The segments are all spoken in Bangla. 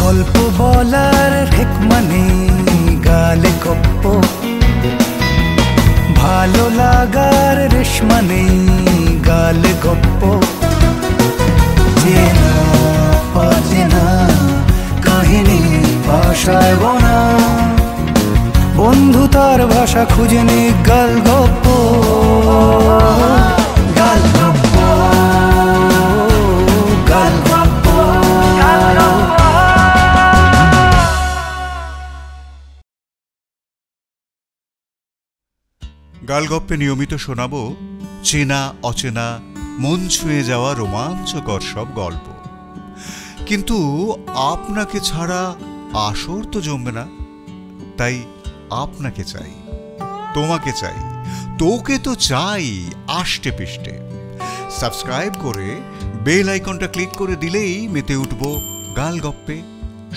গল্প বলার হেকমা নেই গালে গপ্প, ভালো লাগার রেশমা নেই গালে গপ্প। চেনা অচেনা কাহিনী ভাষায় বোনা, বন্ধু তার ভাষা খুঁজে নে গাল গপ্প, গাল গপ্প, গাল গপ্প। গালগপ্পে নিয়মিত শোনাবো চেনা অচেনা মন ছুঁয়ে যাওয়া রোমাঞ্চকর সব গল্প। কিন্তু আপনাকে ছাড়া আসর তো জমবে না, তাই আপনাকে চাই, তোমাকে চাই, তোকে তো চাই আষ্টে পিষ্টে। সাবস্ক্রাইব করে বেল আইকনটা ক্লিক করে দিলেই মেতে উঠব গালগপ্পে,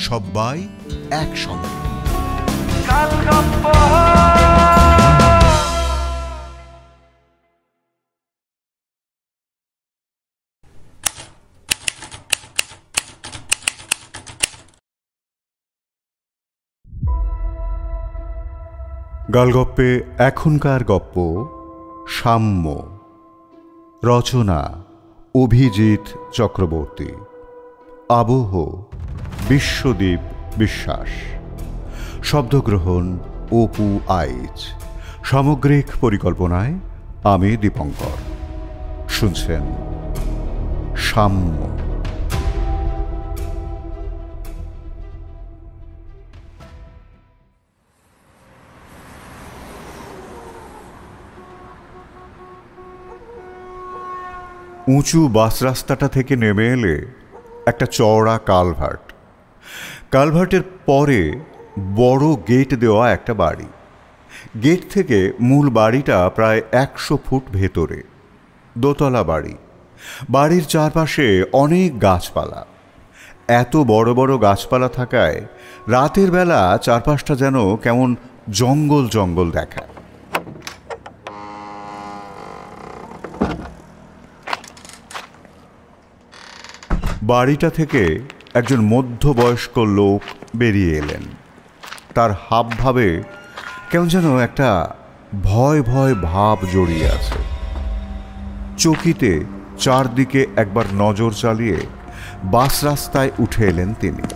সবাই একসঙ্গে। গালগপ্প। গালগপ্পে এখনকার গপ্প সাম্য। রচনা অভিজিৎ চক্রবর্তী। আবহ বিশ্বদীপ বিশ্বাস। শব্দগ্রহণ অপু আইচ। সামগ্রিক পরিকল্পনায় আমি দীপঙ্কর। শুনছেন সাম্য। উঁচু বাস রাস্তাটা থেকে নেমে এলে একটা চওড়া কালভার্ট, কালভার্টের পরে বড় গেট দেওয়া একটা বাড়ি। গেট থেকে মূল বাড়িটা প্রায় 100 ফুট ভেতরে, দোতলা বাড়ি। বাড়ির চারপাশে অনেক গাছপালা। এত বড় বড় গাছপালা থাকায় রাতের বেলা চারপাশটা যেন কেমন জঙ্গল জঙ্গল দেখায়। বাড়িটা থেকে একজন মধ্যবয়স্ক লোক বেরিয়ে এলেন। তার হাবভাবে কেমন যেন একটা ভয় ভয় ভাব জড়িয়ে আছে। চকিতে চারদিকে একবার নজর চালিয়ে বাস রাস্তায় উঠে এলেন তিনি।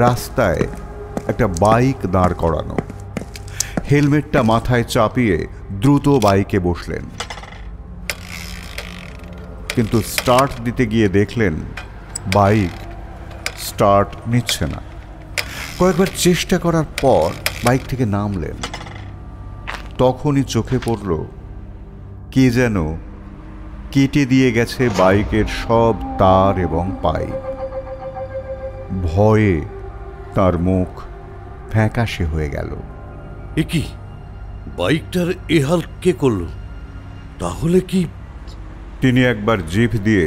রাস্তায় একটা বাইক দাঁড় করানো। হেলমেটটা মাথায় চাপিয়ে দ্রুত বাইকে বসলেন, কিন্তু স্টার্ট দিতে গিয়ে দেখলেন বাইক স্টার্ট নিচ্ছে না। কয়েকবার চেষ্টা করার পর বাইক থেকে নামলেন। তখনই চোখে পড়ল কে যেন কেটে দিয়ে গেছে বাইকের সব তার এবং পাইপ। ভয়ে তার মুখ ফ্যাকাশে হয়ে গেল। এ কি, বাইকটার এ হাল কে করলো? তাহলে কি? তিনি একবার জিভ দিয়ে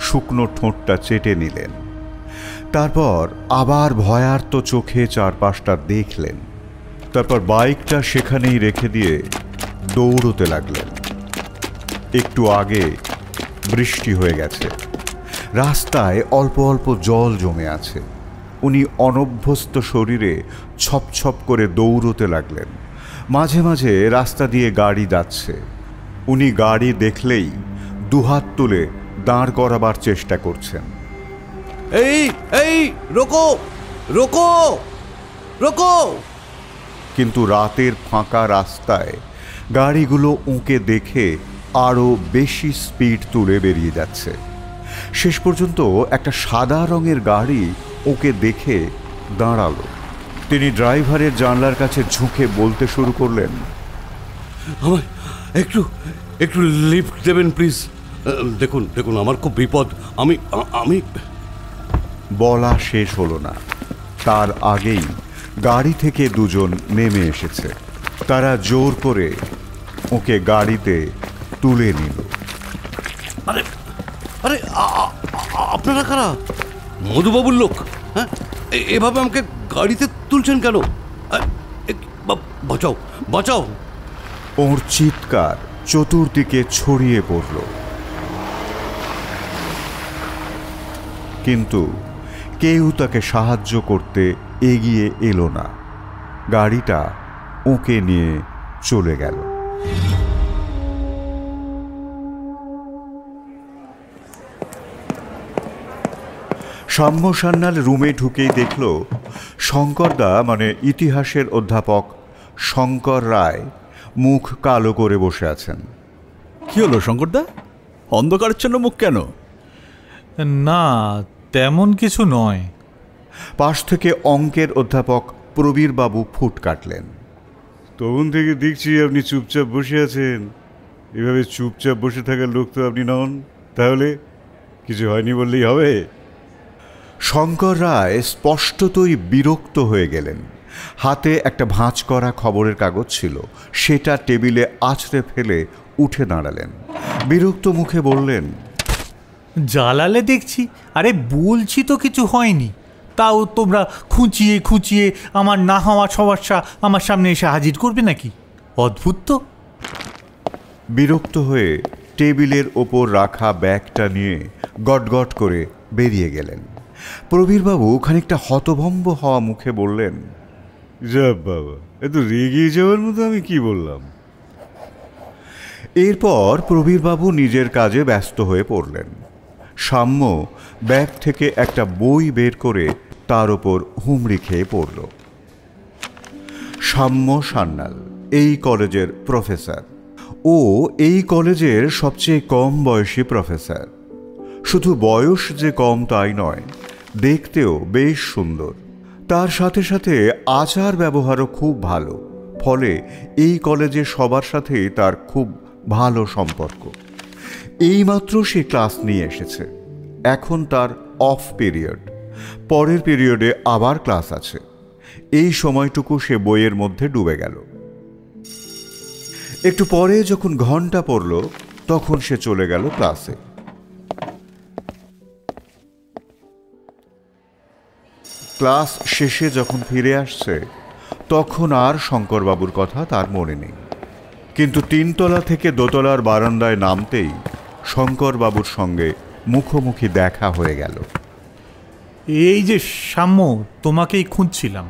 শুকনো ঠোঁটটা চেটে নিলেন। তারপর আবার ভয়ার্ত চোখে চারপাশটা দেখলেন। তারপর বাইকটা সেখানেই রেখে দিয়ে দৌড়তে লাগলেন। একটু আগে বৃষ্টি হয়ে গেছে, রাস্তায় অল্প অল্প জল জমে আছে। উনি অনভ্যস্ত শরীরে ছপছপ করে দৌড়তে লাগলেন। মাঝে মাঝে রাস্তা দিয়ে গাড়ি যাচ্ছে। উনি গাড়ি দেখলেই দুহাত তুলে দাঁড় করাবার চেষ্টা করছেন। এই এই রোকো রোকো রোকো! কিন্তু রাতের ফাঁকা রাস্তায় গাড়িগুলো ওঁকে দেখে আরও বেশি স্পিড তুলে বেরিয়ে যাচ্ছে। শেষ পর্যন্ত একটা সাদা রঙের গাড়ি ওকে দেখে দাঁড়ালো। তিনি ড্রাইভারের জানলার কাছে ঝুঁকে বলতে শুরু করলেন, আমায় একটু একটু লিফট দেবেন প্লিজ। দেখুন দেখুন, আমার খুব বিপদ। আমি আমি বলা শেষ হলো না, তার আগেই গাড়ি থেকে দুজন নেমে এসেছে। তারা জোর করে ওকে গাড়িতে তুলে নিল। আরে আরে আপনারা কারা? মধুবাবুর লোক? হ্যাঁ, এভাবে আমাকে গাড়িতে তুলছেন কেন? বাঁচাও বাঁচাও! ওর চিৎকার চতুর্দিকে ছড়িয়ে পড়ল, কিন্তু কেউ তাকে সাহায্য করতে এগিয়ে এলো না। গাড়িটা ওকে নিয়ে চলে গেল। সাম্য সান্যাল রুমে ঢুকেই দেখল শঙ্করদা মানে ইতিহাসের অধ্যাপক শঙ্কর রায় মুখ কালো করে বসে আছেন। কি হলো শঙ্করদা, অন্ধকারাচ্ছন্ন মুখ কেন? না, তেমন কিছু নয়। পাশ থেকে অঙ্কের অধ্যাপক প্রবীরবাবু ফুট কাটলেন। তখন থেকে দেখছি আপনি চুপচাপ বসে আছেন। এভাবে চুপচাপ বসে থাকার লোক তো আপনি নন। তাহলে কিছু হয়নি বললেই হবে? শঙ্কর রায় স্পষ্টতই বিরক্ত হয়ে গেলেন। হাতে একটা ভাঁজ করা খবরের কাগজ ছিল, সেটা টেবিলে আছড়ে ফেলে উঠে দাঁড়ালেন। বিরক্ত মুখে বললেন, জ্বালালে দেখছি। আরে বলছি তো কিছু হয়নি, তাও তোমরা খুঁচিয়ে খুঁচিয়ে আমার না হওয়া সমস্যা আমার সামনে এসে হাজির করবে নাকি? অদ্ভুত তো। বিরক্ত হয়ে টেবিলের ওপর রাখা ব্যাগটা নিয়ে গটগট করে বেরিয়ে গেলেন। প্রবীরবাবু খানিকটা হতভম্ব হওয়া মুখে বললেন, যা বাবা, এত রেগে যাওয়ার মতো আমি কি বললাম? এরপর প্রবীরবাবু নিজের কাজে ব্যস্ত হয়ে পড়লেন। সাম্য ব্যাগ থেকে একটা বই বের করে তার ওপর হুমড়ি খেয়ে পড়ল। সাম্য সান্যাল এই কলেজের প্রফেসর। ও এই কলেজের সবচেয়ে কম বয়সী প্রফেসর। শুধু বয়স যে কম তাই নয়, দেখতেও বেশ সুন্দর। তার সাথে সাথে আচার ব্যবহারও খুব ভালো। ফলে এই কলেজে সবার সাথেই তার খুব ভালো সম্পর্ক। এইমাত্র সে ক্লাস নিয়ে এসেছে। এখন তার অফ পিরিয়ড। পরের পিরিয়ডে আবার ক্লাস আছে। এই সময়টুকু সে বইয়ের মধ্যে ডুবে গেল। একটু পরে যখন ঘন্টা পড়ল, তখন সে চলে গেল ক্লাসে। ক্লাস শেষে যখন ফিরে আসছে, তখন আর শঙ্করবাবুর কথা তার মনে নেই। কিন্তু 3 তলা থেকে 2 তলার বারান্দায় নামতেই শঙ্করবাবুর সঙ্গে মুখোমুখি দেখা হয়ে গেল। এই যে সাম্য, তোমাকেই খুঁজছিলাম।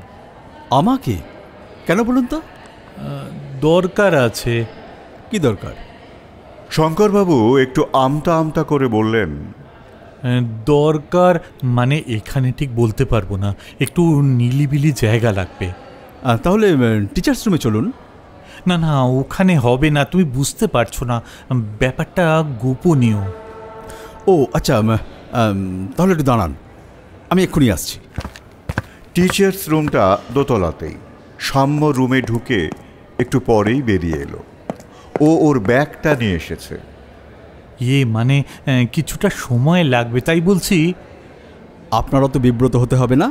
আমাকে? কেন বলুন তো? দরকার আছে। কি দরকার? শঙ্করবাবু একটু আমতা আমতা করে বললেন, দরকার মানে এখানে ঠিক বলতে পারবো না, একটু নিলিবিলি জায়গা লাগবে। তাহলে টিচার্স রুমে চলুন। না না, ওখানে হবে না, তুমি বুঝতে পারছো না, ব্যাপারটা গোপনীয়। ও আচ্ছা, তাহলে একটু দাঁড়ান, আমি এক্ষুনি আসছি। টিচার্স রুমটা 2 তলাতেই। সাম্য রুমে ঢুকে একটু পরেই বেরিয়ে এলো। ও ওর ব্যাগটা নিয়ে এসেছে। মানে কিছুটা সময় লাগবে, তাই বলছি। আপনারা তো বিব্রত হতে হবে না।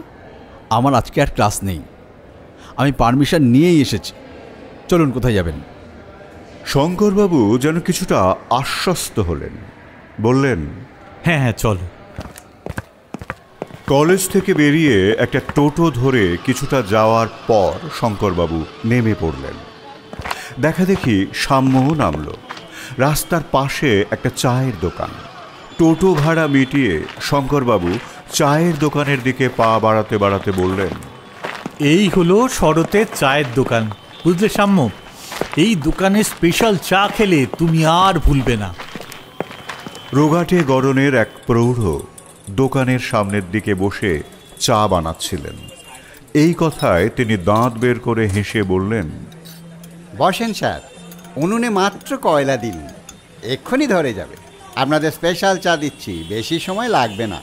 আমার আজকে আর ক্লাস নেই, আমি পারমিশন নিয়েই এসেছি। চলুন, কোথায় যাবেন? শঙ্করবাবু যেন কিছুটা আশ্বস্ত হলেন। বললেন, হ্যাঁ হ্যাঁ, চলো। কলেজ থেকে বেরিয়ে একটা টোটো ধরে কিছুটা যাওয়ার পর শঙ্করবাবু নেমে পড়লেন। দেখা দেখি সাম্যও নামল। রাস্তার পাশে একটা চায়ের দোকান। টোটো ভাড়া মিটিয়ে শঙ্করবাবু চায়ের দোকানের দিকে পা বাড়াতে বাড়াতে বললেন, এই হলো শরতের চায়ের দোকান, বুঝলে সাম্য? এই দোকানে স্পেশাল চা খেলে তুমি আর ভুলবে না। রোগাটে গড়নের এক প্রৌঢ় দোকানের সামনের দিকে বসে চা বানাচ্ছিলেন। এই কথায় তিনি দাঁত বের করে হেসে বললেন, বসেন স্যার, উনুনে মাত্র কয়লা দিন, এক্ষুনি ধরে যাবে। আপনাদের স্পেশাল চা দিচ্ছি, বেশি সময় লাগবে না।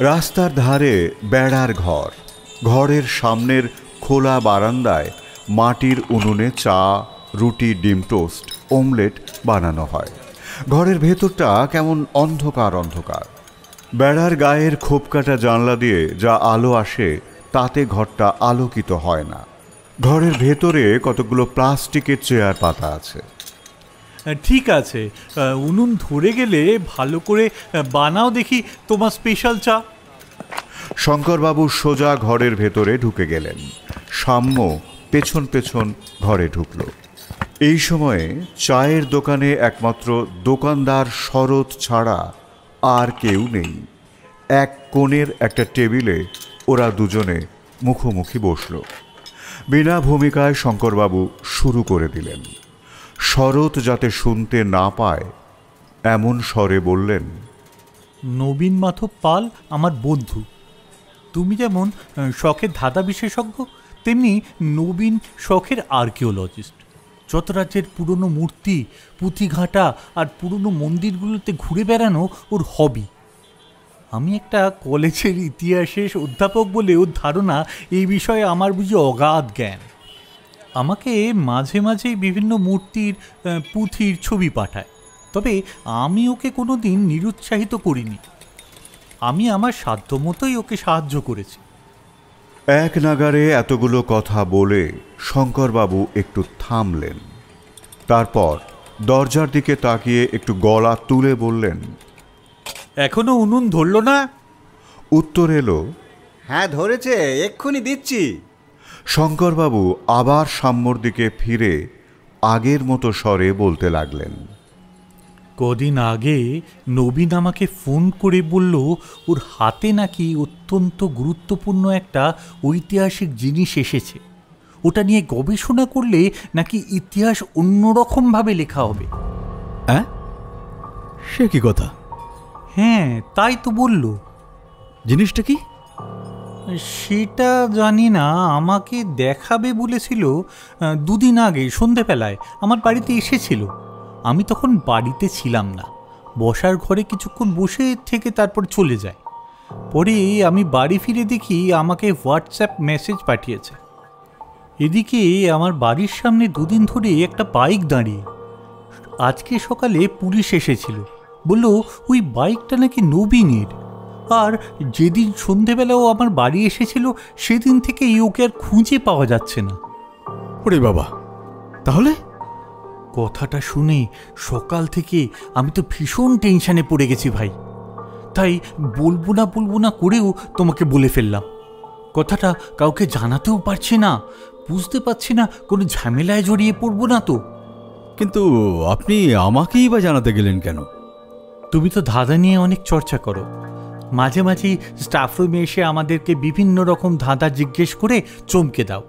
রাস্তার ধারে বেড়ার ঘর। ঘরের সামনের খোলা বারান্দায় মাটির উনুনে চা, রুটি, ডিম টোস্ট, অমলেট বানানো হয়। ঘরের ভেতরটা কেমন অন্ধকার অন্ধকার। বেড়ার গায়ের খোপকাটা জানলা দিয়ে যা আলো আসে, তাতে ঘরটা আলোকিত হয় না। ঘরের ভেতরে কতগুলো প্লাস্টিকের চেয়ার পাতা আছে। ঠিক আছে, উনুন ধরে গেলে ভালো করে বানাও দেখি তোমার স্পেশাল চা। শঙ্করবাবু সোজা ঘরের ভেতরে ঢুকে গেলেন। সাম্য পেছন পেছন ঘরে ঢুকল। এই সময়ে চায়ের দোকানে একমাত্র দোকানদার শরৎ ছাড়া আর কেউ নেই। এক কোণের একটা টেবিলে ওরা দুজনে মুখোমুখি বসল। বিনা ভূমিকায় শঙ্করবাবু শুরু করে দিলেন। শরৎ যাতে শুনতে না পায় এমন স্বরে বললেন, নবীন মাধব পাল আমার বন্ধু। তুমি যেমন শখের ধাঁধা বিশেষজ্ঞ, তেমনি নবীন শখের আর্কিওলজিস্ট। যত রাজ্যের পুরনো মূর্তি, পুঁথিঘাটা আর পুরনো মন্দিরগুলোতে ঘুরে বেড়ানো ওর হবি। আমি একটা কলেজের ইতিহাসের অধ্যাপক বলে ওর ধারণা এই বিষয়ে আমার বুঝি অগাধ জ্ঞান। আমাকে মাঝে মাঝেই বিভিন্ন মূর্তির পুঁথির ছবি পাঠায়, তবে আমি ওকে কোনো দিন নিরুৎসাহিত করিনি। আমি আমার সাধ্যমতোই ওকে সাহায্য করেছি। এক নাগারে এতগুলো কথা বলে শঙ্করবাবু একটু থামলেন। তারপর দরজার দিকে তাকিয়ে একটু গলা তুলে বললেন, এখনো উনুন ধরল না? উত্তর এলো, হ্যাঁ ধরেছে, এক্ষুনি দিচ্ছি। শঙ্করবাবু আবার সাম্যর দিকে ফিরে আগের মতো স্বরে বলতে লাগলেন, কদিন আগে নবীন আমাকে ফোন করে বলল ওর হাতে নাকি অত্যন্ত গুরুত্বপূর্ণ একটা ঐতিহাসিক জিনিস এসেছে। ওটা নিয়ে গবেষণা করলে নাকি ইতিহাস অন্যরকমভাবে লেখা হবে। হ্যাঁ, সে কি কথা? হ্যাঁ, তাই তো বলল। জিনিসটা কি? সেটা জানি না, আমাকে দেখাবে বলেছিল। দুদিন আগে সন্ধেবেলায় আমার বাড়িতে এসেছিল। আমি তখন বাড়িতে ছিলাম না, বসার ঘরে কিছুক্ষণ বসে থেকে তারপর চলে যায়। পরে আমি বাড়ি ফিরে দেখি আমাকে হোয়াটসঅ্যাপ মেসেজ পাঠিয়েছে। এদিকে আমার বাড়ির সামনে দুদিন ধরে একটা বাইক দাঁড়িয়ে। আজকে সকালে পুলিশ এসেছিল, বলল ওই বাইকটা নাকি নবীনের। আর যেদিন সন্ধেবেলাও আমার বাড়ি এসেছিল সেদিন থেকেই ওকে আর খুঁজে পাওয়া যাচ্ছে না। ওরে বাবা, তাহলে? কথাটা শুনে সকাল থেকে আমি তো ভীষণ টেনশনে পড়ে গেছি ভাই। তাই বলবো না করেও তোমাকে বলে ফেললাম। কথাটা কাউকে জানাতেও পারছি না, বুঝতে পারছি না কোনো ঝামেলায় জড়িয়ে পড়বো না তো। কিন্তু আপনি আমাকেই বা জানাতে গেলেন কেন? তুমি তো ধাঁধা নিয়ে অনেক চর্চা করো। মাঝে মাঝেই স্টাফরুমে এসে আমাদেরকে বিভিন্ন রকম ধাঁধা জিজ্ঞেস করে চমকে দাও।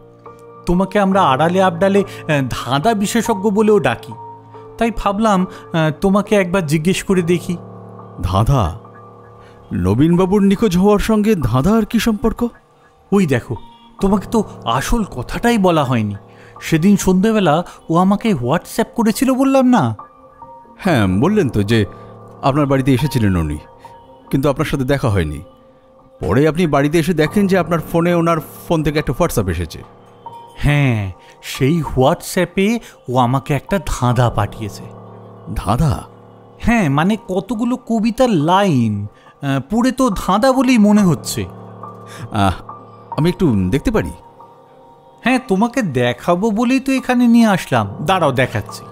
তোমাকে আমরা আড়ালে আবডালে ধাঁধা বিশেষজ্ঞ বলেও ডাকি। তাই ভাবলাম তোমাকে একবার জিজ্ঞেস করে দেখি। ধাঁধা? নবীনবাবুর নিখোঁজ হওয়ার সঙ্গে ধাঁধা আর কি সম্পর্ক? ওই দেখো, তোমাকে তো আসল কথাটাই বলা হয়নি। সেদিন সন্ধেবেলা ও আমাকে হোয়াটসঅ্যাপ করেছিল বললাম না? হ্যাঁ, বললেন তো যে আপনার বাড়িতে এসেছিলেন উনি, কিন্তু আপনার সাথে দেখা হয়নি। পরে আপনি বাড়িতে এসে দেখেন যে আপনার ফোনে ওনার ফোন থেকে একটা হোয়াটসঅ্যাপ এসেছে। হ্যাঁ, সেই হোয়াটসঅ্যাপে ও আমাকে একটা ধাঁধা পাঠিয়েছে। ধাঁধা? হ্যাঁ, মানে কতগুলো কবিতার লাইন পড়ে তো ধাঁধা বলেই মনে হচ্ছে। আমি একটু দেখতে পারি? হ্যাঁ, তোমাকে দেখাবো বলেই তো এখানে নিয়ে আসলাম। দাঁড়াও, দেখাচ্ছি।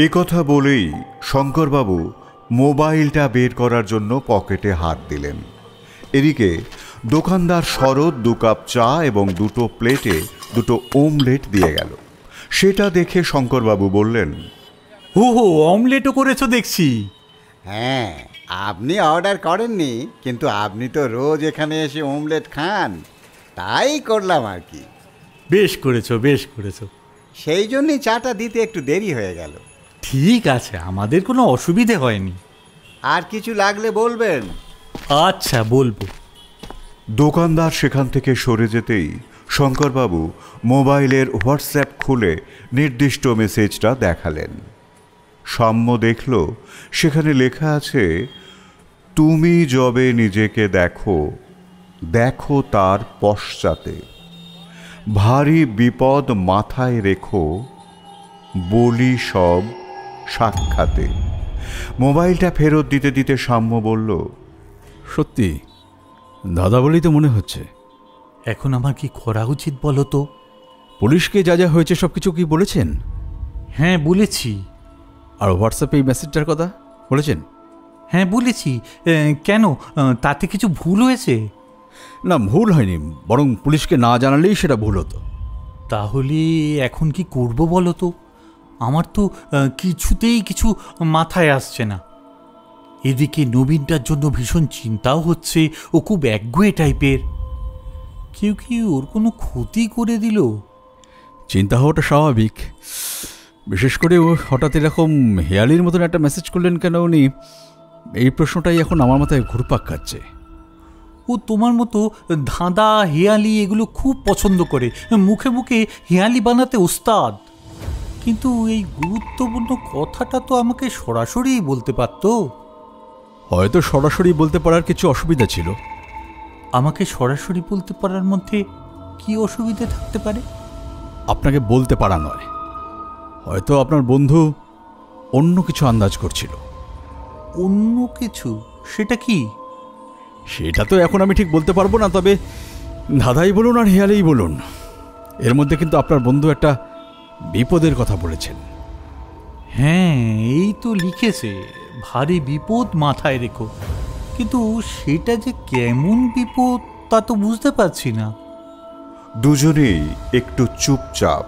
এ কথা বলেই শঙ্করবাবু মোবাইলটা বের করার জন্য পকেটে হাত দিলেন। এদিকে দোকানদার শরৎ 2 কাপ চা এবং 2টো প্লেটে 2টো অমলেট দিয়ে গেল। সেটা দেখে শঙ্করবাবু বললেন, হো, অমলেটও করেছো দেখছি। হ্যাঁ, আপনি অর্ডার করেননি, কিন্তু আপনি তো রোজ এখানে এসে অমলেট খান, তাই করলাম আর কি। বেশ করেছো, বেশ করেছো। সেই জন্যই চাটা দিতে একটু দেরি হয়ে গেল। ঠিক আছে, আমাদের কোনো অসুবিধে হয়নি। আর কিছু লাগলে বলবেন। আচ্ছা, বলবো। দোকানদার সেখান থেকে সরে যেতেই শঙ্করবাবু মোবাইলের হোয়াটসঅ্যাপ খুলে নির্দিষ্ট মেসেজটা দেখালেন। সাম্য দেখল সেখানে লেখা আছে, তুমি যবে নিজেকে দেখো, দেখো তার পশ্চাতে, ভারী বিপদ মাথায় রেখো, বলি সব সাক্ষাতে। মোবাইলটা ফেরত দিতে দিতে সাম্য বলল, সত্যি দাদা বলেই তো মনে হচ্ছে। এখন আমার কি করা উচিত বলো তো? পুলিশকে যা যা হয়েছে সব কিছু কি বলেছেন? হ্যাঁ, বলেছি। আর হোয়াটসঅ্যাপে এই মেসেজটার কথা বলেছেন? হ্যাঁ, বলেছি। কেন, তাতে কিছু ভুল হয়েছে? না, ভুল হয়নি, বরং পুলিশকে না জানালেই সেটা ভুল হতো। তাহলে এখন কি করব বলো তো? আমার তো কিছুতেই কিছু মাথায় আসছে না। এদিকে নবীনটার জন্য ভীষণ চিন্তাও হচ্ছে, ও খুব একগুঁয়ে টাইপের। কেউ কি ওর কোনো ক্ষতি করে দিল? চিন্তা হওয়াটা স্বাভাবিক, বিশেষ করে ও হঠাৎ এরকম হেয়ালির মতন একটা মেসেজ করলেন কেন উনি, এই প্রশ্নটাই এখন আমার মাথায় ঘুরপাক খাচ্ছে। ও তোমার মতো ধাঁধা হেয়ালি এগুলো খুব পছন্দ করে, মুখে মুখে হেয়ালি বানাতে ওস্তাদ। কিন্তু এই গুরুত্বপূর্ণ কথাটা তো আমাকে সরাসরি বলতে পারত। হয়তো সরাসরি বলতে পারার কিছু অসুবিধা ছিল। আমাকে সরাসরি বলতে পারার মধ্যে কি অসুবিধা থাকতে পারে? আপনাকে বলতে পারা নয়, হয়তো আপনার বন্ধু অন্য কিছু আন্দাজ করছিল। অন্য কিছু? সেটা কি? সেটা তো এখন আমি ঠিক বলতে পারবো না, তবে ধাঁধাই বলুন আর হেয়ালেই বলুন, এর মধ্যে কিন্তু আপনার বন্ধু একটা বিপদের কথা বলেছেন। হ্যাঁ, এই তো লিখেছে, ভারী বিপদ মাথায় রেখো, কিন্তু সেটা যে কেমন বিপদ তা তো বুঝতে পারছি না। দুজনেই একটু চুপচাপ।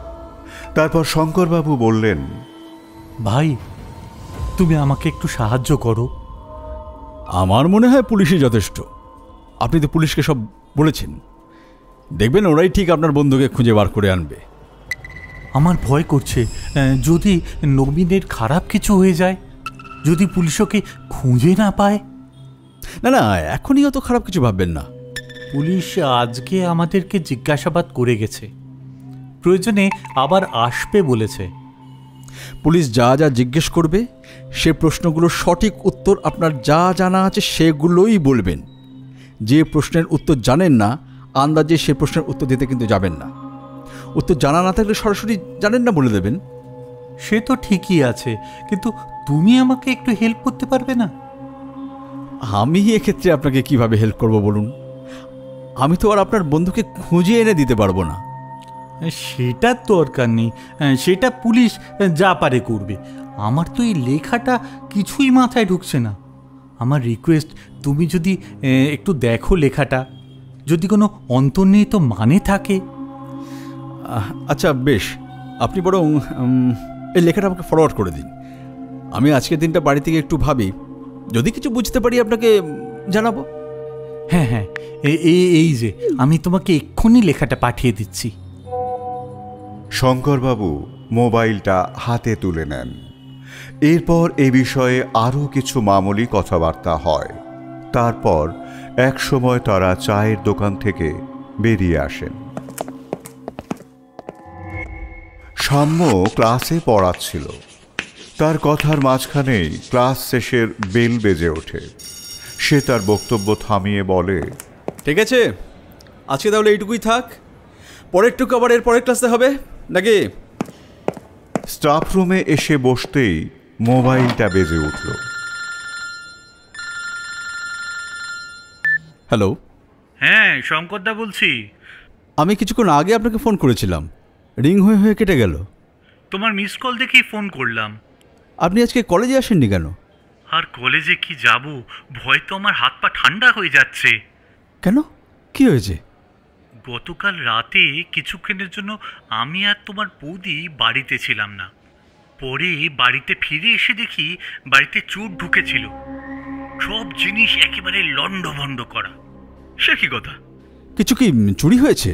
তারপর শঙ্করবাবু বললেন, ভাই, তুমি আমাকে একটু সাহায্য করো। আমার মনে হয় পুলিশই যথেষ্ট। আপনি তো পুলিশকে সব বলেছেন, দেখবেন ওরাই ঠিক আপনার বন্ধুকে খুঁজে বার করে আনবে। আমার ভয় করছে, যদি নবীনের খারাপ কিছু হয়ে যায়, যদি পুলিশ ওকে খুঁজে না পায়। না না, এখনই অত খারাপ কিছু ভাববেন না। পুলিশ আজকে আমাদেরকে জিজ্ঞাসাবাদ করে গেছে, প্রয়োজনে আবার আসবে বলেছে। পুলিশ যা যা জিজ্ঞেস করবে সে প্রশ্নগুলোর সঠিক উত্তর আপনার যা জানা আছে সেগুলোই বলবেন। যে প্রশ্নের উত্তর জানেন না আন্দাজে সে প্রশ্নের উত্তর দিতে কিন্তু যাবেন না। উত্তর জানা না থাকলে সরাসরি জানেন না বলে দেবেন। সে তো ঠিকই আছে, কিন্তু তুমি আমাকে একটু হেল্প করতে পারবে না? আমি এক্ষেত্রে আপনাকে কিভাবে হেল্প করব বলুন? আমি তো আর আপনার বন্ধুকে খুঁজে এনে দিতে পারবো না। সেটার দরকার নেই, সেটা পুলিশ যা পারে করবে। আমার তো এই লেখাটা কিছুই মাথায় ঢুকছে না। আমার রিকোয়েস্ট, তুমি যদি একটু দেখো লেখাটা, যদি কোনো অন্তর্নিহিত মানে থাকে। আচ্ছা বেশ, আপনি বরং এই লেখাটা আমাকে ফরওয়ার্ড করে দিন। আমি আজকের দিনটা বাড়ি থেকে একটু ভাবি, যদি কিছু বুঝতে পারি আপনাকে জানাবো। হ্যাঁ হ্যাঁ, এই যে আমি তোমাকে এক্ষুনি লেখাটা পাঠিয়ে দিচ্ছি। শঙ্করবাবু মোবাইলটা হাতে তুলে নেন। এরপর এ বিষয়ে আরও কিছু মামুলি কথাবার্তা হয়। তারপর এক সময় তারা চায়ের দোকান থেকে বেরিয়ে আসেন। সাম্য ক্লাসে পড়াচ্ছিল। তার কথার মাঝখানেই ক্লাস শেষের বেল বেজে ওঠে। সে তার বক্তব্য থামিয়ে বলে, ঠিক আছে, আজকে তাহলে এইটুকুই থাক, পরেরটুকু আবার এর পরের ক্লাসে হবে নাকি? স্টাফ রুমে এসে বসতেই মোবাইলটা বেজে উঠল। হ্যালো। হ্যাঁ, শঙ্করদা বলছি। আমি কিছুক্ষণ আগে আপনাকে ফোন করেছিলাম, রিং হয়ে হয়ে কেটে গেল। তোমার মিস কল দেখেই ফোন করলাম। আপনি আজকে কলেজে আসেননি কেন? আর কলেজে কি যাব, ভয় তো আমার হাত পা ঠান্ডা হয়ে যাচ্ছে। কেন, কি হয়েছে? গতকাল রাতে কিছুক্ষণের জন্য আমি আর তোমার বৌদি বাড়িতে ছিলাম না। পরে বাড়িতে ফিরে এসে দেখি বাড়িতে চোর ঢুকেছিল, সব জিনিস একেবারে লণ্ডভণ্ড করা। সে কি কথা? কিছু কি চুরি হয়েছে?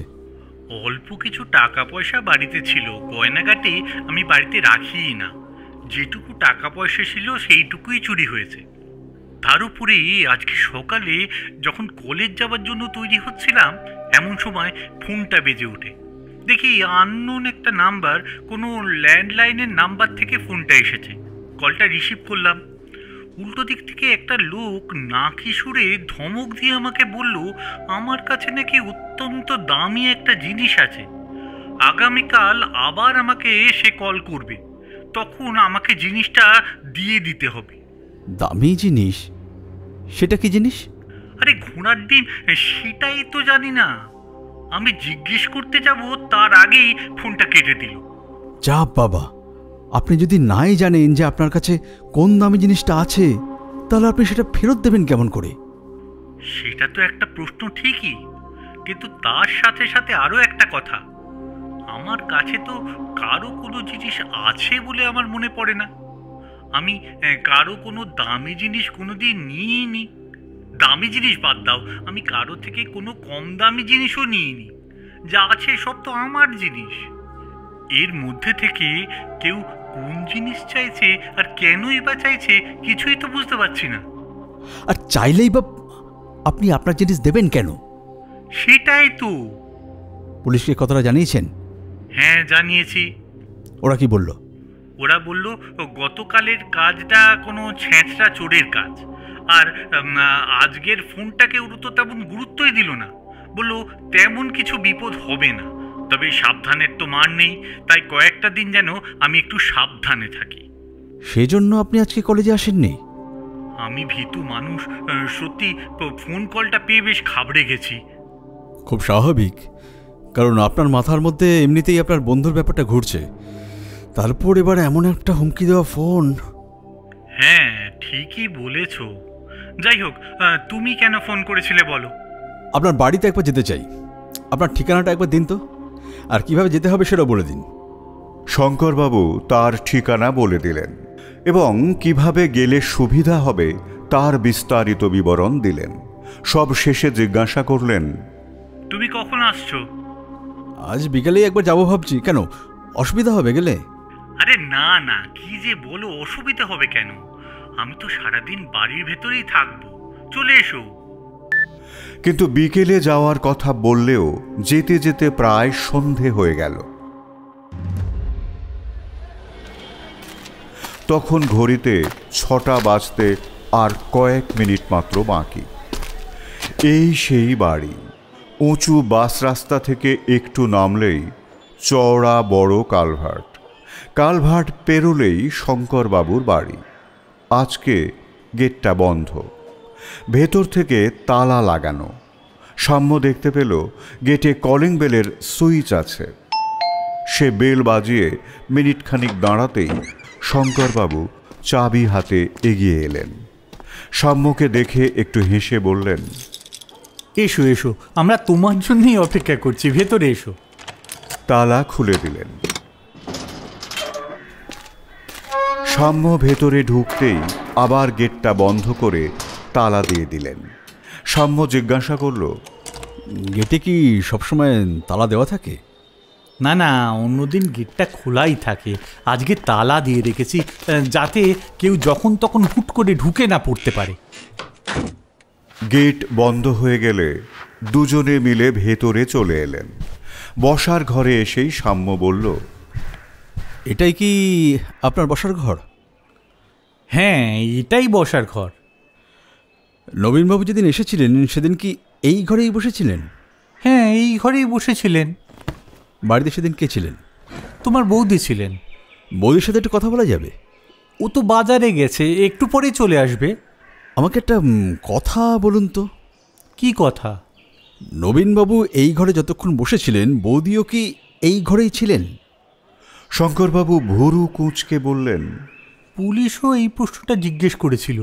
অল্প কিছু টাকা পয়সা বাড়িতে ছিল, গয়নাগাটি আমি বাড়িতে রাখিই না। যেটুকু টাকা পয়সা ছিল সেইটুকুই চুরি হয়েছে। তার উপরে আজকে সকালে যখন কলেজ যাওয়ার জন্য তৈরি হচ্ছিলাম, এমন সময় ফোনটা বেজে ওঠে। দেখি আননোন একটা নাম্বার, কোনো ল্যান্ডলাইনের নাম্বার থেকে ফোনটা এসেছে। কলটা রিসিভ করলাম। উল্টো দিক থেকে একটা লোক নাকি সুরে ধমক দিয়ে আমাকে বলল, আমার কাছে নাকি অত্যন্ত দামি একটা জিনিস আছে, আগামীকাল আবার আমাকে সে কল করবে, তখন আমাকে জিনিসটা দিয়ে দিতে হবে। দামি জিনিস? সেটা কি জিনিস? আরে ঘোড়ার ডিম, সেটাই তো জানি না। আমি জিজ্ঞেস করতে যাব তার আগেই ফোনটা কেটে দিল। যা বাবা, আপনি যদি নাই জানেন যে আপনার কাছে কোন দামি জিনিসটা আছে, তাহলে আপনি সেটা ফেরত দেবেন কেমন করে? সেটা তো একটা প্রশ্ন ঠিকই, কিন্তু তার সাথে সাথে আরও একটা কথা, আমার কাছে তো কারো কোনো জিনিস আছে বলে আমার মনে পড়ে না। আমি কারো কোনো দামি জিনিস কোনোদিন নিইনি। দামি জিনিস বাদ দাও, আমি কারো থেকে কোনো কম দামি জিনিসও নিইনি। যা আছে সব তো আমার জিনিস। এর মধ্যে থেকে কেউ কোন জিনিস চাইছে আর কেনই বা চাইছে কিছুই তো বুঝতে পারছি না। আর চাইলেই বা আপনি আপনার জিনিস দেবেন কেন? সেটাই তো। পুলিশকে কথাটা জানিয়েছেন? হ্যাঁ, জানিয়েছি। ওরা কি বলল? ওরা বলল গতকালের কাজটা কোনো ছেঁচড়া চোরের কাজ, আর আজকের ফোনটাকে ওরা তো তেমন গুরুত্বই দিল না। বলল তেমন কিছু বিপদ হবে না, তবে সাবধানের তো মার নেই, তাই কয়েকটা দিন যেন আমি একটু সাবধানে থাকি। সেজন্য আপনি আজকে কলেজে আসেননি? আমি ভীতু মানুষ, সত্যি ফোন কলটা পেয়ে বেশ ঘাবড়ে গেছি। খুব স্বাভাবিক, কারণ আপনার মাথার মধ্যে এমনিতেই আপনার বন্ধুর ব্যাপারটা ঘুরছে, তারপর এবার এমন একটা হুমকি দেওয়া ফোন। হ্যাঁ, ঠিকই বলেছ। যাই হোক, তুমি কেন ফোন করেছিলে বলো? আপনার বাড়িতে একবার যেতে চাই। আপনার ঠিকানাটা একবার দিন তো, আর কিভাবে যেতে হবে সেটা বলে দিন। শঙ্করবাবু তার ঠিকানা বলে দিলেন এবং কিভাবে গেলে সুবিধা হবে তার বিস্তারিত বিবরণ দিলেন। সব শেষে জিজ্ঞাসা করলেন, তুমি কখন আসছো? আজ বিকেলেই একবার যাবো ভাবছি। কেন, অসুবিধা হবে গেলে? আরে না না, কি যে বলো, অসুবিধা হবে কেন? আমি তো সারাদিন বাড়ির ভেতরেই থাকবো, চলে এসো। কিন্তু বিকেলে যাওয়ার কথা বললেও যেতে যেতে প্রায় সন্ধে হয়ে গেল। তখন ঘড়িতে 6টা বাজতে আর কয়েক মিনিট মাত্র বাকি। এই সেই বাড়ি। উঁচু বাস রাস্তা থেকে একটু নামলেই চওড়া বড় কালভার্ট। কালভার্ট পেরোলেই শঙ্করবাবুর বাড়ি। আজকে গেটটা বন্ধ, ভেতর থেকে তালা লাগানো। সাম্য দেখতে পেল গেটে কলিং বেলের সুইচ আছে। সে বেল বাজিয়ে মিনিটখানিক দাঁড়াতেই শঙ্করবাবু চাবি হাতে এগিয়ে এলেন। সাম্যকে দেখে একটু হেসে বললেন, এসো এসো, আমরা তোমার জন্যই অপেক্ষা করছি, ভেতরে এসো। তালা খুলে দিলেন। সাম্য ভেতরে ঢুকতেই আবার গেটটা বন্ধ করে তালা দিয়ে দিলেন। সাম্য জিজ্ঞাসা করল, গেটে কি সবসময় তালা দেওয়া থাকে? না না, অন্যদিন গেটটা খোলাই থাকে, আজকে তালা দিয়ে রেখেছি যাতে কেউ যখন তখন হুট করে ঢুকে না পড়তে পারে। গেট বন্ধ হয়ে গেলে দুজনে মিলে ভেতরে চলে এলেন। বসার ঘরে এসেই সাম্য বলল, এটাই কি আপনার বসার ঘর? হ্যাঁ, এটাই বসার ঘর। নবীনবাবু যেদিন এসেছিলেন সেদিন কি এই ঘরেই বসেছিলেন? হ্যাঁ, এই ঘরেই বসেছিলেন। বাড়িতে সেদিন কে ছিলেন? তোমার বৌদি ছিলেন। বৌদির সাথে একটু কথা বলা যাবে? ও তো বাজারে গেছে, একটু পরেই চলে আসবে। আমাকে একটা কথা বলুন তো। কি কথা? নবীনবাবু এই ঘরে যতক্ষণ বসেছিলেন বৌদিও কি এই ঘরেই ছিলেন? শঙ্করবাবু ভুরু কুঁচকে বললেন, পুলিশও এই প্রশ্নটা জিজ্ঞেস করেছিল।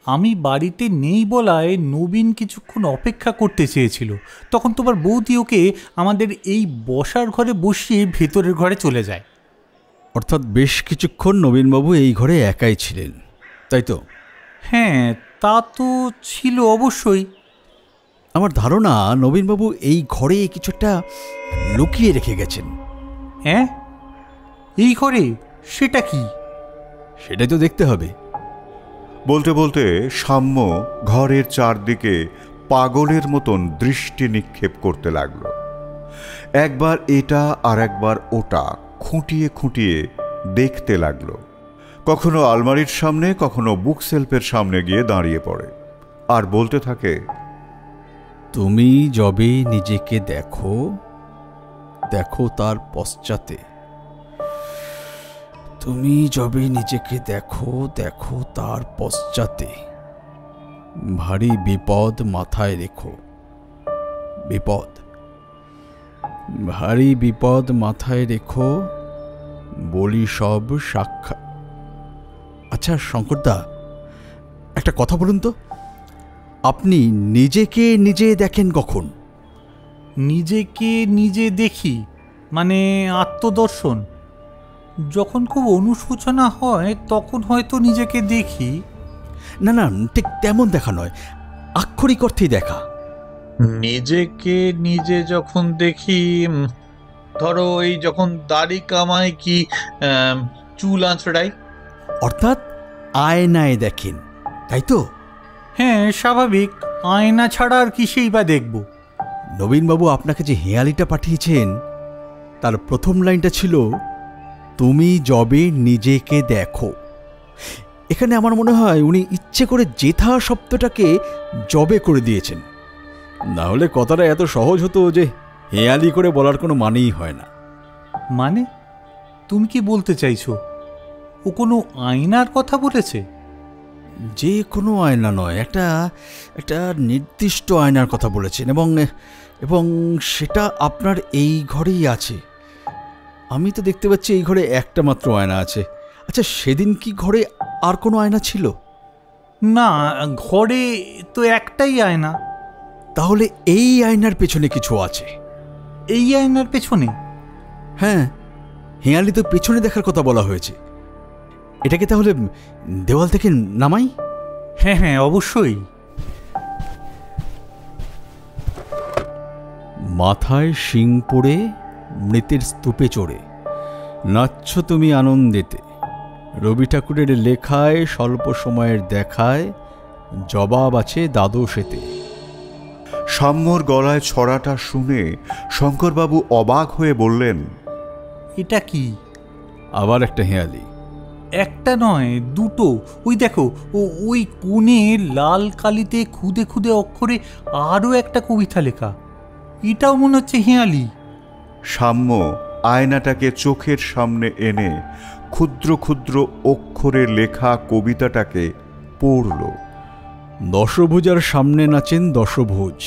আমি বাড়িতে নেই বলায় নবীন কিছুক্ষণ অপেক্ষা করতে চেয়েছিল, তখন তোমার বৌদি ওকে আমাদের এই বসার ঘরে বসিয়ে ভেতরের ঘরে চলে যায়। অর্থাৎ বেশ কিছুক্ষণ নবীনবাবু এই ঘরে একাই ছিলেন, তাই তো? হ্যাঁ, তা তো ছিল অবশ্যই। আমার ধারণা নবীনবাবু এই ঘরে কিছু একটা লুকিয়ে রেখে গেছেন। হ্যাঁ, এই ঘরে? সেটা কি? সেটাই তো দেখতে হবে। বলতে বলতে সাম্য ঘরের চারদিকে পাগলের মতন দৃষ্টি নিক্ষেপ করতে লাগল। একবার এটা আর একবার ওটা খুঁটিয়ে খুঁটিয়ে দেখতে লাগল। কখনো আলমারির সামনে, কখনো বুক সেলফের সামনে গিয়ে দাঁড়িয়ে পড়ে আর বলতে থাকে, তুমি যবে নিজেকে দেখো, দেখো তার পশ্চাতে। তুমি যবে নিজেকে দেখো, দেখো তার পশ্চাতে। ভারী বিপদ মাথায় রেখো। বিপদ, ভারী বিপদ মাথায় রেখো, বলি সব সাক্ষাৎ। আচ্ছা শঙ্করদা, একটা কথা বলুন তো, আপনি নিজেকে নিজে দেখেন কখন? নিজেকে নিজে দেখি মানে আত্মদর্শন? যখন খুব অনুশোচনা হয় তখন হয়তো নিজেকে দেখি। না না, ঠিক তেমন দেখা নয়, আক্ষরিক অর্থেই দেখা। নিজেকে নিজে যখন দেখি, ধরো এই যখন দাড়ি কামাই কি চুল আঁচড়াই। অর্থাৎ আয়নায় দেখেন, তাই তো? হ্যাঁ, স্বাভাবিক। আয়না ছাড়া আর কিসেই বা দেখব? নবীনবাবু আপনাকে যে হেঁয়ালিটা পাঠিয়েছেন তার প্রথম লাইনটা ছিল, তুমি যবে নিজেকে দেখো। এখানে আমার মনে হয় উনি ইচ্ছে করে জেঠা শব্দটাকে জবে করে দিয়েছেন, না হলে কথাটা এত সহজ হতো যে হেঁয়ালি করে বলার কোনো মানেই হয় না। মানে তুমি কি বলতে চাইছো ও কোনো আয়নার কথা বলেছে? যে কোনো আয়না নয়, একটা নির্দিষ্ট আয়নার কথা বলেছেন, এবং সেটা আপনার এই ঘরেই আছে। আমি তো দেখতে পাচ্ছি এই ঘরে একটা মাত্র আয়না আছে। আচ্ছা, সেদিন কি ঘরে আর কোনো আয়না ছিল? না, ঘরে তো একটাই আয়না। তাহলে এই আয়নার পেছনে কিছু আছে। এই আয়নার পেছনে? হ্যাঁ, হেঁয়ালি তো পেছনে দেখার কথা বলা হয়েছে। এটাকে তাহলে দেওয়াল থেকে নামাই? হ্যাঁ হ্যাঁ, অবশ্যই। মাথায় শিং পড়ে মৃতের স্তূপে চড়ে নাচ্ছ তুমি আনন্দেতে, রবি ঠাকুরের লেখায় স্বল্প সময়ের দেখায় জবাব আছে দ্বাদশেতে। সাম্যর গলায় ছড়াটা শুনে শঙ্করবাবু অবাক হয়ে বললেন, এটা কি? আবার একটা হেঁয়ালি। একটা নয়, দুটো। ওই দেখো, ওই কোণে লাল কালিতে খুদে খুদে অক্ষরে আরও একটা কবিতা লেখা। এটাও মনে হচ্ছে হেঁয়ালি। সাম্য আয়নাটাকে চোখের সামনে এনে ক্ষুদ্র ক্ষুদ্র অক্ষরে লেখা কবিতাটাকে পড়ল। দশভুজার সামনে নাচেন দশভুজ,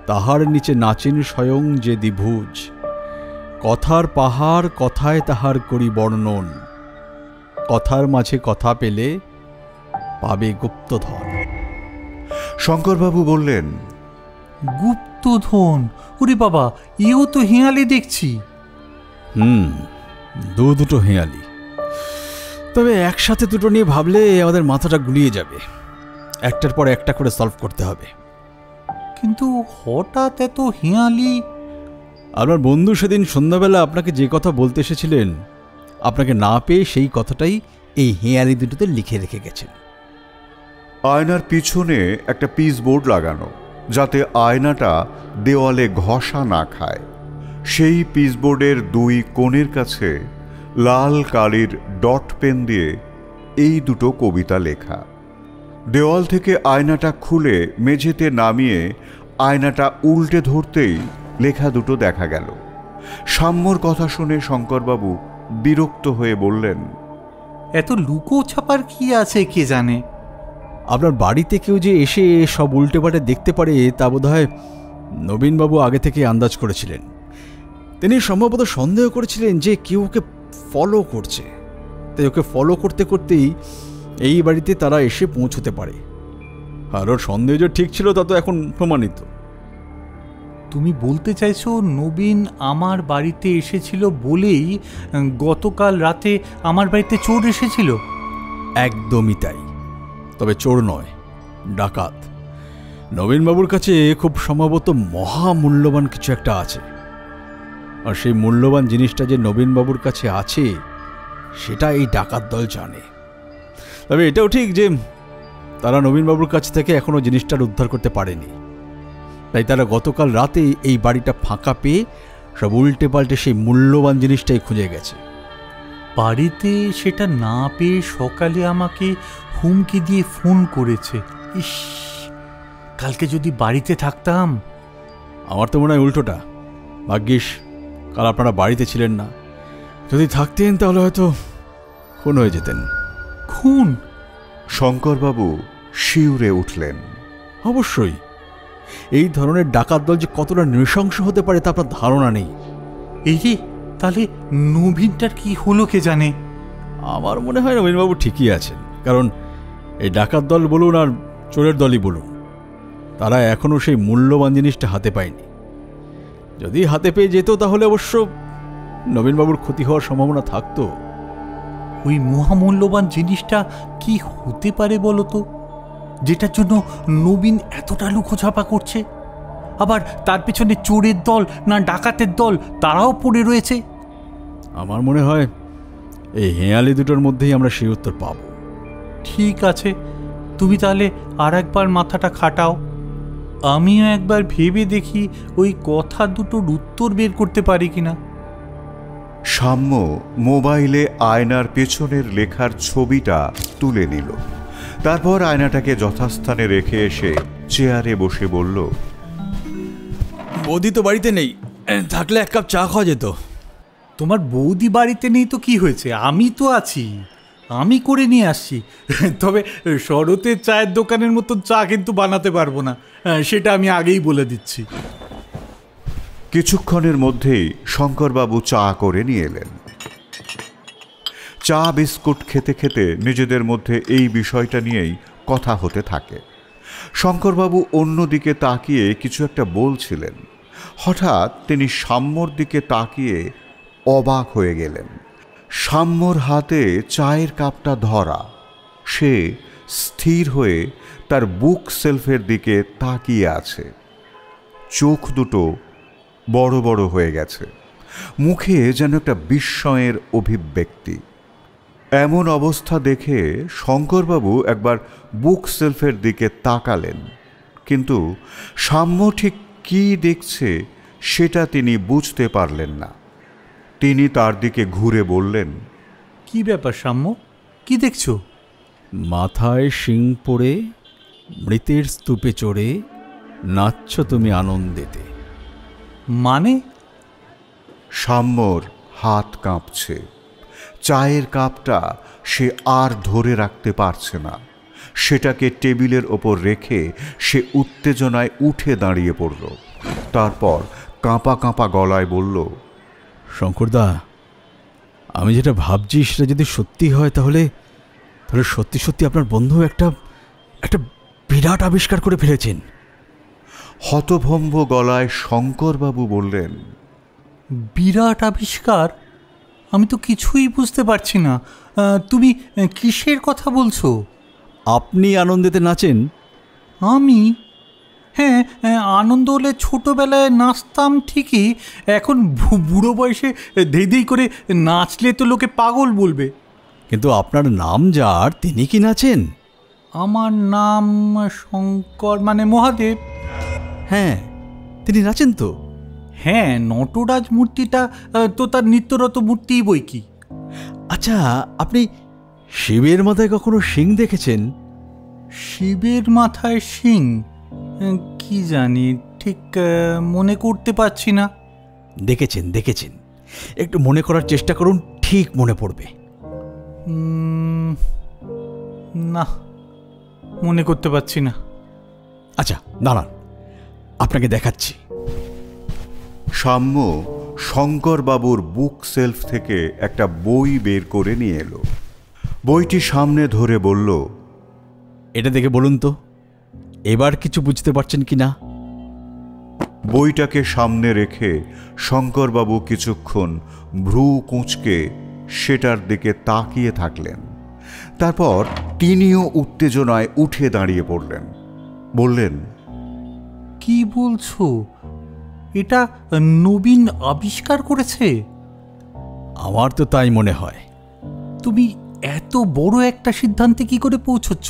তাহার নিচে নাচেন স্বয়ং যে দ্বিভুজ, কথার পাহাড় কথায় তাহার করি বর্ণন, কথার মাঝে কথা পেলে পাবে গুপ্তধন। শঙ্করবাবু বললেন, গুপ্তধন? ওরে বাবা, এও তো হেঁয়ালি দেখছি। দুটো হেঁয়ালি, তবে একসাথে দুটো নিয়ে ভাবলে আমাদের মাথাটা গুলিয়ে যাবে। একটার পর একটা করে সলভ করতে হবে। কিন্তু হঠাৎ এত হেঁয়ালি? আপনার বন্ধু সেদিন সন্ধ্যাবেলা আপনাকে যে কথা বলতে এসেছিলেন, আপনাকে না পেয়ে সেই কথাটাই এই হেঁয়ালি দুটোতে লিখে রেখে গেছেন। আয়নার পিছনে একটা পিস বোর্ড লাগানো, যাতে আয়নাটা দেওয়ালে ঘষা না খায়। সেই পিসবোর্ডের দুই কোণের কাছে লাল কালির ডট পেন দিয়ে এই দুটো কবিতা লেখা। দেওয়াল থেকে আয়নাটা খুলে মেঝেতে নামিয়ে আয়নাটা উল্টে ধরতেই লেখা দুটো দেখা গেল। সাম্যর কথা শুনে শঙ্করবাবু বিরক্ত হয়ে বললেন, এত লুকো ছাপার কি আছে কে জানে? আপনার বাড়িতে কেউ যে এসে সব উল্টে পাল্টে দেখতে পারে তা বোধহয় নবীনবাবু আগে থেকে আন্দাজ করেছিলেন। তিনি সম্ভবত সন্দেহ করেছিলেন যে কেউ ওকে ফলো করছে, তাই ওকে ফলো করতে করতেই এই বাড়িতে তারা এসে পৌঁছতে পারে। আর ওর সন্দেহ যে ঠিক ছিল তা তো এখন প্রমাণিত। তুমি বলতে চাইছো নবীন আমার বাড়িতে এসেছিল বলেই গতকাল রাতে আমার বাড়িতে চোর এসেছিল? একদমই তাই, তবে চোর নয়, ডাকাত। নবীনবাবুর কাছে খুব সম্ভবত মহামূল্যবান কিছু একটা আছে, আর সেই মূল্যবান জিনিসটা যে নবীনবাবুর কাছে আছে সেটা এই ডাকাত দল জানে। তবে এটাও ঠিক যে তারা নবীনবাবুর কাছ থেকে এখনও জিনিসটার উদ্ধার করতে পারেনি, তাই তারা গতকাল রাতে এই বাড়িটা ফাঁকা পেয়ে সব উল্টে পাল্টে সেই মূল্যবান জিনিসটাই খুঁজে গেছে। বাড়িতে সেটা না পেয়ে সকালে আমাকে হুমকি দিয়ে ফোন করেছে। ইস, কালকে যদি বাড়িতে থাকতাম। আমার তো মনে হয় উল্টোটা। ভাগ্যিস কাল আপনারা বাড়িতে ছিলেন না, যদি থাকতেন তাহলে হয়তো খুন হয়ে যেতেন। খুন? শঙ্করবাবু শিউরে উঠলেন। অবশ্যই, এই ধরনের ডাকাত দল যে কতটা নৃশংস হতে পারে তা আপনার ধারণা নেই। এই রে, তাহলে নবীনটার কি হলো কে জানে? আমার মনে হয় নবীনবাবু ঠিকই আছেন, কারণ এই ডাকাত দল বলুন আর চোরের দলই বলুন, তারা এখনও সেই মূল্যবান জিনিসটা হাতে পায়নি। যদি হাতে পেয়ে যেত তাহলে অবশ্য নবীনবাবুর ক্ষতি হওয়ার সম্ভাবনা থাকতো। ওই মহামূল্যবান জিনিসটা কি হতে পারে বলো তো, যেটার জন্য নবীন এতটা লুকোছাপা করছে? আবার তার পেছনে চোরের দল না ডাকাতের দল তারাও পড়ে রয়েছে। আমার মনে হয় এই হেঁয়ালি দুটোর মধ্যেই আমরা সেই উত্তর পাব। ঠিক আছে, তুমি তাহলে আর একবার মাথাটা খাটাও, আমিও একবার ভেবে দেখি ওই কথা দুটোর উত্তর বের করতে পারি কিনা। সাম্য মোবাইলে আয়নার পেছনের লেখার ছবিটা তুলে নিল। তারপর আয়নাটাকে যথাস্থানে রেখে এসে চেয়ারে বসে বলল, বৌদি তো বাড়িতে নেই, থাকলে এক কাপ চা খাওয়া যেত। তোমার বৌদি বাড়িতে নেই তো কি হয়েছে, আমি তো আছি, আমি করে নিয়ে আসছি। তবে শরতের চায়ের দোকানের মতো চা কিন্তু বানাতে পারবো না, সেটা আমি আগেই বলে দিচ্ছি। কিছুক্ষণের মধ্যেই শঙ্করবাবু চা করে নিয়ে এলেন। চা বিস্কুট খেতে খেতে নিজেদের মধ্যে এই বিষয়টা নিয়েই কথা হতে থাকে। শঙ্করবাবু অন্যদিকে তাকিয়ে কিছু একটা বলছিলেন। হঠাৎ তিনি সাম্যর দিকে তাকিয়ে অবাক হয়ে গেলেন। সাম্যর হাতে চায়ের কাপটা ধরা। সে স্থির হয়ে তার বুক সেলফের দিকে তাকিয়ে আছে। চোখ দুটো বড় বড় হয়ে গেছে, মুখে যেন একটা বিস্ময়ের অভিব্যক্তি। এমন অবস্থা দেখে শঙ্করবাবু একবার বুক সেলফের দিকে তাকালেন, কিন্তু সাম্য ঠিক কী দেখছে সেটা তিনি বুঝতে পারলেন না। তিনি তার দিকে ঘুরে বললেন, কি ব্যাপার সাম্য, কি দেখছো? মাথায় শিং পড়ে মৃতের স্তূপে চড়ে নাচছ তুমি আনন্দেতে। মানে? সাম্যর হাত কাঁপছে। চায়ের কাপটা সে আর ধরে রাখতে পারছে না। সেটাকে টেবিলের ওপর রেখে সে উত্তেজনায় উঠে দাঁড়িয়ে পড়ল। তারপর কাঁপা কাঁপা গলায় বলল, শঙ্করদা, আমি যেটা ভাবছি সেটা যদি সত্যি হয় তাহলে সত্যি সত্যি আপনার বন্ধু একটা বিরাট আবিষ্কার করে ফেলেছেন। হতভম্ব গলায় শঙ্করবাবু বললেন, বিরাট আবিষ্কার? আমি তো কিছুই বুঝতে পারছি না, তুমি কিসের কথা বলছো? আপনি আনন্দেতে নাচেন? আমি? হ্যাঁ, আনন্দ হলে ছোটোবেলায় নাচতাম ঠিকই, এখন বুড়ো বয়সে ধেই করে নাচলে তো লোকে পাগল বলবে। কিন্তু আপনার নাম যার, তিনি কি নাচেন? আমার নাম শঙ্কর, মানে মহাদেব। হ্যাঁ, তিনি নাচেন তো। হ্যাঁ, নটরাজ মূর্তিটা তো তার নিত্যরত মূর্তিই বই কি। আচ্ছা, আপনি শিবের মাথায় কখনো শিং দেখেছেন? শিবের মাথায় শিং? কি জানি, ঠিক মনে করতে পারছি না। দেখেছেন, একটু মনে করার চেষ্টা করুন, ঠিক মনে পড়বে। না, মনে করতে পারছি না। আচ্ছা দাঁড়ান, আপনাকে দেখাচ্ছি। সাম্য শঙ্করবাবুর বুক সেলফ থেকে একটা বই বের করে নিয়ে এলো। বইটি সামনে ধরে বলল, এটা দেখে বলুন তো, এবার কিছু বুঝতে পারছেন কি না? বইটাকে সামনে রেখে শঙ্করবাবু কিছুক্ষণ ভ্রু কুঁচকে সেটার দিকে তাকিয়ে থাকলেন। তারপর তিনিও উত্তেজনায় উঠে দাঁড়িয়ে পড়লেন। বললেন, কি বলছো? এটা নবীন আবিষ্কার করেছে? আমার তো তাই মনে হয়। তুমি এত বড় একটা সিদ্ধান্তে কি করে পৌঁছচ্ছ?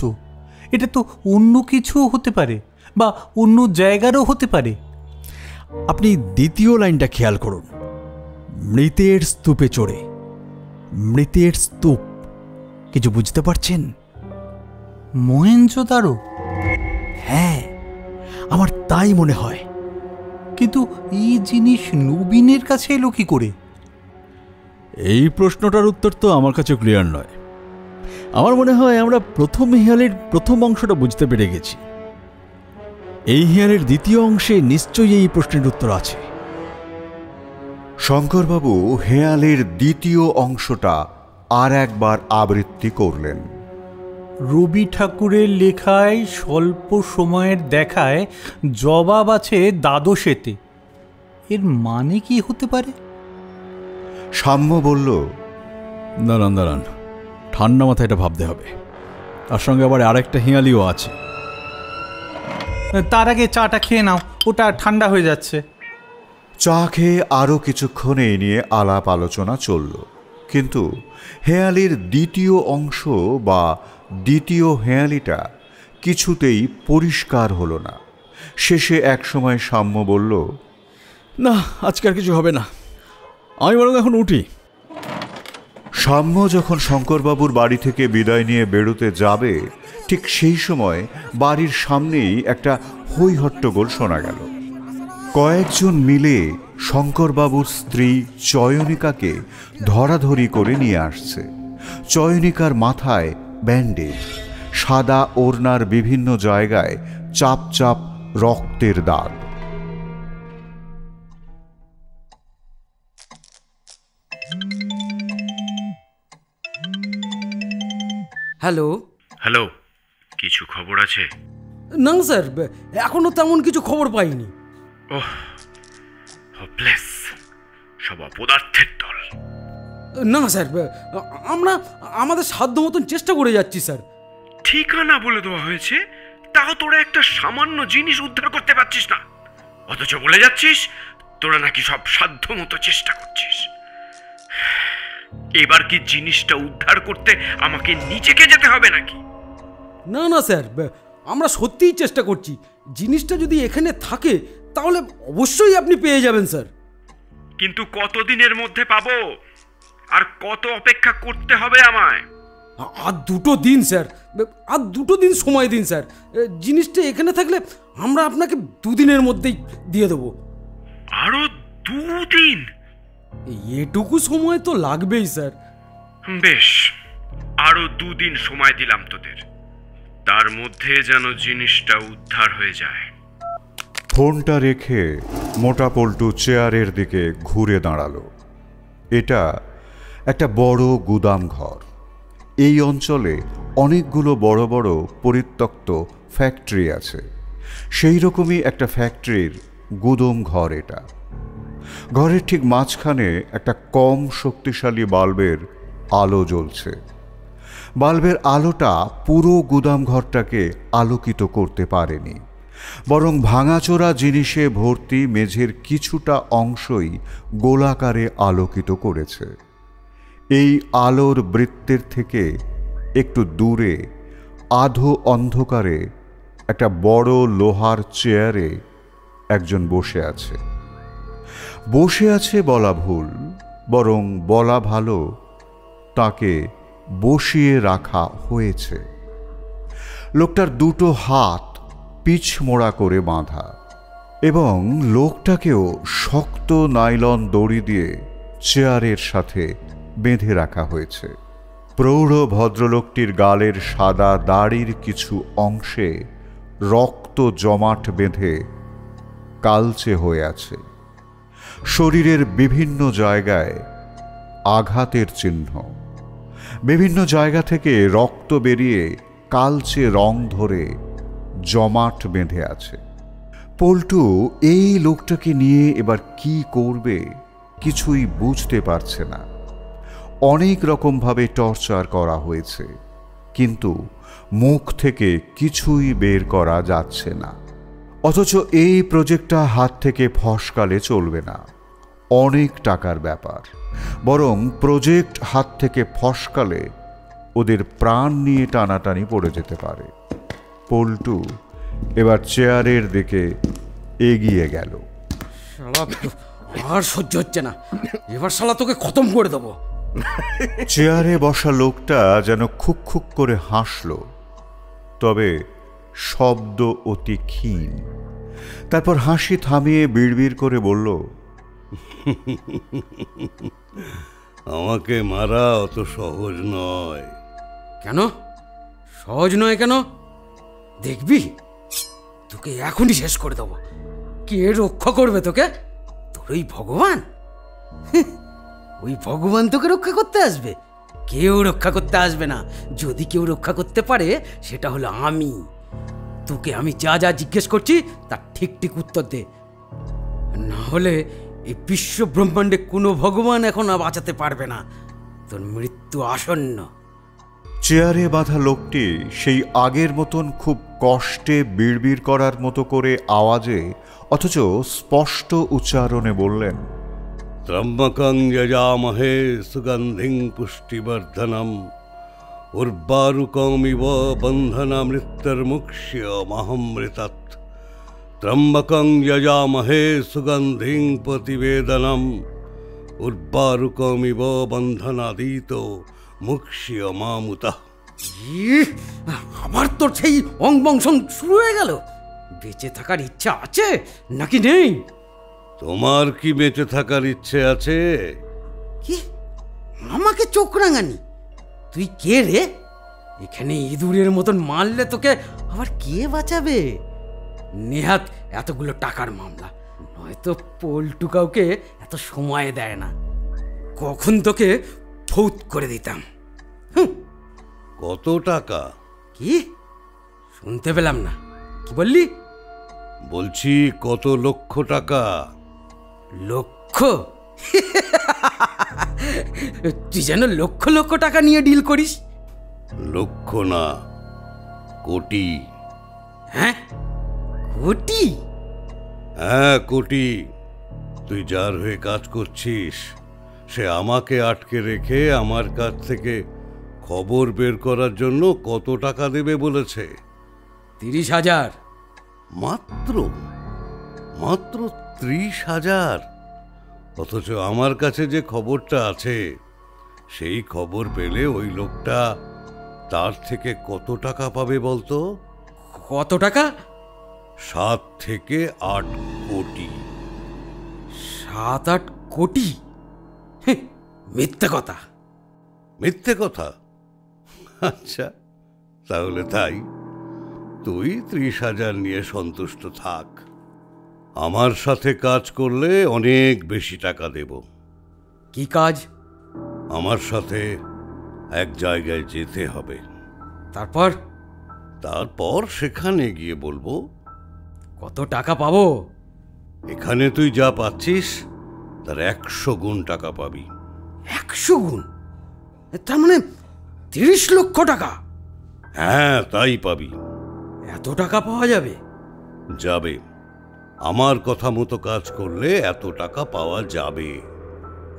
এটা তো অন্য কিছুও হতে পারে, বা অন্য জায়গারও হতে পারে। আপনি দ্বিতীয় লাইনটা খেয়াল করুন, মৃতের স্তূপে চড়ে। মৃতের স্তূপ, কিছু বুঝতে পারছেন? মহেঞ্জোদারো? হ্যাঁ, আমার তাই মনে হয়। কিন্তু এই জিনিস নবীনের কাছে এলো কি করে? এই প্রশ্নটার উত্তর তো আমার কাছে ক্লিয়ার নয়। আমার মনে হয় আমরা প্রথম হেয়ালের প্রথম অংশটা বুঝতে পেরে গেছি। এই হেয়ালের দ্বিতীয় অংশে নিশ্চয়ই এই প্রশ্নের উত্তর আছে। শঙ্করবাবু হেয়ালের দ্বিতীয় অংশটা আর একবার আবৃত্তি করলেন। রবি ঠাকুরের লেখায় স্বল্প সময়ের দেখায় জবাব আছে দ্বাদশেতে। এর মানে কি হতে পারে? সাম্য বলল, দাঁড়ান, ঠান্ডা মাথায় এটা ভাবতে হবে। তার সঙ্গে আবার আরেকটা হিয়ালিও আছে। তার আগে চাটা খেয়ে নাও, ওটা ঠান্ডা হয়ে যাচ্ছে। চা খেয়ে আরও কিছুক্ষণ এই নিয়ে আলাপ আলোচনা চলল, কিন্তু হেঁয়ালির দ্বিতীয় অংশ বা দ্বিতীয় হেঁয়ালিটা কিছুতেই পরিষ্কার হলো না। শেষে একসময় সাম্য বলল, না, আজকে আর কিছু হবে না, আমি বরং এখন উঠি। সাম্য যখন শঙ্করবাবুর বাড়ি থেকে বিদায় নিয়ে বেরোতে যাবে, ঠিক সেই সময় বাড়ির সামনেই একটা হৈ হট্টগোল শোনা গেল। কয়েকজন মিলে শঙ্করবাবুর স্ত্রী চয়নিকাকে ধরাধরি করে নিয়ে আসছে। চয়নিকার মাথায় ব্যান্ডেজ, সাদা ওড়নার বিভিন্ন জায়গায় চাপ চাপ রক্তের দাগ। হ্যালো হ্যালো, কিছু খবর আছে? না স্যার, এখনো তেমন কিছু খবর পাইনি। ওহ, হোপলেস, সব অপদার্থের দল। না স্যার, আমরা আমাদের সাধ্য মতন চেষ্টা করে যাচ্ছি স্যার। ঠিকানা বলে দেওয়া হয়েছে, তাও তোরা একটা সামান্য জিনিস উদ্ধার করতে পারছিস না, অথচ বলে যাচ্ছিস তোরা নাকি সব সাধ্য মতো চেষ্টা করছিস। এবার কি জিনিসটা উদ্ধার করতে আমাকে নিজেকে যেতে হবে নাকি? না না স্যার, আমরা সত্যিই চেষ্টা করছি। জিনিসটা যদি এখানে থাকে তাহলে অবশ্যই আপনি পেয়ে যাবেন স্যার। কিন্তু কতদিনের মধ্যে পাবো? আর কত অপেক্ষা করতে হবে আমায়? আর 2 দিন স্যার, আর 2 দিন সময় দিন স্যার। জিনিসটা এখানে থাকলে আমরা আপনাকে 2 দিনের মধ্যেই দিয়ে দেবো। আরো 2 দিন? এটুকু সময় তো লাগবেই স্যার। বেশ, আরো 2 দিন সময় দিলাম তোদের, তার মধ্যে যেন জিনিসটা উদ্ধার হয়ে যায়। ফোনটা রেখে মোটা পল্টু চেয়ারের দিকে ঘুরে দাঁড়ালো। এটা একটা বড় গুদাম ঘর। এই অঞ্চলে অনেকগুলো বড় বড় পরিত্যক্ত ফ্যাক্টরি আছে। সেই রকমই একটা ফ্যাক্টরির গুদাম ঘর এটা। ঘরের ঠিক মাঝখানে একটা কম শক্তিশালী বাল্বের আলো জ্বলছে। বাল্বের আলোটা পুরো গুদাম ঘরটাকে আলোকিত করতে পারেনি, বরং ভাঙাচোরা জিনিসে ভর্তি মেঝের কিছুটা অংশই গোলাকারে আলোকিত করেছে। এই আলোর বৃত্তের থেকে একটু দূরে আধো অন্ধকারে একটা বড় লোহার চেয়ারে একজন বসে আছে। বসে আছে বলা ভুল, বরং বলা ভালো তাকে বসিয়ে রাখা হয়েছে। লোকটার 2 হাত পিছমোড়া করে বাঁধা, এবং লোকটাকেও শক্ত নাইলন দড়ি দিয়ে চেয়ারের সাথে বেঁধে রাখা হয়েছে। প্রৌঢ় ভদ্রলোকটির গালের সাদা দাড়ির কিছু অংশে রক্ত জমাট বেঁধে কালচে হয়ে আছে। শরীরের বিভিন্ন জায়গায় আঘাতের চিহ্ন। বিভিন্ন জায়গা থেকে রক্ত বেরিয়ে কালচে রং ধরে জমাট বেঁধে আছে। পল্টু এই লোকটাকে নিয়ে এবার কি করবে কিছুই বুঝতে পারছে না। অনেক রকমভাবে টর্চার করা হয়েছে, কিন্তু মুখ থেকে কিছুই বের করা যাচ্ছে না। অথচ এই প্রজেক্টটা হাত থেকে ফসকালে চলবে না, অনেক টাকার ব্যাপার। বরং প্রজেক্ট হাত থেকে ফসকালে ওদের প্রাণ নিয়ে টানাটানি পড়ে যেতে পারে। পল্টু এবার চেয়ারের দিকে এগিয়ে গেল। আর সহ্য হচ্ছে না, এবার শালা তোকে খতম করে দেবো। চেয়ারে বসা লোকটা যেন খুক খুক করে হাসল, তবে শব্দ অতি ক্ষীণ। তারপর হাসি থামিয়ে বিড়বিড় করে বলল, আমাকে মারা অত সহজ নয়। কেন সহজ নয়? কেন দেখবি, তোকে এখনই শেষ করে দেবো। কে রক্ষা করবে তোকে? তোর ওই ভগবান? ওই ভগবান তোকে রক্ষা করতে আসবে? কেউ রক্ষা করতে আসবে না। যদি কেউ রক্ষা করতে পারে সেটা হলো আমি। তোকে আমি যা যা জিজ্ঞেস করছি তার ঠিক ঠিক উত্তর দে, না হলে এই বিশ্ব ব্রহ্মাণ্ডে কোনো ভগবান এখন আর বাঁচাতে পারবে না। তোর মৃত্যু আসন্ন। চেয়ারে বাঁধা লোকটি সেই আগের মতন খুব কষ্টে বিড়বিড় করার মতো করে আওয়াজে অথচ স্পষ্ট উচ্চারণে বললেন, ত্রম্বকং যজামহে সুগন্ধিং পুষ্টিবর্ধনম উর্বারুকমিব বন্ধনামৃত্যুর্মুক্ষ্যমহমৃতৎ। ত্রম্বকং যজামহে সুগন্ধিং প্রতিবেদনম উর্বারুকমিব বন্ধনাদিত মুক্ষ্যমামুতঃ। আবার তোর সেই অংবংশং শুরু হয়ে গেল। বেঁচে থাকার ইচ্ছা আছে নাকি নেই? তোমার কি বেঁচে থাকার ইচ্ছে আছে? কি আমাকে চোখ রাঙানি? তুই কে রে? এখানে ইঁদুরের মতন মারলে তোকে আবার কে বাঁচাবে? নেহাত এতগুলো টাকার মামলা, নয়তো পল্টু কাউকে এত সময় দেয় না। কখন তোকে ফৌত করে দিতাম। কত টাকা? কি শুনতে পেলাম না, কি বললি? বলছি কত লক্ষ টাকা। লক্ষ? তুই যেন লক্ষ লক্ষ টাকা নিয়ে ডিল করিস। লক্ষ না, কোটি। হ্যাঁ, কোটি? হ্যাঁ, কোটি। তুই যার হয়ে কাজ করছিস সে আমাকে আটকে রেখে আমার কাছ থেকে খবর বের করার জন্য কত টাকা দেবে বলেছে? 30,000। মাত্র? মাত্র 30,000? অথচ আমার কাছে যে খবরটা আছে সেই খবর পেলে ওই লোকটা তার থেকে কত টাকা পাবে বলতো? কত টাকা? 7 থেকে 8 কোটি। 7-8 কোটি? মিথ্যে কথা। মিথ্যে কথা? আচ্ছা, তাহলে তাই। তুই 30,000 নিয়ে সন্তুষ্ট থাক। আমার সাথে কাজ করলে অনেক বেশি টাকা দেব। কি কাজ? আমার সাথে এক জায়গায় যেতে হবে। তারপর? তারপর সেখানে গিয়ে বলবো। কত টাকা পাবো? এখানে তুই যা পাচ্ছিস তার 100 গুণ টাকা পাবি। 100 গুণ? তার মানে 30 লক্ষ টাকা? হ্যাঁ, তাই পাবি। এত টাকা পাওয়া যাবে? যাবে। আমার কথা মতো কাজ করলে এত টাকা পাওয়া যাবে।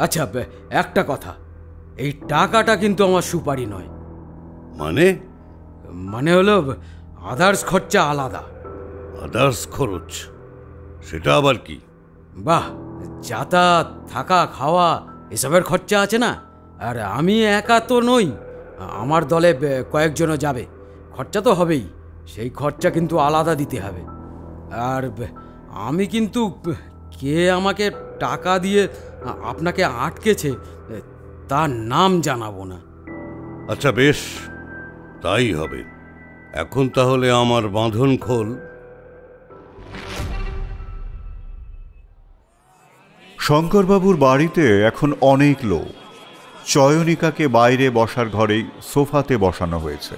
আচ্ছা, একটা কথা, এই টাকাটা কিন্তু আমার সুপারি নয়। মানে? মানে হলো আদার্স খরচা আলাদা। আদার্স খরচ? সেটা আবার কি? বাহ, যাতায়াত, থাকা, খাওয়া এসবের খরচা আছে না? আর আমি একা তো নই, আমার দলে কয়েকজনও যাবে। খরচা তো হবেই, সেই খরচা কিন্তু আলাদা দিতে হবে। আর আমি কিন্তু কে আমাকে টাকা দিয়ে আপনাকে আটকেছে তার নাম জানাবো না। আচ্ছা বেশ, তাই হবে। এখন তাহলে আমার বাঁধন খোল। শঙ্করবাবুর বাড়িতে এখন অনেক লোক। চয়নিকাকে বাইরে বসার ঘরেই সোফাতে বসানো হয়েছে।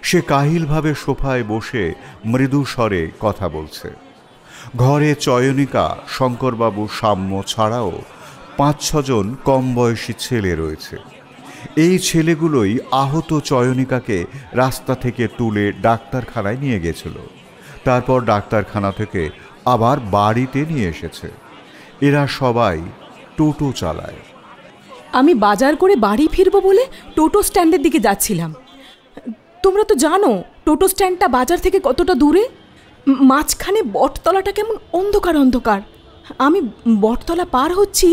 সে কাহিলভাবে সোফায় বসে মৃদু স্বরে কথা বলছে। ঘরে চয়নিকা, শঙ্করবাবু, সাম্য ছাড়াও 5-6 জন কম বয়সী ছেলে রয়েছে। এই ছেলেগুলোই আহত চয়নিকাকে রাস্তা থেকে তুলে ডাক্তারখানায় নিয়ে গেছিল। তারপর ডাক্তারখানা থেকে আবার বাড়িতে নিয়ে এসেছে। এরা সবাই টোটো চালায়। আমি বাজার করে বাড়ি ফিরবো বলে টোটো স্ট্যান্ডের দিকে যাচ্ছিলাম। তোমরা তো জানো টোটো স্ট্যান্ডটা বাজার থেকে কতটা দূরে। মাঝখানে বটতলাটা কেমন অন্ধকার অন্ধকার। আমি বটতলা পার হচ্ছি,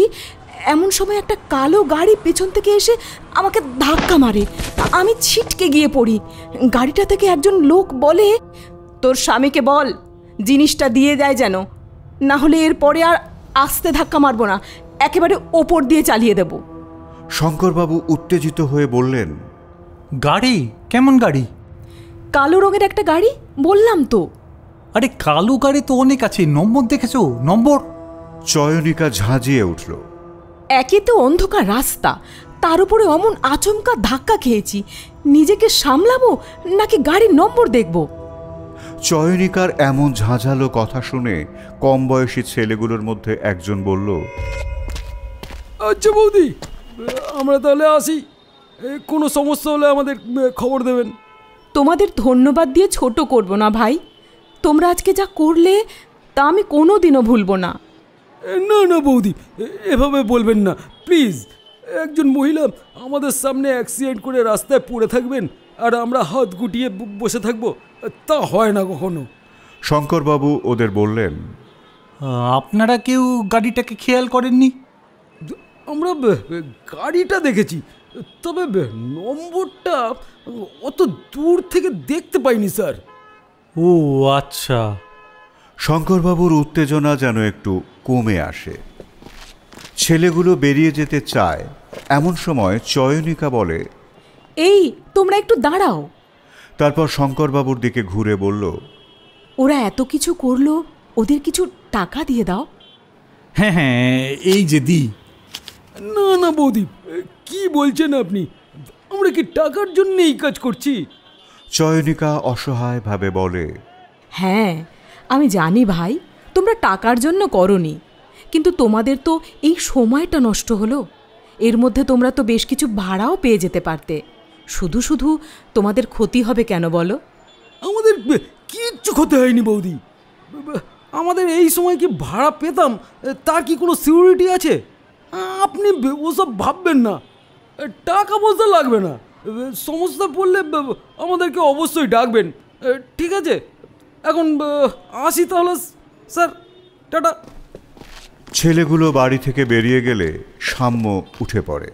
এমন সময় একটা কালো গাড়ি পেছন থেকে এসে আমাকে ধাক্কা মারে। আমি ছিটকে গিয়ে পড়ি। গাড়িটা থেকে একজন লোক বলে, তোর স্বামীকে বল জিনিসটা দিয়ে দেয় যেন, না হলে এরপরে আর আস্তে ধাক্কা মারবো না, একেবারে ওপর দিয়ে চালিয়ে দেব। শঙ্করবাবু উত্তেজিত হয়ে বললেন, গাড়ি? কেমন গাড়ি? কালো রঙের একটা গাড়ি, বললাম তো। আরে কালো গাড়ি তো অনেক আছে, নম্বর দেখেছো? নম্বর? চয়নিকা ঝাঁঝিয়ে উঠল। একে তো অন্ধকার রাস্তা, তার উপরে অমন আচমকা ধাক্কা খেয়েছি। নিজেকে সামলাবো নাকি গাড়ির নম্বর দেখব? চয়নিকার এমন ঝাঁঝালো কথা শুনে কম বয়সী ছেলেগুলোর মধ্যে একজন বলল, আচ্ছা বৌদি, আমরা তাহলে আসি। কোনো সমস্যা হলে আমাদের খবর দেবেন। তোমাদের ধন্যবাদ দিয়ে ছোট করব না ভাই, তোমরা আজকে যা করলে তা আমি কোনো দিনও ভুলবো না। না না বৌদি, এভাবে বলবেন না প্লিজ। একজন মহিলা আমাদের সামনে অ্যাক্সিডেন্ট করে রাস্তায় পড়ে থাকবেন আর আমরা হাত গুটিয়ে বসে থাকবো, তা হয় না কখনো। শঙ্করবাবু ওদের বললেন, আপনারা কেউ গাড়িটাকে খেয়াল করেননি? আমরা গাড়িটা দেখেছি, তবে নম্বরটা অত দূর থেকে দেখতে পাইনি স্যার। ও আচ্ছা। শঙ্করবাবুর উত্তেজনা যেন একটু কমে আসে। ছেলেগুলো বেরিয়ে যেতে চায়, এমন সময় চয়নিকা বলে, এই তোমরা একটু দাঁড়াও। তারপর শঙ্করবাবুর দিকে ঘুরে বলল, ওরা এত কিছু করলো, ওদের কিছু টাকা দিয়ে দাও। হ্যাঁ হ্যাঁ, এই যে দি। না না বৌদি, কি বলছেন আপনি? আমরা কি টাকার জন্য এই কাজ করছি? চয়নিকা অসহায়ভাবে বলে, হ্যাঁ আমি জানি ভাই, তোমরা টাকার জন্য করনি, কিন্তু তোমাদের তো এই সময়টা নষ্ট হলো। এর মধ্যে তোমরা তো বেশ কিছু ভাড়াও পেয়ে যেতে পারতে। শুধু শুধু তোমাদের ক্ষতি হবে কেন বলো? আমাদের কিচ্ছু ক্ষতি হয়নি বৌদি। আমাদের এই সময় কি ভাড়া পেতাম তার কি কোনো সিকিউরিটি আছে? আপনি ওসব ভাববেন না, টাকা পয়সা লাগবে না। সমস্যা পড়লে আমাদেরকে অবশ্যই ডাকবেন, ঠিক আছে? এখন আসি তাহলে স্যার, টাটা। ছেলেগুলো বাড়ি থেকে বেরিয়ে গেলে সাম্য উঠে পড়ে।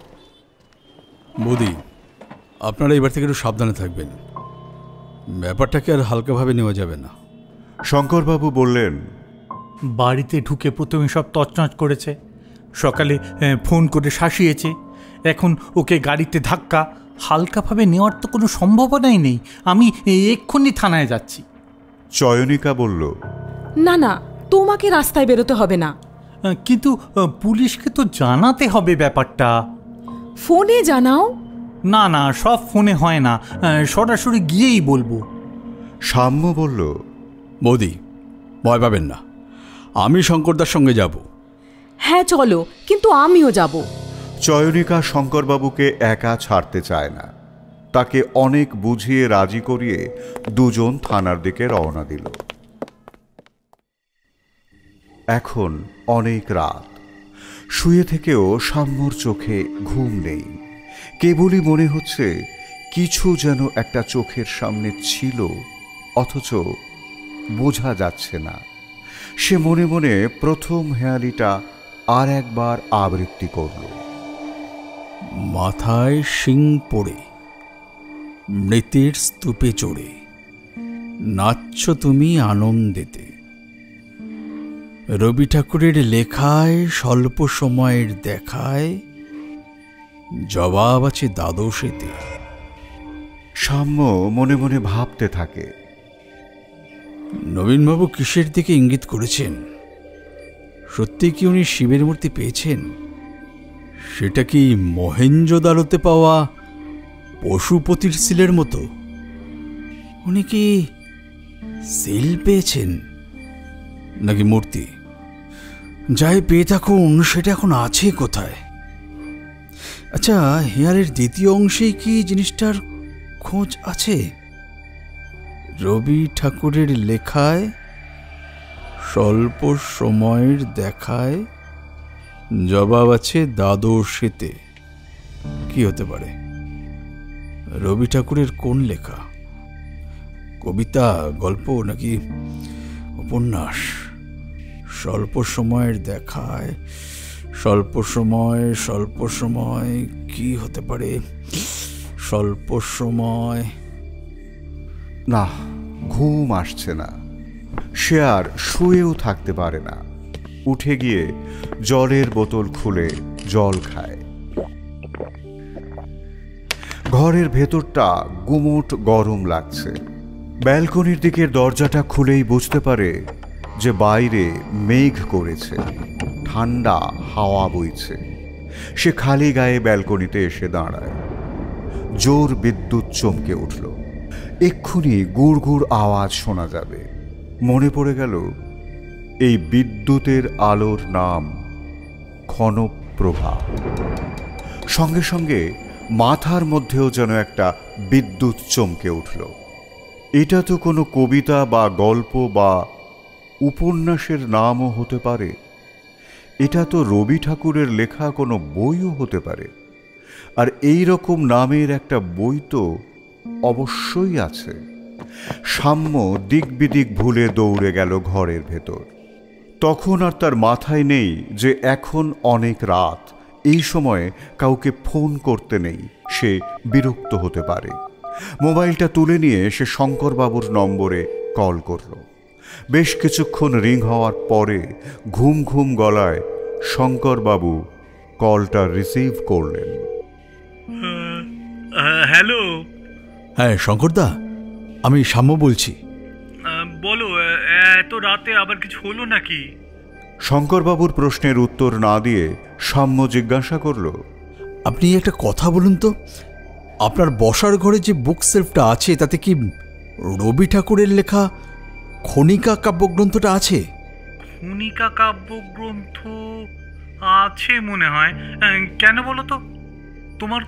বৌদি, আপনারা এবার থেকে একটু সাবধানে থাকবেন, ব্যাপারটাকে আর হালকাভাবে নেওয়া যাবে না। শঙ্করবাবু বললেন, বাড়িতে ঢুকে প্রথমে সব তছনছ করেছে, সকালে ফোন করে শাসিয়েছে, এখন ওকে গাড়িতে ধাক্কা। হালকাভাবে নেওয়ার তো কোনো সম্ভাবনাই নেই। আমি এক্ষুনি থানায় যাচ্ছি। চয়নিকা বলল, না না, তোমাকে রাস্তায় বেরোতে হবে না। কিন্তু পুলিশকে তো জানাতে হবে ব্যাপারটা। ফোনে জানাও। না না, সব ফোনে হয় না, সরাসরি গিয়েই বলবো। সাম্য বলল, বৌদি ভয় পাবেন না, আমি শঙ্করদার সঙ্গে যাব। হ্যাঁ চলো, কিন্তু আমিও যাব। চয়নিকা শঙ্করবাবুকে একা ছাড়তে চায় না। তাকে অনেক বুঝিয়ে রাজি করিয়ে দুজন থানার দিকে রওনা দিল। এখন অনেক রাত, শুয়ে থেকেও সাম্যর চোখে ঘুম নেই। কেবলই মনে হচ্ছে কিছু যেন একটা চোখের সামনে ছিল, অথচ বোঝা যাচ্ছে না। সে মনে মনে প্রথম হেয়ালিটা আর একবার আবৃত্তি করল। মাথায় শিং পড়ে মৃতের স্তূপে চড়ে নাচছ তুমি আনন্দেতে। রবি ঠাকুরের লেখায় স্বল্প সময়ের দেখায় জবাব আছে দ্বাদশেতে। সাম্য মনে মনে ভাবতে থাকে, নবীনবাবু কিসের দিকে ইঙ্গিত করেছেন? সত্যি কি উনি শিবের মূর্তি পেয়েছেন? সেটা কি মহেঞ্জোদারোতে পাওয়া পশুপতির সিলের মতো? উনি কি সিল পেয়েছেন নাকি মূর্তি? যাই পেয়ে থাকুন, সেটা এখন আছে কোথায়? আচ্ছা, হেয়ারের দ্বিতীয় অংশেই কি জিনিসটার খোঁজ আছে? রবি ঠাকুরের লেখায় স্বল্প সময়ের দেখায় জবাব আছে দ্বাদশেতে। কি হতে পারে? রবি ঠাকুরের কোন লেখা? কবিতা, গল্প নাকি উপন্যাস? স্বল্প সময়ের দেখায়, স্বল্প সময় কি হতে পারে? স্বল্প সময়। না, ঘুম আসছে না। সে আর শুয়েও থাকতে পারে না। উঠে গিয়ে জলের বোতল খুলে জল খায়। ঘরের ভেতরটা গুমোট গরম লাগছে। ব্যালকনির দিকের দরজাটা খুলেই বুঝতে পারে যে বাইরে মেঘ করেছে, ঠান্ডা হাওয়া বইছে। সে খালি গায়ে ব্যালকনিতে এসে দাঁড়ায়। জোর বিদ্যুৎ চমকে উঠল। এক্ষুনি গুড় গুড় আওয়াজ শোনা যাবে। মনে পড়ে গেল এই বিদ্যুতের আলোর নাম ক্ষণপ্রভা। সঙ্গে সঙ্গে মাথার মধ্যেও যেন একটা বিদ্যুৎ চমকে উঠল। এটা তো কোনো কবিতা বা গল্প বা উপন্যাসের নামও হতে পারে, এটা তো রবি ঠাকুরের লেখা কোনো বইও হতে পারে, আর এই রকম নামের একটা বই তো অবশ্যই আছে। সাম্য দিক বিদিক ভুলে দৌড়ে গেল ঘরের ভেতর। তখন আর তার মাথায় নেই যে এখন অনেক রাত, এই সময়ে কাউকে ফোন করতে নেই, সে বিরক্ত হতে পারে। মোবাইলটা তুলে নিয়ে সে শঙ্করবাবুর নম্বরে কল করল। বেশ কিছুক্ষণ রিং হওয়ার পরে ঘুম ঘুম গলায় শঙ্করবাবু কলটা রিসিভ করলেন। হ্যালো। হ্যাঁ শঙ্করদা, আমি সাম্য বলছি। বলো, এত রাতে আবার কিছু হলো নাকি? শঙ্করবাবুর প্রশ্নের উত্তর না দিয়ে সাম্য জিজ্ঞাসা করল, আপনি একটা কথা বলুন তো, আপনার বসার ঘরে যে বুক সেলফটা আছে তাতে কি রবি ঠাকুরের লেখা খনিকা কাব্যগ্রন্থটা আছে? খনিকা কাব্যগ্রন্থ আছে মনে হয়। কেন বলো তো, তোমার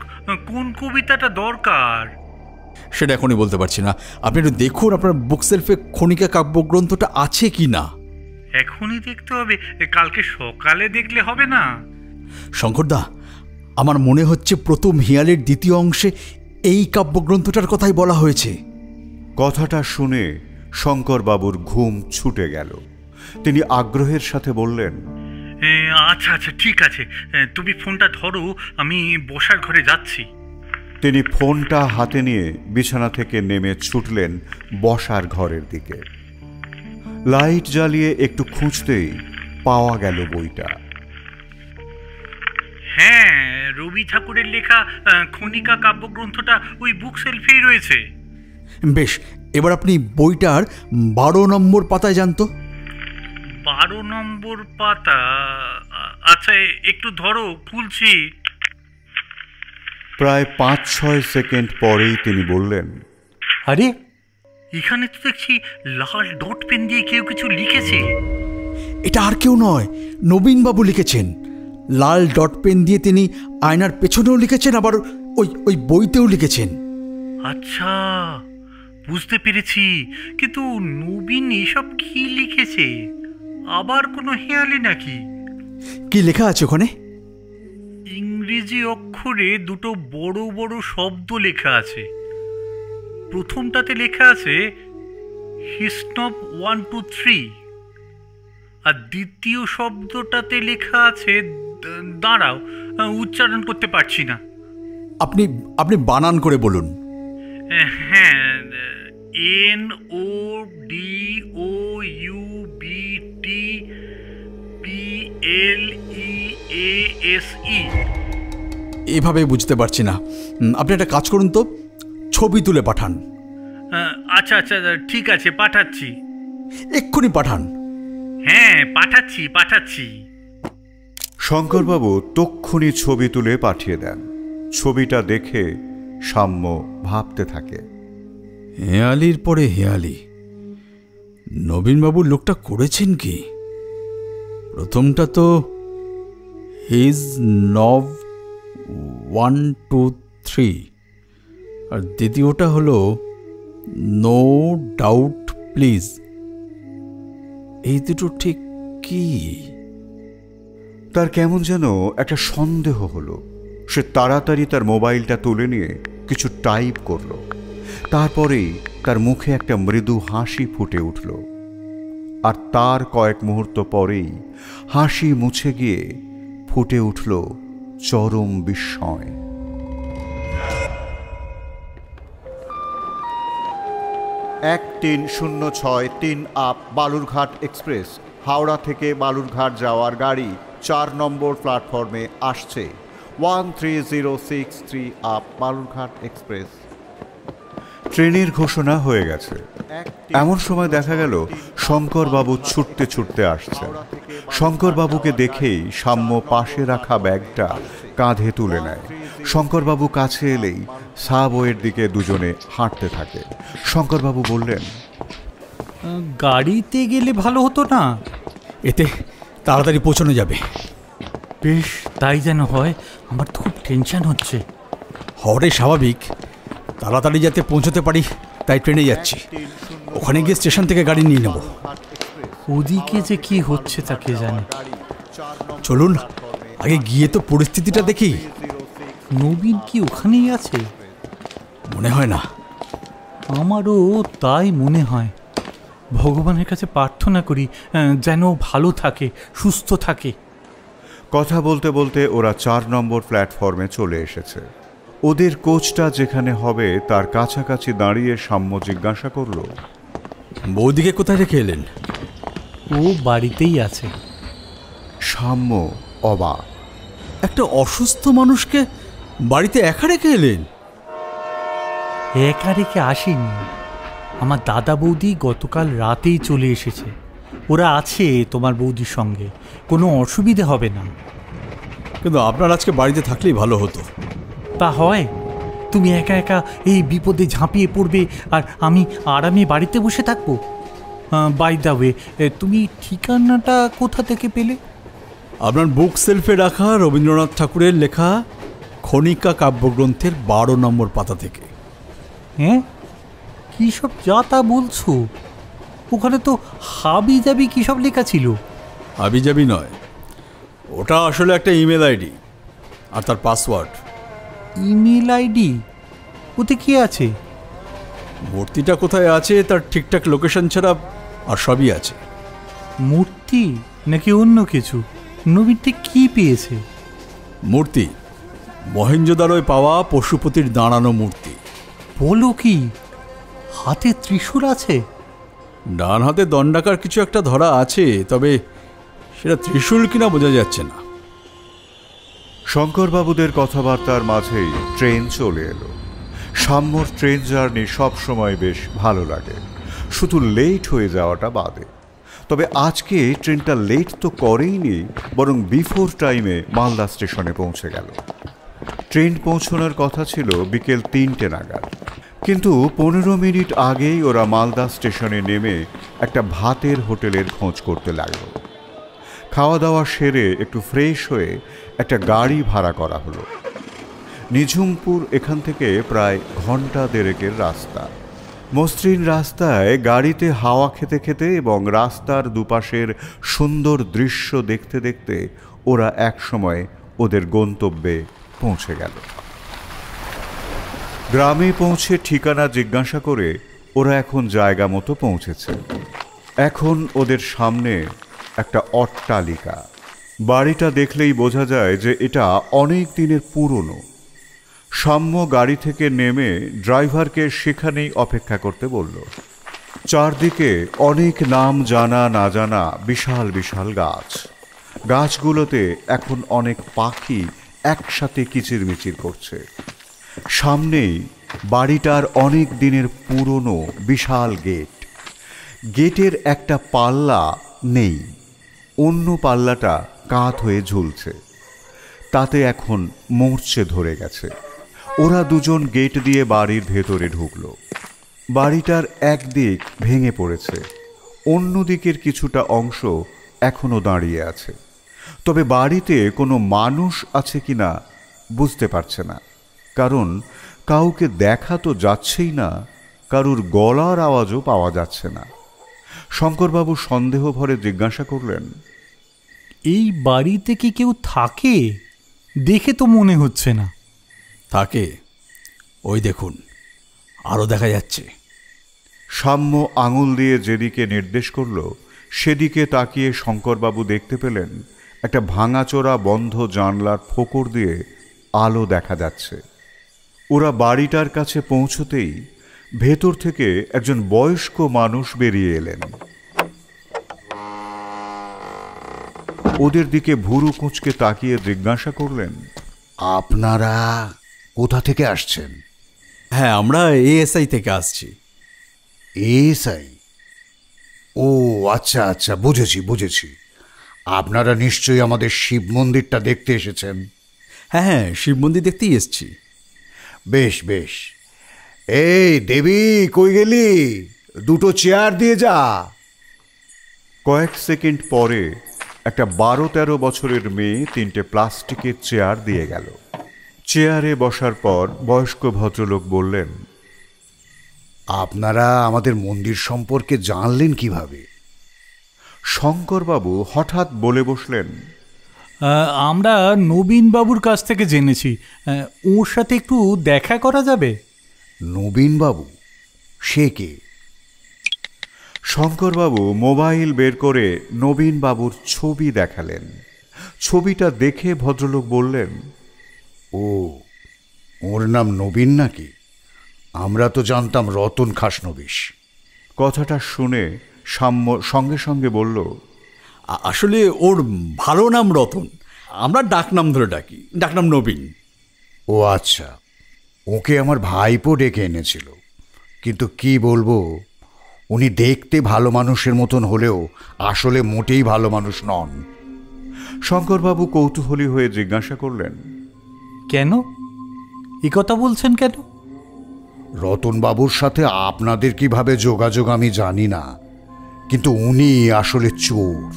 কোন কবিতাটা দরকার? সেটা এখনই বলতে পারছি না, আপনি একটু দেখুন আপনার বুক সেলফে খনিকা কাব্যগ্রন্থটা আছে কি না। এখনই দেখতে হবে? কালকে সকালে দেখলে হবে না? শঙ্করদা, আমার মনে হচ্ছে প্রথম হিয়ালের দ্বিতীয় অংশে এই কাব্যগ্রন্থটার কথাই বলা হয়েছে। কথাটা শুনে শঙ্করবাবুর ঘুম ছুটে গেল। তিনি আগ্রহের সাথে বললেন, আচ্ছা আচ্ছা ঠিক আছে, তুমি ফোনটা ধরো, আমি বসার ঘরে যাচ্ছি। তিনি ফোনটা হাতে নিয়ে বিছানা থেকে নেমে ছুটলেন বসার ঘরের দিকে। লাইট জ্বালিয়ে একটু খুঁজতেই পাওয়া গেল বইটা। হ্যাঁ, রবি ঠাকুরের লেখা খনিকা কাব্যগ্রন্থটা ওই বুক সেলফেই রয়েছে। বেশ, এবার আপনি বইটার 12 নম্বর পাতায় যান তো। 12 নম্বর পাতা? আচ্ছা একটু ধরো, খুলছি। প্রায় 5-6 সেকেন্ড পরেই তিনি বললেন, আরে এখানে তো দেখছি লাল ডট পেন দিয়ে কেউ কিছু লিখেছে। এটা আর কেউ নয়, নবীনবাবু লিখেছেন। লাল ডট পেন দিয়ে তিনি আয়নার পেছনেও লিখেছেন, আবার ওই বইতেও লিখেছেন। আচ্ছা বুঝতে পেরেছি, কিন্তু নবীন এসব কি লিখেছে? আবার কোনো হেয়ালি নাকি? কি লেখা আছে ওখানে? ইংরেজি অক্ষরে দুটো বড় বড় শব্দ লেখা আছে। প্রথমটাতে লেখা আছে হিসনপ 1 2 3, আর দ্বিতীয় শব্দটাতে লেখা আছে, দাঁড়াও উচ্চারণ করতে পারছি না। আপনি বানান করে বলুন। হ্যাঁ, NODOUBTPLEASE। এভাবে বুঝতে পারছি না, আপনি একটা কাজ করুন তো, ছবি তুলে পাঠান। আচ্ছা আচ্ছা ঠিক আছে, পাঠাচ্ছি। এক্ষুনি পাঠান। হ্যাঁ পাঠাচ্ছি। শঙ্করবাবু তক্ষুনি ছবি তুলে পাঠিয়ে দেন। ছবিটা দেখে সাম্য ভাবতে থাকে, হেয়ালির পরে হেয়ালি, নবীনবাবুর লোকটা করেছেন কি? প্রথমটা তো হিজ নভ 1 2 3, আর দ্বিতীয়টা হলো নো ডাউট প্লিজ। এই দুটো ঠিক কি? তার কেমন যেন একটা সন্দেহ হলো। সে তাড়াতাড়ি তার মোবাইলটা তুলে নিয়ে কিছু টাইপ করল। তারপরেই তার মুখে একটা মৃদু হাসি ফুটে উঠল, আর তার কয়েক মুহূর্ত পরেই হাসি মুছে গিয়ে ফুটে উঠল চরম বিস্ময়। 13063 আপ বালুরঘাট এক্সপ্রেস, হাওড়া থেকে বালুরঘাট যাওয়ার গাড়ি 4 নম্বর প্ল্যাটফর্মে আসছে। 13063 আপ বালুরঘাট এক্সপ্রেস। ট্রেনের ঘোষণা হয়ে গেছে। এমন সময় দেখা গেল শঙ্করবাবু ছুটতে ছুটতে আসছেন। শঙ্করবাবুকে দেখেই সাম্য পাশে রাখা ব্যাগটা কাঁধে তুলে নেয়। শঙ্করবাবু কাছে এলেই সাবওয়ের দিকে দুজনে হাঁটতে থাকে। শঙ্করবাবু বললেন, গাড়িতে গেলে ভালো হতো না? এতে তাড়াতাড়ি পৌঁছানো যাবে। বেশ তাই যেন হয়, আমার তো খুব টেনশন হচ্ছে। হওয়াটাই স্বাভাবিক। তাড়াতাড়ি যাতে পৌঁছতে পারি তাই ট্রেনে যাচ্ছি। ওখানে গিয়ে স্টেশন থেকে গাড়ি নিয়ে নেব। ওদিকে যে কি হচ্ছে তাকে জানে। চলুন আগে গিয়ে তো পরিস্থিতিটা দেখি। নবীন কি ওখানেই আছে? মনে হয় না। আমারও তাই মনে হয়। ভগবানের কাছে প্রার্থনা করি যেন ভালো থাকে, সুস্থ থাকে। কথা বলতে বলতে ওরা 4 নম্বর প্ল্যাটফর্মে চলে এসেছে। ওদের কোচটা যেখানে হবে তার কাছাকাছি দাঁড়িয়ে সাম্য জিজ্ঞাসা করল, বৌদিকে কোথায় রেখে এলেন? ও বাড়িতেই আছে। সাম্য অবাক। একটা অসুস্থ মানুষকে বাড়িতে একা রেখে এলেন? একা রেখে আসেনি, আমার দাদা বৌদি গতকাল রাতেই চলে এসেছে। ওরা আছে তোমার বৌদির সঙ্গে, কোনো অসুবিধে হবে না। কিন্তু আপনার আজকে বাড়িতে থাকলেই ভালো হতো। তা হয়? তুমি একা একা এই বিপদে ঝাঁপিয়ে পড়বে আর আমি আরামে বাড়িতে বসে থাকবো? বাই দ্য ওয়ে, তুমি ঠিকানাটা কোথা থেকে পেলে? আপনার বুক সেলফে রাখা রবীন্দ্রনাথ ঠাকুরের লেখা খনিকা কাব্যগ্রন্থের 12 নম্বর পাতা থেকে। হ্যাঁ, কী সব যা তা বলছো? ওখানে তো হাবি জাবি কী সব লেখা ছিল। হাবি জাবি নয়, ওটা আসলে একটা ইমেল আইডি আর তার পাসওয়ার্ড। Email ID? ওতে কি আছে? মূর্তিটা কোথায় আছে তার ঠিকঠাক লোকেশন ছাড়া আর সবই আছে। মূর্তি নাকি অন্য কিছু? নবীন ঠিক কী পেয়েছে? মূর্তি, মহেঞ্জোদারোয় পাওয়া পশুপতির দাঁড়ানো মূর্তি। বলো কি? হাতে ত্রিশূল আছে? ডান হাতে দণ্ডাকার কিছু একটা ধরা আছে, তবে সেটা ত্রিশূল কিনা বোঝা যাচ্ছে না। শঙ্করবাবুদের কথাবার্তার মাঝেই ট্রেন চলে এলো। সাম্যর ট্রেন জার্নি সবসময় বেশ ভালো লাগে, শুধু লেট হয়ে যাওয়াটা বাদে। তবে আজকে ট্রেনটা লেট তো করেইনি, বরং বিফোর টাইমে মালদা স্টেশনে পৌঁছে গেল। ট্রেন পৌঁছানোর কথা ছিল বিকেল 3টে নাগাদ, কিন্তু 15 মিনিট আগেই ওরা মালদা স্টেশনে নেমে একটা ভাতের হোটেলের খোঁজ করতে লাগলো। খাওয়া দাওয়া সেরে একটু ফ্রেশ হয়ে একটা গাড়ি ভাড়া করা হলো। নিঝুমপুর এখান থেকে প্রায় ঘন্টা দেড়েকের রাস্তা। মসৃণ রাস্তায় গাড়িতে হাওয়া খেতে খেতে এবং রাস্তার দুপাশের সুন্দর দৃশ্য দেখতে দেখতে ওরা একসময় ওদের গন্তব্যে পৌঁছে গেল। গ্রামে পৌঁছে ঠিকানা জিজ্ঞাসা করে ওরা এখন জায়গা মতো পৌঁছেছে। এখন ওদের সামনে একটা অট্টালিকা। বাড়িটা দেখলেই বোঝা যায় যে এটা অনেক দিনের পুরনো। সাম্য গাড়ি থেকে নেমে ড্রাইভারকে সেখানেই অপেক্ষা করতে বলল। চারদিকে অনেক নাম জানা না জানা বিশাল বিশাল গাছ। গাছগুলোতে এখন অনেক পাখি একসাথে কিচিরমিচির করছে। সামনেই বাড়িটার অনেক দিনের পুরনো বিশাল গেট। গেটের একটা পাল্লা নেই, অন্য পাল্লাটা কাত হয়ে ঝুলছে। তাতে এখন মরচে ধরে গেছে। ওরা দুজন গেট দিয়ে বাড়ির ভেতরে ঢুকল। বাড়িটার একদিক ভেঙে পড়েছে, অন্য দিকের কিছুটা অংশ এখনো দাঁড়িয়ে আছে। তবে বাড়িতে কোনো মানুষ আছে কিনা বুঝতে পারছে না, কারণ কাউকে দেখা তো যাচ্ছেই না, কারুর গলার আওয়াজও পাওয়া যাচ্ছে না। শঙ্করবাবু সন্দেহ ভরে জিজ্ঞাসা করলেন, এই বাড়িতে কি কেউ থাকে? দেখে তো মনে হচ্ছে না। থাকে, ওই দেখুন, আরও দেখা যাচ্ছে। সাম্য আঙুল দিয়ে যেদিকে নির্দেশ করল সেদিকে তাকিয়ে শঙ্করবাবু দেখতে পেলেন একটা ভাঙাচোরা বন্ধ জানলার ফোকর দিয়ে আলো দেখা যাচ্ছে। ওরা বাড়িটার কাছে পৌঁছতেই ভেতর থেকে একজন বয়স্ক মানুষ বেরিয়ে এলেন। ওদের দিকে ভুরু কুঁচকে তাকিয়ে জিজ্ঞাসা করলেন, আপনারা কোথা থেকে আসছেন? হ্যাঁ, আমরা এএসআই থেকে আসছি। এএসআই? ও আচ্ছা আচ্ছা, বুঝেছি বুঝেছি। আপনারা নিশ্চয়ই আমাদের শিব মন্দিরটা দেখতে এসেছেন। হ্যাঁ হ্যাঁ, শিব মন্দির দেখতেই এসছি। বেশ বেশ। এই দেবী, কই গেলি? দুটো চেয়ার দিয়ে যা। কয়েক সেকেন্ড পরে একটা 12-13 বছরের মেয়ে 3টে প্লাস্টিকের চেয়ার দিয়ে গেল। চেয়ারে বসার পর বয়স্ক ভদ্রলোক বললেন, আপনারা আমাদের মন্দির সম্পর্কে জানলেন কিভাবে? শঙ্করবাবু হঠাৎ বলে বসলেন, আমরা নবীনবাবুর কাছ থেকে জেনেছি। ওর সাথে একটু দেখা করা যাবে? নবীনবাবু? সে কে? শঙ্করবাবু মোবাইল বের করে নবীনবাবুর ছবি দেখালেন। ছবিটা দেখে ভদ্রলোক বললেন, ও, ওর নাম নবীন নাকি? আমরা তো জানতাম রতন খাসনবিশ। কথাটা শুনে সাম্য সঙ্গে সঙ্গে বলল, আসলে ওর ভালো নাম রতন, আমরা ডাকনাম ধরে ডাকি, ডাকনাম নবীন। ও আচ্ছা, ওকে আমার ভাইপো ডেকে এনেছিল। কিন্তু কি বলবো, উনি দেখতে ভালো মানুষের মতন হলেও আসলে মোটেই ভালো মানুষ নন। শঙ্করবাবু কৌতূহলী হয়ে জিজ্ঞাসা করলেন, কেন? এই কথা বলছেন কেন? রতনবাবুর সাথে আপনাদের কিভাবে যোগাযোগ আমি জানি না, কিন্তু উনি আসলে চোর।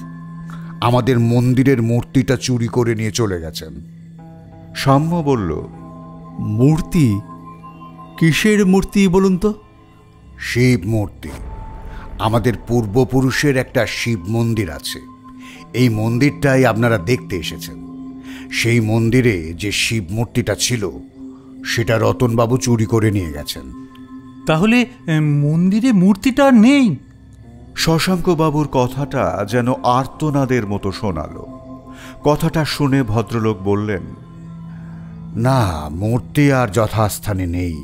আমাদের মন্দিরের মূর্তিটা চুরি করে নিয়ে চলে গেছেন। সাম্য বলল, মূর্তি? কিসের মূর্তি বলুন তো? শিব মূর্তি। আমাদের পূর্বপুরুষের একটা শিব মন্দির আছে, এই মন্দিরটাই আপনারা দেখতে এসেছেন। সেই মন্দিরে যে শিব মূর্তিটা ছিল সেটা রতনবাবু চুরি করে নিয়ে গেছেন। তাহলে মন্দিরে মূর্তিটা নেই? শশাঙ্কবাবুর কথাটা যেন আর্তনাদের মতো শোনালো। কথাটা শুনে ভদ্রলোক বললেন, না, মূর্তি আর যথাস্থানে নেই।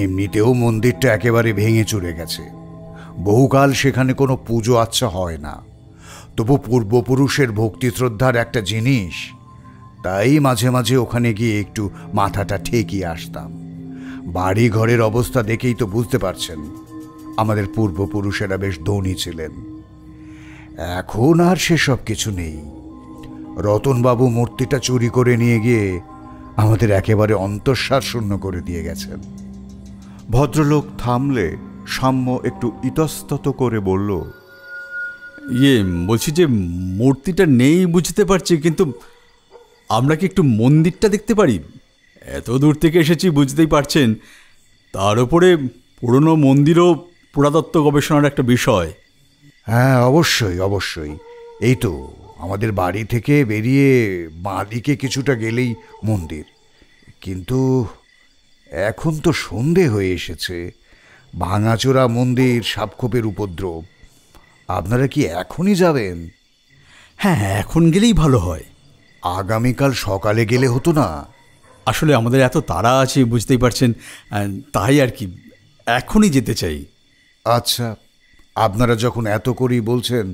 এমনিতেও মন্দিরটা একেবারে ভেঙে চুরে গেছে। বহুকাল সেখানে কোনো পুজো আচ্ছা হয় না। তবু পূর্বপুরুষের ভক্তি শ্রদ্ধার একটা জিনিস, তাই মাঝে মাঝে ওখানে গিয়ে একটু মাথাটা ঠেকিয়ে আসতাম। বাড়ি ঘরের অবস্থা দেখেই তো বুঝতে পারছেন আমাদের পূর্বপুরুষেরা বেশ ধনী ছিলেন। এখন আর সেসব কিছু নেই। রতনবাবু মূর্তিটা চুরি করে নিয়ে গিয়ে আমাদের একেবারে অন্তঃসার শূন্য করে দিয়ে গেছেন। ভদ্রলোক থামলে সাম্য একটু ইতস্তত করে বলল, বলছি যে মূর্তিটা নেই বুঝতে পারছি, কিন্তু আমরা কি একটু মন্দিরটা দেখতে পারি? এত দূর থেকে এসেছি বুঝতেই পারছেন, তার উপরে পুরনো মন্দিরও পুরাতত্ত্ব গবেষণার একটা বিষয়। হ্যাঁ, অবশ্যই অবশ্যই। এই তো আমাদের বাড়ি থেকে বেরিয়ে বাঁ দিকে কিছুটা গেলেই মন্দির। কিন্তু এখন তো সন্ধে হয়ে এসেছে, ভাঙাচোরা মন্দির, সাপখোপের উপদ্রব। আপনারা কি এখনই যাবেন? হ্যাঁ, এখন গেলেই ভালো হয়। আগামীকাল সকালে গেলে হতো না? আসলে আমাদের এত তাড়া আছে বুঝতেই পারছেন, তাই আর কি, এখনই যেতে চাই। আচ্ছা, আপনারা যখন এত করেই বলছেন,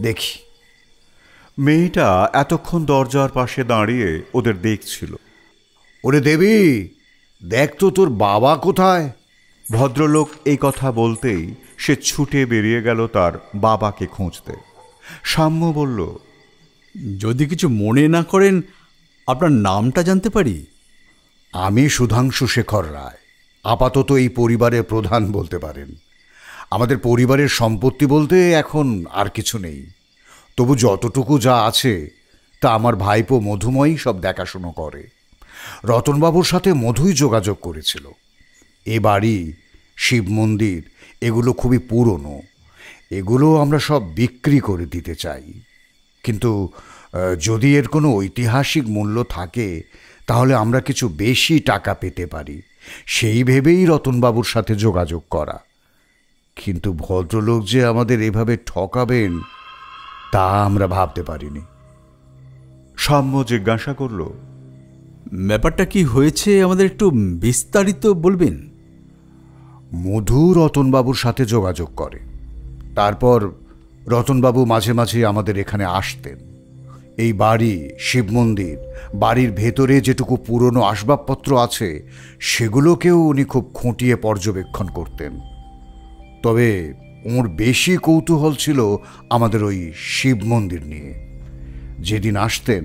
দেখি। মেয়েটা এতক্ষণ দরজার পাশে দাঁড়িয়ে ওদের দেখছিল। ওরে দেবী, দেখ তো তোর বাবা কোথায়। ভদ্রলোক এই কথা বলতেই সে ছুটে বেরিয়ে গেল তার বাবাকে খুঁজতে। সাম্য বলল, যদি কিছু মনে না করেন আপনার নামটা জানতে পারি? আমি সুধাংশু শেখর রায়, আপাতত এই পরিবারের প্রধান বলতে পারেন। আমাদের পরিবারের সম্পত্তি বলতে এখন আর কিছু নেই, তবু যতটুকু যা আছে তা আমার ভাইপো মধুময়ী সব দেখাশুনো করে। রতনবাবুর সাথে মধুই যোগাযোগ করেছিল। এ বাড়ি, শিব মন্দির, এগুলো খুবই পুরনো। এগুলো আমরা সব বিক্রি করে দিতে চাই, কিন্তু যদি এর কোনো ঐতিহাসিক মূল্য থাকে তাহলে আমরা কিছু বেশি টাকা পেতে পারি, সেই ভেবেই রতনবাবুর সাথে যোগাযোগ করা। কিন্তু ভদ্রলোক যে আমাদের এভাবে ঠকাবেন তা আমরা ভাবতে পারিনি। সাম্য জিজ্ঞাসা করল, ব্যাপারটা কি হয়েছে আমাদের একটু বিস্তারিত বলবেন? মধু রতনবাবুর সাথে যোগাযোগ করে। তারপর রতনবাবু মাঝে মাঝে আমাদের এখানে আসতেন। এই বাড়ি, শিব মন্দির, বাড়ির ভেতরে যেটুকু পুরনো আসবাবপত্র আছে সেগুলোকেও উনি খুব খুঁটিয়ে পর্যবেক্ষণ করতেন। তবে ওর বেশি কৌতূহল ছিল আমাদের ওই শিব মন্দির নিয়ে। যেদিন আসতেন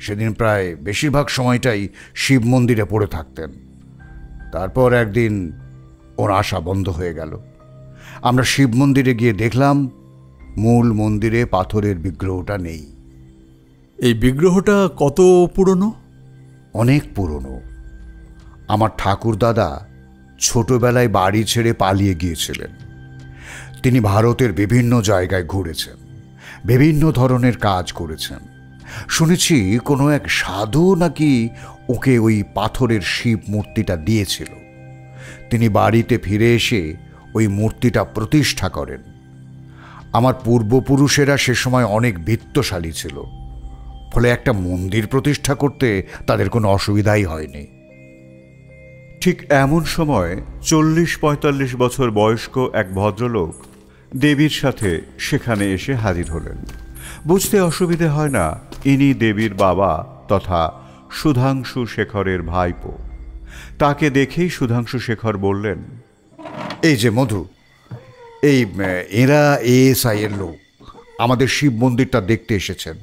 সেদিন প্রায় বেশিরভাগ সময়টাই শিব মন্দিরে পড়ে থাকতেন। তারপর একদিন ওর আসা বন্ধ হয়ে গেল। আমরা শিব মন্দিরে গিয়ে দেখলাম মূল মন্দিরে পাথরের বিগ্রহটা নেই। এই বিগ্রহটা কত পুরনো? অনেক পুরনো। আমার ঠাকুরদাদা ছোটবেলায় বাড়ি ছেড়ে পালিয়ে গিয়েছিলেন। তিনি ভারতের বিভিন্ন জায়গায় ঘুরেছেন, বিভিন্ন ধরনের কাজ করেছেন। শুনেছি কোনো এক সাধু নাকি ওকে ওই পাথরের শিব মূর্তিটা দিয়েছিল। তিনি বাড়িতে ফিরে এসে ওই মূর্তিটা প্রতিষ্ঠা করেন। আমার পূর্বপুরুষেরা সে সময় অনেক বিত্তশালী ছিল, ফলে একটা মন্দির প্রতিষ্ঠা করতে তাদের কোনো অসুবিধাই হয়নি। ঠিক এমন সময় 40-45 বছর বয়স্ক এক ভদ্রলোক দেবীর সাথে সেখানে এসে হাজির হলেন। বুঝতে অসুবিধে হয় না ইনি দেবীর বাবা তথা সুধাংশু শেখরের ভাইপো। তাকে দেখেই সুধাংশু শেখর বললেন, এই যে মধু, এই এরা এএসআই এর লোক আমাদের শিব মন্দিরটা দেখতে এসেছেন।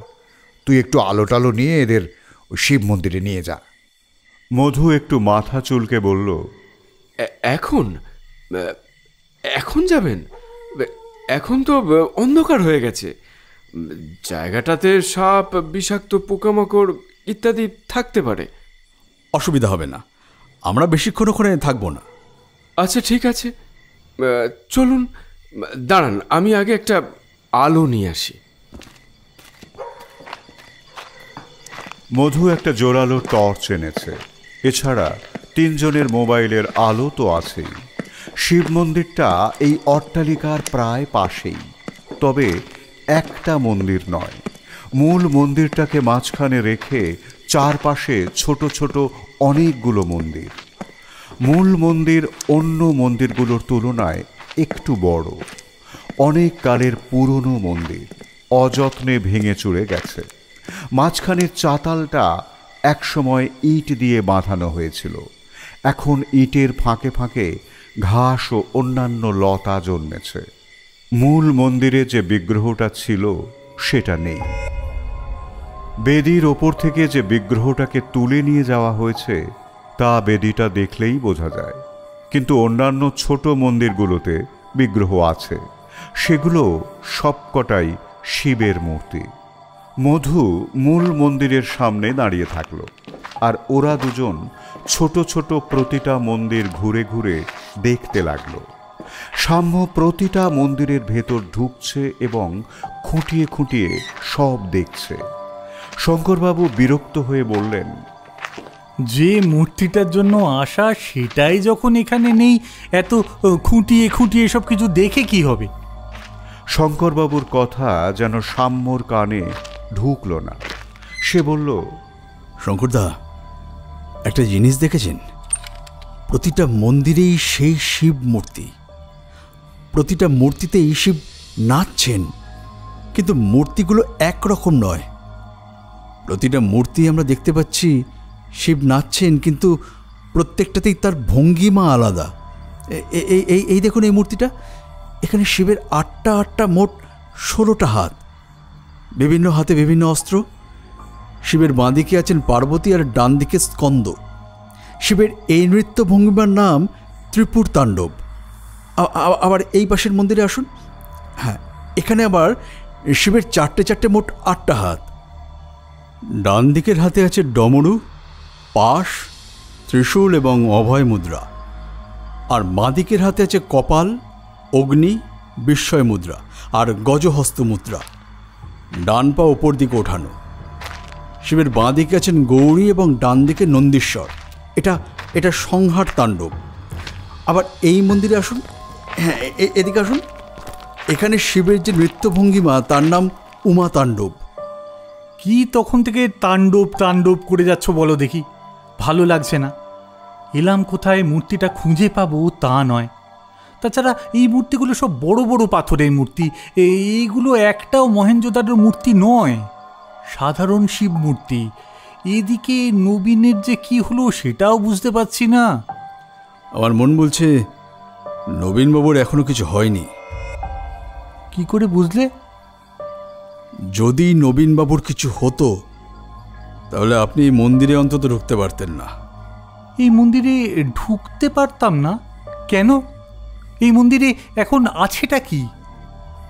তুই একটু আলো টালো নিয়ে এদের শিব মন্দিরে নিয়ে যা। মধু একটু মাথা চুলকে বলল, এখন এখন যাবেন? এখন তো অন্ধকার হয়ে গেছে, জায়গাটাতে সাপ, বিষাক্ত পোকামাকড় ইত্যাদি থাকতে পারে। অসুবিধা হবে না, আমরা বেশিক্ষণ ওখানে থাকবো না। আচ্ছা ঠিক আছে, চলুন। দাঁড়ান, আমি আগে একটা আলো নিয়ে আসি। মধু একটা জোরালো টর্চ এনেছে। এছাড়া 3 জনের মোবাইলের আলো তো আছেই। শিব মন্দিরটা এই অট্টালিকার প্রায় পাশেই, তবে একটা মন্দির নয়। মূল মন্দিরটাকে মাঝখানে রেখে চারপাশে ছোট ছোট অনেকগুলো মন্দির। মূল মন্দির অন্য মন্দিরগুলোর তুলনায় একটু বড়। অনেক কালের পুরনো মন্দির, অযত্নে ভেঙে চুরে গেছে। মাঝখানের চাতালটা একসময় ইট দিয়ে বাঁধানো হয়েছিল। এখন ইটের ফাঁকে ফাঁকে ঘাস ও অন্যান্য লতা জন্মেছে। মূল মন্দিরে যে বিগ্রহটা ছিল সেটা নেই। বেদির ওপর থেকে যে বিগ্রহটাকে তুলে নিয়ে যাওয়া হয়েছে তা বেদিটা দেখলেই বোঝা যায়, কিন্তু অন্যান্য ছোট মন্দিরগুলোতে বিগ্রহ আছে, সেগুলো সবকটাই শিবের মূর্তি। মধু মূল মন্দিরের সামনে দাঁড়িয়ে থাকলো, আর ওরা দুজন ছোট ছোট প্রতিটা মন্দির ঘুরে ঘুরে দেখতে লাগলো। সাম্য প্রতিটা মন্দিরের ভেতর ঢুকছে এবং খুঁটিয়ে খুঁটিয়ে সব দেখছে। শঙ্করবাবু বিরক্ত হয়ে বললেন, যে মূর্তিটার জন্য আসা সেটাই যখন এখানে নেই, এত খুঁটিয়ে খুঁটিয়ে সব কিছু দেখে কি হবে? শঙ্করবাবুর কথা যেন সাম্যর কানে ঢুকল না। সে বলল, শঙ্করদা, একটা জিনিস দেখেছেন? প্রতিটা মন্দিরেই সেই শিব মূর্তি, প্রতিটা মূর্তিতেই শিব নাচছেন, কিন্তু মূর্তিগুলো একরকম নয়। প্রতিটা মূর্তি আমরা দেখতে পাচ্ছি শিব নাচছেন, কিন্তু প্রত্যেকটাতেই তার ভঙ্গিমা আলাদা। এই দেখুন এই মূর্তিটা, এখানে শিবের 8টা মোট 16টা হাত, বিভিন্ন হাতে বিভিন্ন অস্ত্র। শিবের বাঁ দিকে আছেন পার্বতী আর ডান দিকে স্কন্দ। শিবের এই নৃত্য ভঙ্গিমার নাম ত্রিপুর তাণ্ডব। আবার এই পাশের মন্দিরে আসুন, হ্যাঁ, এখানে আবার শিবের 4টে মোট 8টা হাত। ডান দিকের হাতে আছে ডমরু, পাশ, ত্রিশূল এবং অভয় মুদ্রা, আর বাঁ দিকের হাতে আছে কপাল, অগ্নি, বিস্ময় মুদ্রা আর গজহস্ত মুদ্রা। ডান পা ওপর দিকে ওঠানো। শিবের বাঁ দিকে আছেন গৌরী এবং ডান দিকে নন্দীশ্বর। এটা সংহার তাণ্ডব। আবার এই মন্দিরে আসুন, হ্যাঁ, এদিকে আসুন, এখানে শিবের যে নৃত্যভঙ্গিমা তার নাম উমা তাণ্ডব। কি তখন থেকে তাণ্ডব তাণ্ডব করে যাচ্ছ বলো দেখি? ভালো লাগছে না। এলাম কোথায় মূর্তিটা খুঁজে পাবো তা নয়। তাছাড়া এই মূর্তিগুলো সব বড় বড় পাথরের মূর্তি, এইগুলো একটাও মহেঞ্জোদারোর মূর্তি নয়, সাধারণ শিব মূর্তি। এদিকে নবীনের যে কি হলো সেটাও বুঝতে পারছি না। আমার মন বলছে নবীনবাবুর এখনো কিছু হয়নি। কি করে বুঝলে? যদি নবীনবাবুর কিছু হতো তাহলে আপনি মন্দিরে অন্তত ঢুকতে পারতেন না। এই মন্দিরে ঢুকতে পারতাম না কেন? এই মন্দিরে এখন আছেটা কি?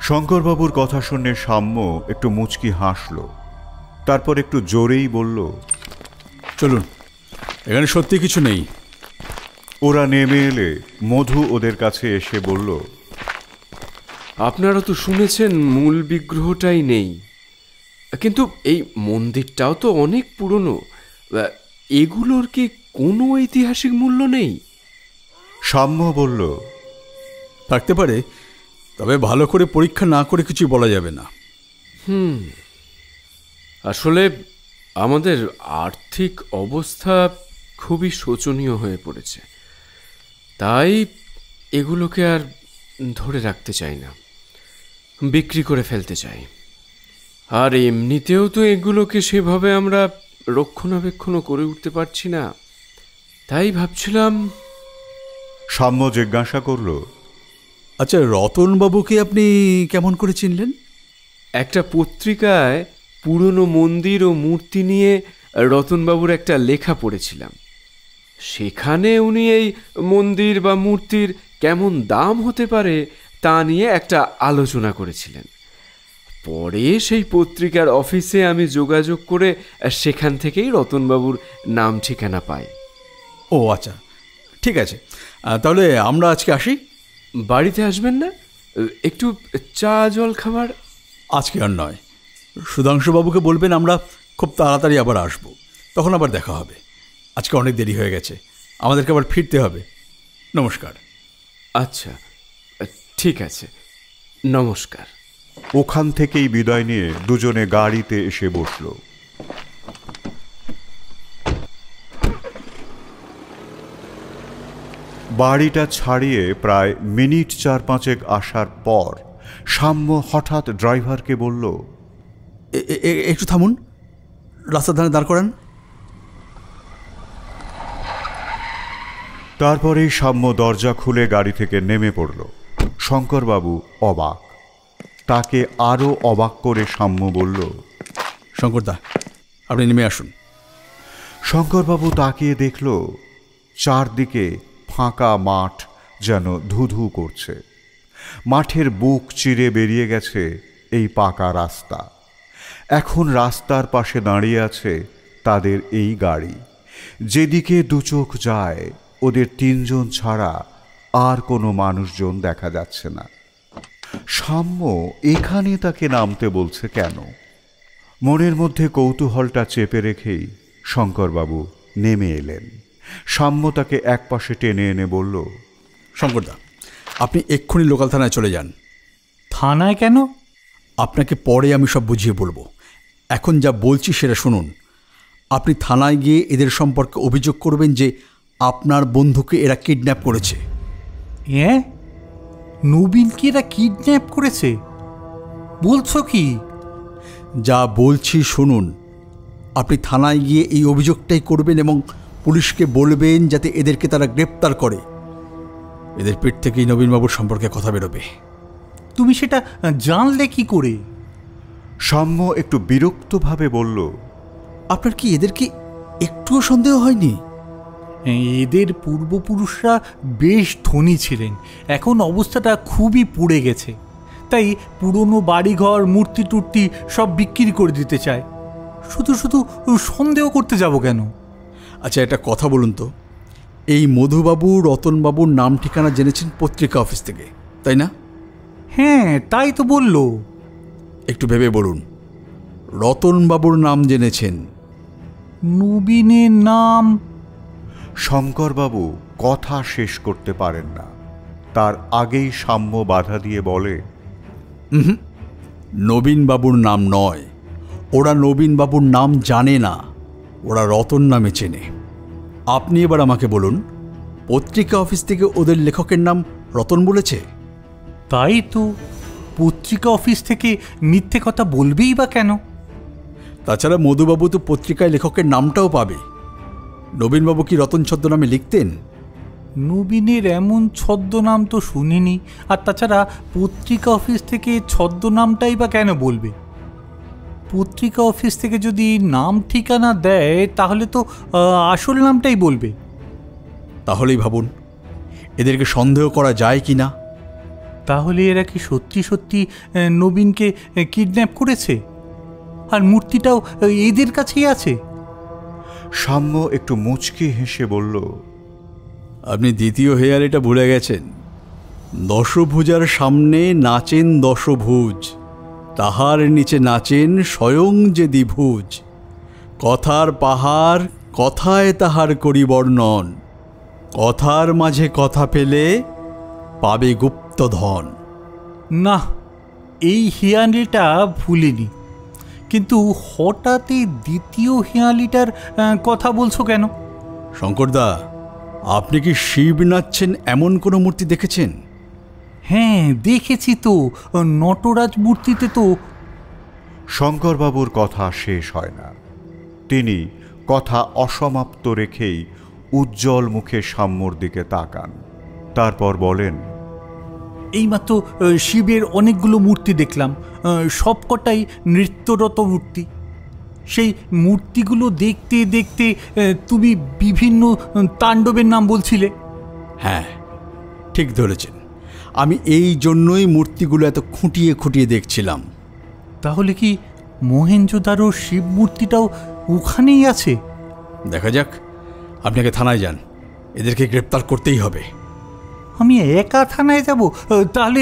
শঙ্করবাবুর কথা শুনে সাম্য একটু মুচকি হাসল, তারপর একটু জোরেই বলল, চলুন এখানে সত্যি কিছু নেই। ওরা নেমে এলে মধু ওদের কাছে এসে বলল, আপনারা তো শুনেছেন মূল বিগ্রহটাই নেই, কিন্তু এই মন্দিরটাও তো অনেক পুরনো। এগুলোর কি কোনো ঐতিহাসিক মূল্য নেই? সাম্য বলল, থাকতে পারে, তবে ভালো করে পরীক্ষা না করে কিছুই বলা যাবে না। আসলে আমাদের আর্থিক অবস্থা খুবই শোচনীয় হয়ে পড়েছে, তাই এগুলোকে আর ধরে রাখতে চাই না, বিক্রি করে ফেলতে চাই। আর এমনিতেও তো এগুলোকে সেভাবে আমরা রক্ষণাবেক্ষণও করে উঠতে পারছি না, তাই ভাবছিলাম। সাম্য জিজ্ঞাসা করল, আচ্ছা, রতনবাবুকে আপনি কেমন করে চিনলেন? একটা পত্রিকায় পুরনো মন্দির ও মূর্তি নিয়ে রতনবাবুর একটা লেখা পড়েছিলাম। সেখানে উনি এই মন্দির বা মূর্তির কেমন দাম হতে পারে তা নিয়ে একটা আলোচনা করেছিলেন। পরে সেই পত্রিকার অফিসে আমি যোগাযোগ করে সেখান থেকেই রতনবাবুর নাম ঠিকানা পাই। ও আচ্ছা, ঠিক আছে, তাহলে আমরা আজকে আসি। বাড়িতে আসবেন না? একটু চা জল খাবার? আজকে আর নয়, সুধাংশুবাবুকে বলবেন আমরা খুব তাড়াতাড়ি আবার আসব, তখন আবার দেখা হবে। আজকে অনেক দেরি হয়ে গেছে, আমাদেরকে আবার ফিরতে হবে। নমস্কার। আচ্ছা, ঠিক আছে, নমস্কার। ওখান থেকেই বিদায় নিয়ে দুজনে গাড়িতে এসে বসল। বাড়িটা ছাড়িয়ে প্রায় মিনিট 4-5 আসার পর সাম্য হঠাৎ ড্রাইভারকে বলল, একটু থামুন, রাস্তার ধারে দাঁড় করান। তারপরেই সাম্য দরজা খুলে গাড়ি থেকে নেমে পড়ল। শঙ্করবাবু অবাক। তাকে আরও অবাক করে সাম্য বলল, শঙ্করদা, আপনি নেমে আসুন। শঙ্করবাবু তাকিয়ে দেখল চারদিকে ফাঁকা মাঠ যেন ধুধু করছে। মাঠের বুক চিরে বেরিয়ে গেছে এই পাকা রাস্তা। এখন রাস্তার পাশে দাঁড়িয়ে আছে তাদের এই গাড়ি। যেদিকে দুচোখ যায় ওদের 3 জন ছাড়া আর কোনো মানুষজন দেখা যাচ্ছে না। সাম্য এখানে তাকে নামতে বলছে কেন? মনের মধ্যে কৌতূহলটা চেপে রেখেই শঙ্করবাবু নেমে এলেন। সাম্য তাকে একপাশে টেনে এনে বলল, শঙ্করদা, আপনি এক্ষুনি লোকাল থানায় চলে যান। থানায় কেন? আপনাকে পরে আমি সব বুঝিয়ে বলবো, এখন যা বলছি সেটা শুনুন। আপনি থানায় গিয়ে এদের সম্পর্কে অভিযোগ করবেন যে আপনার বন্ধুকে এরা কিডন্যাপ করেছে। নবীনকে এরা কিডন্যাপ করেছে? বলছো কি? যা বলছি শুনুন। আপনি থানায় গিয়ে এই অভিযোগটাই করবেন এবং পুলিশকে বলবেন যাতে এদেরকে তারা গ্রেপ্তার করে। এদের পেট থেকেই নবীনবাবুর সম্পর্কে কথা বেরোবে। তুমি সেটা জানলে কি করে? সাম্য একটু বিরক্তভাবে বলল, আপনার কি এদেরকে একটুও সন্দেহ হয়নি? এদের পূর্বপুরুষরা বেশ ধনী ছিলেন, এখন অবস্থাটা খুবই পুড়ে গেছে, তাই পুরনো বাড়িঘর মূর্তি টুর্তি সব বিক্রি করে দিতে চায়। শুধু শুধু সন্দেহ করতে যাব কেন? আচ্ছা, একটা কথা বলুন তো, এই মধুবাবু রতনবাবুর নাম ঠিকানা জেনেছেন পত্রিকা অফিস থেকে, তাই না? হ্যাঁ, তাই তো বলল। একটু ভেবে বলুন, রতনবাবুর নাম জেনেছেন, নবীনের নাম। শঙ্করবাবু কথা শেষ করতে পারেন না, তার আগেই সাম্য বাধা দিয়ে বলে, নবীনবাবুর নাম নয়, ওরা নবীনবাবুর নাম জানে না, ওরা রতন নামে চেনে। আপনি এবার আমাকে বলুন, পত্রিকা অফিস থেকে ওদের লেখকের নাম রতন বলেছে? তাই তো, পত্রিকা অফিস থেকে মিথ্যে কথা বলবেই বা কেন? তাছাড়া মধুবাবু তো পত্রিকায় লেখকের নামটাও পাবে। নবীনবাবু কি রতন ছদ্মনামে লিখতেন? নবীনের এমন ছদ্মনাম তো শুনিনি। আর তাছাড়া পত্রিকা অফিস থেকে ছদ্মনামটাই বা কেন বলবে? পত্রিকা অফিস থেকে যদি নাম ঠিকানা দেয় তাহলে তো আসল নামটাই বলবে। তাহলেই ভাবুন এদেরকে সন্দেহ করা যায় কি না। তাহলে এরা কি সত্যি সত্যি নবীনকে কিডন্যাপ করেছে? আর মূর্তিটাও এদের কাছেই আছে? সাম্য একটু মুচকি হেসে বলল, আপনি দ্বিতীয় হেয়ালিটা ভুলে গেছেন। দশভুজার সামনে নাচেন দশভুজ, তাহার নিচে নাচেন স্বয়ং যে দ্বিভুজ। কথার পাহাড় কথায় তাহার করি বর্ণন, কথার মাঝে কথা পেলে পাবে গুপ্তধন। না, এই হেয়ালিটা ভুলিনি, কিন্তু হঠাৎ এই দ্বিতীয় হেয়ালিটার কথা বলছো কেন? শঙ্করদা, আপনি কি শিব নাচছেন এমন কোনো মূর্তি দেখেছেন? হ্যাঁ, দেখেছি তো, নটরাজ মূর্তিতে তো। শঙ্করবাবুর কথা শেষ হয় না। তিনি কথা অসমাপ্ত রেখেই উজ্জ্বল মুখে সাম্যর দিকে তাকান। তারপর বলেন, এইমাত্র শিবের অনেকগুলো মূর্তি দেখলাম, সবকটাই নৃত্যরত মূর্তি। সেই মূর্তিগুলো দেখতে দেখতে তুমি বিভিন্ন তাণ্ডবের নাম বলছিলে। হ্যাঁ, ঠিক ধরেছেন। আমি এই জন্যই মূর্তিগুলো এত খুঁটিয়ে খুঁটিয়ে দেখছিলাম। তাহলে কি মহেঞ্জোদারোর শিব মূর্তিটাও ওখানেই আছে? দেখা যাক। আপনাকে থানায় যান, এদেরকে গ্রেপ্তার করতেই হবে। আমি একা থানায় যাব? তাহলে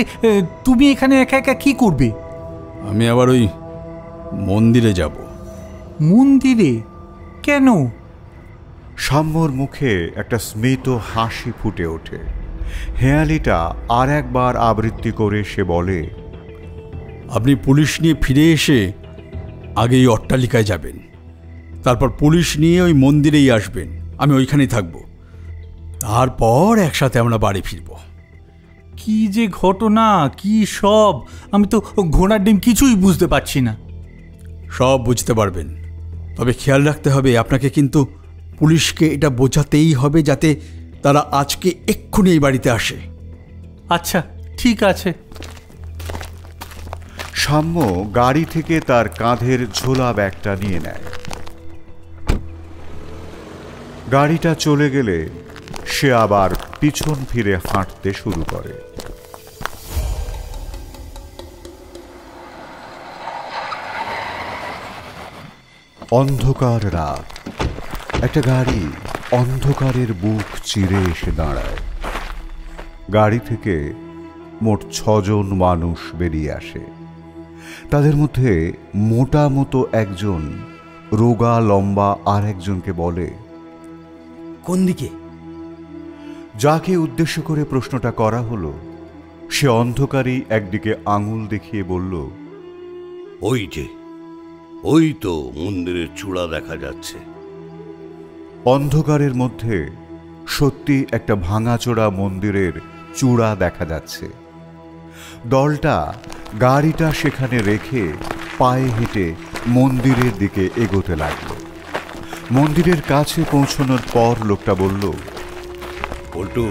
তুমি এখানে একা একা কি করবে? আমি আবার ওই মন্দিরে যাব। মন্দিরে কেন? সাম্যর মুখে একটা স্মিত হাসি ফুটে ওঠে। হেয়ালিটা আর একবার আবৃত্তি করে সে বলে, আপনি পুলিশ নিয়ে ফিরে এসে আগে এই অট্টালিকায় যাবেন, তারপর পুলিশ নিয়ে ওই মন্দিরেই আসবেন। আমি ওইখানেই থাকব, তারপর একসাথে আমরা বাড়ি ফিরব। কি যে ঘটনা, কি সব! আমি তো ঘোড়ার ডিম কিছুই বুঝতে পারছি না। সব বুঝতে পারবেন, তবে খেয়াল রাখতে হবে আপনাকে, কিন্তু পুলিশকে এটা বোঝাতেই হবে যাতে তারা আজকে এক্ষুনি এই বাড়িতে আসে। আচ্ছা, ঠিক আছে। সাম্য গাড়ি থেকে তার কাঁধের ঝোলা ব্যাগটা নিয়ে নেয়। গাড়িটা চলে গেলে সে আবার পিছন ফিরে হাঁটতে শুরু করে। অন্ধকার রাত। একটা গাড়ি অন্ধকারের বুক চিরে এসে দাঁড়ায়। গাড়ি থেকে মোট 6 জন মানুষ বেরিয়ে আসে। তাদের মধ্যে মোটা মতো একজন রোগা লম্বা আর একজনকে বলে, কোন দিকে? যাকে উদ্দেশ্য করে প্রশ্নটা করা হলো সে অন্ধকারেই একদিকে আঙুল দেখিয়ে বলল, ওই যে, ওই তো মন্দিরের চূড়া দেখা যাচ্ছে। অন্ধকারের মধ্যে সত্যি একটা ভাঙাচোরা মন্দিরের চূড়া দেখা যাচ্ছে। দলটা গাড়িটা সেখানে রেখে পায়ে হেঁটে মন্দিরের দিকে এগোতে লাগলো। মন্দিরের কাছে পৌঁছানোর পর লোকটা বলল, পল্টু,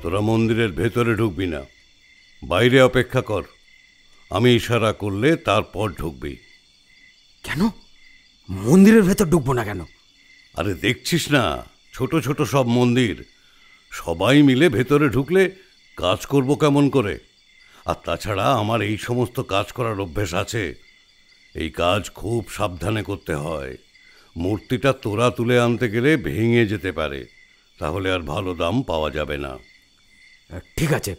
তোরা মন্দিরের ভেতরে ঢুকবি না, বাইরে অপেক্ষা কর। আমি ইশারা করলে তারপর ঢুকবি। কেন মন্দিরের ভেতর ঢুকবো না কেন? আরে দেখছিস না, ছোট ছোট সব মন্দির, সবাই মিলে ভেতরে ঢুকলে কাজ করব কেমন করে? আর তাছাড়া আমার এই সমস্ত কাজ করার অভ্যেস আছে। এই কাজ খুব সাবধানে করতে হয়। মূর্তিটা তোরা তুলে আনতে গেলে ভেঙে যেতে পারে, তাহলে আর ভালো দাম পাওয়া যাবে না। ঠিক আছে,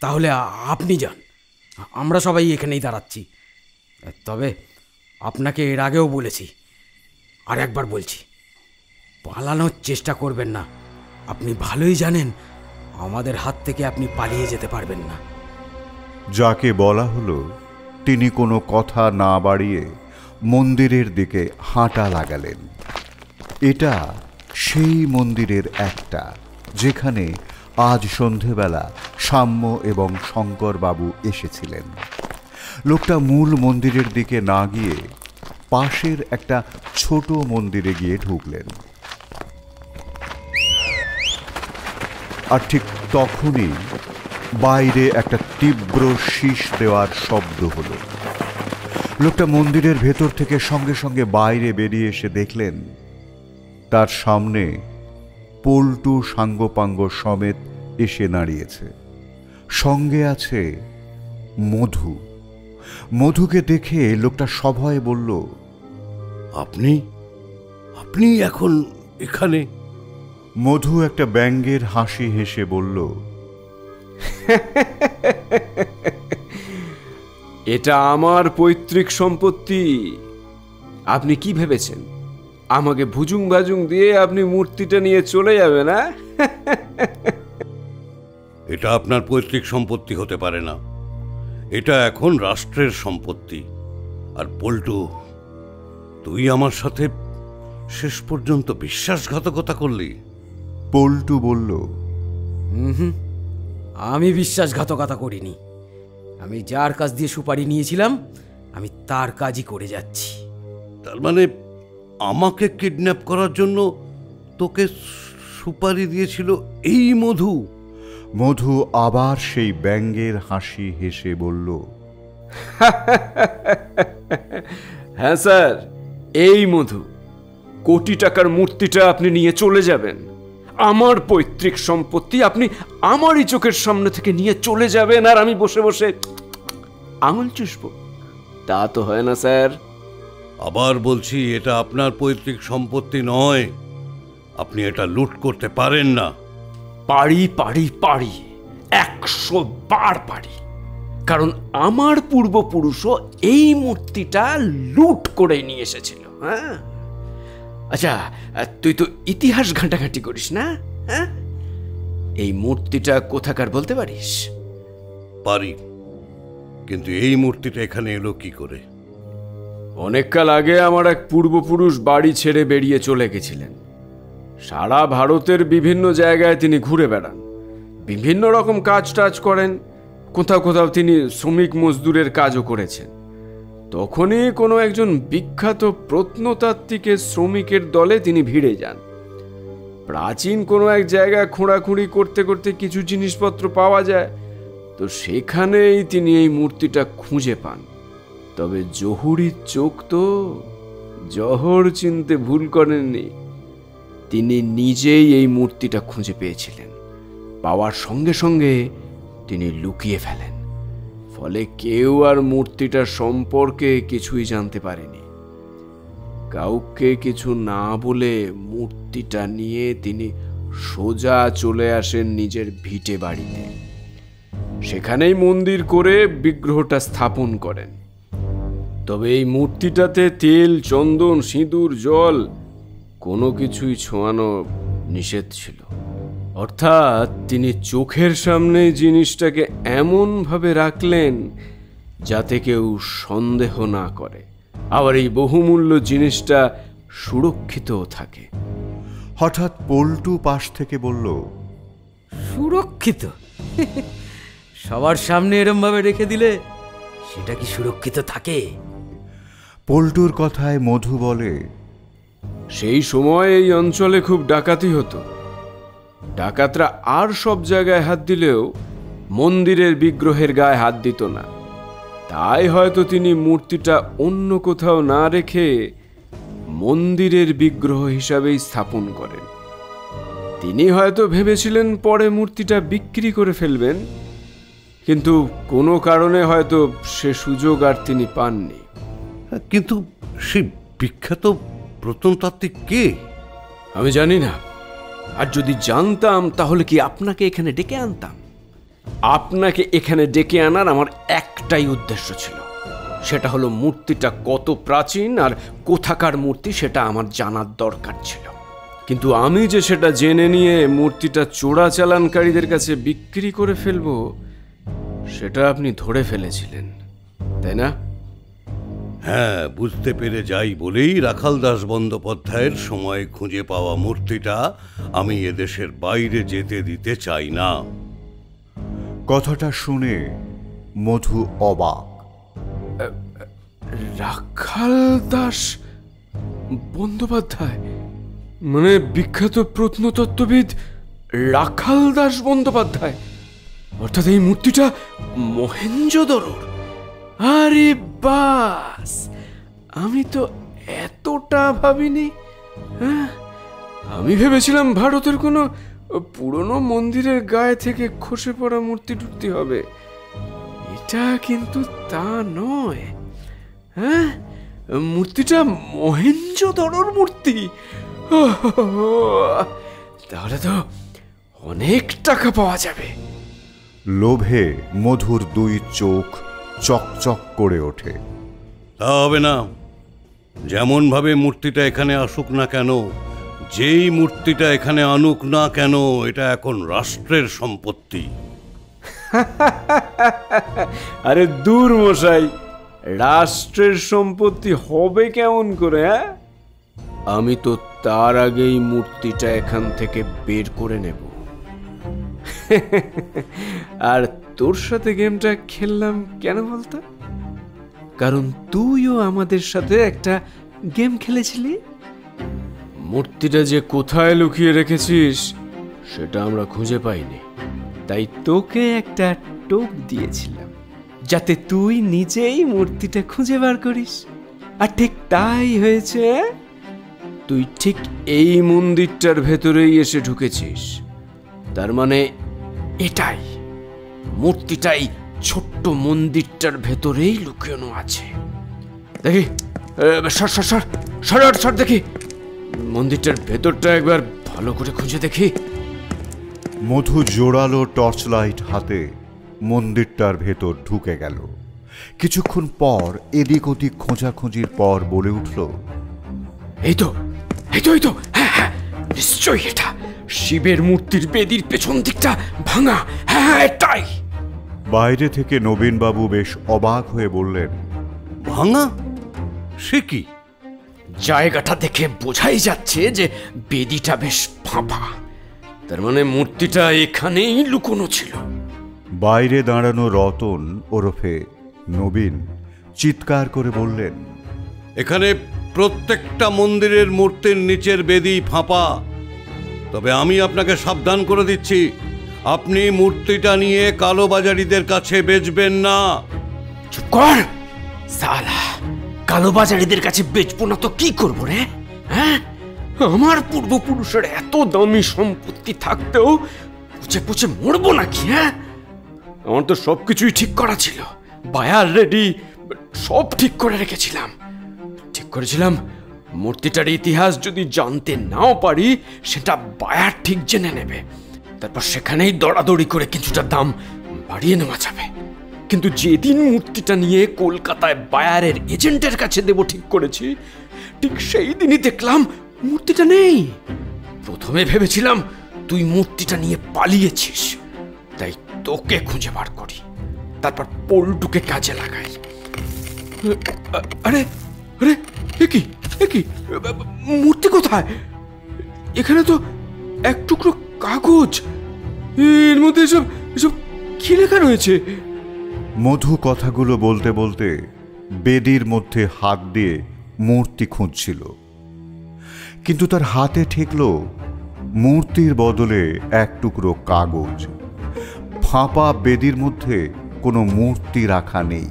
তাহলে আপনি যান, আমরা সবাই এখানেই দাঁড়াচ্ছি। তবে আপনাকে এর আগেও বলেছি, আর একবার বলছি, পালানোর চেষ্টা করবেন না। আপনি ভালোই জানেন আমাদের হাত থেকে আপনি পালিয়ে যেতে পারবেন না। যাকে বলা হলো তিনি কোনো কথা না বাড়িয়ে মন্দিরের দিকে হাঁটা লাগালেন। এটা সেই মন্দিরের একটা, যেখানে আজ সন্ধেবেলা সাম্য এবং শঙ্করবাবু এসেছিলেন। লোকটা মূল মন্দিরের দিকে না গিয়ে পাশের একটা ছোট মন্দিরে গিয়ে ঢুকলেন। আর ঠিক তখনই বাইরে একটা তীব্র শীষ দেওয়ার শব্দ হলো। লোকটা মন্দিরের ভেতর থেকে সঙ্গে সঙ্গে বাইরে বেরিয়ে এসে দেখলেন তার সামনে পল্টু সাঙ্গপাঙ্গ সমেত এসে দাঁড়িয়েছে। সঙ্গে আছে মধু। মধুকে দেখে লোকটা সভয়ে বলল, আপনি? আপনি এখন এখানে? মধু একটা ব্যঙ্গের হাসি হেসে বলল, এটা আমার পৈতৃক সম্পত্তি। আপনি কি ভেবেছেন আমাকে ভুজুং ভাজুং দিয়ে আপনি মূর্তিটা নিয়ে চলে যাবেন? না, এটা আপনার পৈতৃক সম্পত্তি হতে পারে না, এটা এখন রাষ্ট্রের সম্পত্তি। আর পল্টু, তুই আমার সাথে শেষ পর্যন্ত বিশ্বাসঘাতকতা করলি। পল্টু বলল, আমি বিশ্বাসঘাতকতা করিনি। আমি যার কাছ দিয়ে সুপারি নিয়েছিলাম আমি তার কাজই করে যাচ্ছি। তার মানে আমাকে কিডন্যাপ করার জন্য তোকে সুপারি দিয়েছিল এই মধু? মধু আবার সেই ব্যঙ্গের হাসি হেসে বলল, হ্যাঁ স্যার, এই মধু। কোটি টাকার মূর্তিটা আপনি নিয়ে চলে যাবেন, আমার পৈতৃক সম্পত্তি আপনি আমারই চোখের সামনে থেকে নিয়ে চলে যাবেন, আর আমি বসে বসে আঙুল চুষব? তা তো হয় না স্যার। আবার বলছি, এটা আপনার পৈতৃক সম্পত্তি নয়, আপনি এটা লুট করতে পারেন না। পারি পারি পারি, 100 বার পারি, কারণ আমার পূর্বপুরুষও এই মূর্তিটা লুট করে নিয়ে এসেছিল। হ্যাঁ, আচ্ছা, তুই তো ইতিহাস ঘাঁটাঘাঁটি করিস না? হ্যাঁ, এই মূর্তিটা কোথাকার বলতে পারিস? পারি, কিন্তু এই মূর্তিটা এখানে এলো কি করে? অনেককাল আগে আমার এক পূর্বপুরুষ বাড়ি ছেড়ে বেরিয়ে চলে গেছিলেন। সারা ভারতের বিভিন্ন জায়গায় তিনি ঘুরে বেড়ান, বিভিন্ন রকম কাজ টাজ করেন, কোথাও কোথাও তিনি শ্রমিক মজদুরের কাজও করেছেন। তখনই কোনো একজন বিখ্যাত প্রত্নতাত্ত্বিকের শ্রমিকের দলে তিনি ভিড়ে যান। প্রাচীন কোনো এক জায়গায় খোঁড়াখুঁড়ি করতে করতে কিছু জিনিসপত্র পাওয়া যায়, তো সেখানেই তিনি এই মূর্তিটা খুঁজে পান। তবে জহুরির চোখ তো জহর চিনতে ভুল করেননি। তিনি নিজেই এই মূর্তিটা খুঁজে পেয়েছিলেন। পাওয়ার সঙ্গে সঙ্গে তিনি লুকিয়ে ফেলেন, ফলে কেউ আর মূর্তিটার সম্পর্কে কিছুই জানতে পারেনি। কাউকে কিছু না বলে মূর্তিটা নিয়ে তিনি সোজা চলে আসেন নিজের ভিটে বাড়িতে। সেখানেই মন্দির করে বিগ্রহটা স্থাপন করেন। তবে এই মূর্তিটাতে তেল, চন্দন, সিঁদুর, জল কোনো কিছুই ছোঁয়ানো নিষেধ ছিল। অর্থাৎ তিনি চোখের সামনে জিনিসটাকে এমনভাবে রাখলেন যাতে কেউ সন্দেহ না করে, আবার এই বহুমূল্য জিনিসটা সুরক্ষিতও থাকে। হঠাৎ পল্টু পাশ থেকে বলল, সুরক্ষিত? সবার সামনে এরম ভাবে রেখে দিলে সেটা কি সুরক্ষিত থাকে? পল্টুর কথায় মধু বলে, সেই সময় এই অঞ্চলে খুব ডাকাতি হতো। ডাকাতরা আর সব জায়গায় হাত দিলেও মন্দিরের বিগ্রহের গায়ে হাত দিত না। তাই হয়তো তিনি মূর্তিটা অন্য কোথাও না রেখে মন্দিরের বিগ্রহ হিসাবেই স্থাপন করেন। তিনি হয়তো ভেবেছিলেন পরে মূর্তিটা বিক্রি করে ফেলবেন, কিন্তু কোনো কারণে হয়তো সে সুযোগ আর তিনি পাননি। কিন্তু সেই বিখ্যাত প্রত্নতাত্ত্বিক কে? আমি জানি না, আর যদি জানতাম তাহলে কি আপনাকে এখানে ডেকে আনতাম? আপনাকে এখানে ডেকে আনার আমার একটাই উদ্দেশ্য ছিল, সেটা হলো মূর্তিটা কত প্রাচীন আর কোথাকার মূর্তি সেটা আমার জানার দরকার ছিল। কিন্তু আমি যে সেটা জেনে নিয়ে মূর্তিটা চোরাচালানকারীদের কাছে বিক্রি করে ফেলবো সেটা আপনি ধরে ফেলেছিলেন, তাই না? হ্যাঁ, বুঝতে পেরে যাই বলেই রাখাল দাস বন্দ্যোপাধ্যায়ের সময় খুঁজে পাওয়া মূর্তিটা আমি এদেশের বাইরে যেতে দিতে চাই না। কথাটা শুনে মধু অবাক। রাখাল দাস বন্দ্যোপাধ্যায় মানে বিখ্যাত প্রত্নতত্ত্ববিদ রাখাল দাস বন্দ্যোপাধ্যায়? অর্থাৎ এই মূর্তিটা মহেঞ্জোদড়োর? আরে বাস, আমি তো এতটা ভাবিনি। হ্যাঁ, আমি ভেবেছিলাম ভারতের কোনো পুরনো মন্দিরের গায়ে থেকে খসে পড়া মূর্তি টুর্তি হবে। এটা কিন্তু তা নয়। হ্যাঁ, মূর্তিটা মহেঞ্জোদড়োর মূর্তি। তাহলে তো অনেক টাকা পাওয়া যাবে। লোভে মধুর দুই চোখ চকচক করে ওঠে। তা হবে না। যেমন ভাবে মূর্তিটা এখানে আসুক না কেন, যেই মূর্তিটা এখানে আনুক না কেন, এটা এখন রাষ্ট্রের সম্পত্তি। আরে দূর মশাই, রাষ্ট্রের সম্পত্তি হবে কেমন করে? আমি তো তার আগেই মূর্তিটা এখান থেকে বের করে নেব। আর তোর সাথে গেমটা খেললাম কেন বলতো? কারণ তুইও আমাদের সাথে একটা গেম খেলেছিলি। মূর্তিটা যে কোথায় লুকিয়ে রেখেছিস সেটা আমরা খুঁজে পাইনি, তাই তোকে একটা টোপ দিয়েছিলাম যাতে তুই নিজেই মূর্তিটা খুঁজে বার করিস। আর ঠিক তাই হয়েছে। তুই ঠিক এই মন্দিরটার ভেতরেই এসে ঢুকেছিস। তার মানে এটাই, মূর্তিটাই ছোট্ট মন্দিরটার ভেতরেই লুকিয়ে আছে। দেখি, সর দেখি, মন্দিরটার ভেতরটা একবার ভালো করে খুঁজে দেখি। মধু জোরালো টর্চ লাইট হাতে মন্দিরটার ভেতর ঢুকে গেল। কিছুক্ষণ পর এদিক ওদিক খোঁজাখুঁজির পর বলে উঠল, এই তো, হ্যাঁ, নিশ্চয়ই এটা শিবের মূর্তির বেদির পেছন দিকটা ভাঙা। হ্যাঁ, এটাই। বাইরে থেকে নবীনবাবু বেশ অবাক হয়ে বললেন, ভাঙা? সে কি? জায়গাটা দেখে বোঝাই যাচ্ছে যে বেদিটা বেশ ফাঁপা। তার মানে মূর্তিটা এখানেই লুকোনো ছিল। বাইরে দাঁড়ানো রতন ওরফে নবীন চিৎকার করে বললেন, এখানে প্রত্যেকটা মন্দিরের মূর্তির নিচের বেদি ফাঁপা। তবে আমি আপনাকে সাবধান করে দিচ্ছি, আপনি মূর্তিটা নিয়ে কালোবাজারিদের কাছে বেচবেন না। চুপ কর সালা, কালোবাজারিদের কাছে বেচবো না তো কি করবো রে? হ্যাঁ, আমার পূর্বপুরুষের এত দামি সম্পত্তি থাকতেও পুচে পুচে মরবো নাকি? হ্যাঁ, আমার তো সবকিছুই ঠিক করা ছিল, বায়ার রেডি, সব ঠিক করে রেখেছিলাম। ঠিক করেছিলাম মূর্তিটার ইতিহাস যদি জানতে নাও পারি সেটা বায়ার ঠিক জেনে নেবে, তারপর সেখানেই দৌড়াদৌড়ি করে কিছুটা দাম বাড়িয়ে নেওয়া যাবে। কিন্তু যেদিন মূর্তিটা নিয়ে কলকাতায় বায়ারের এজেন্টের কাছে দেব ঠিক করেছি, ঠিক সেই দিনই দেখলাম মূর্তিটা নেই। প্রথমে ভেবেছিলাম তুই মূর্তিটা নিয়ে পালিয়েছিস, তাই তোকে খুঁজে বার করি, তারপর পল্টুকে কাজে লাগাই। আরে আরে, একই মূর্তি কোথায়? এখানে তো এক টুকরো কাগজ, এর মধ্যে এসব কি লেখা রয়েছে? মধু কথাগুলো বলতে বলতে বেদির মধ্যে হাত দিয়ে মূর্তি খুঁজছিল, কিন্তু তার হাতে ঠেকল মূর্তির বদলে এক টুকরো কাগজ। ফাঁপা বেদির মধ্যে কোনো মূর্তি রাখা নেই,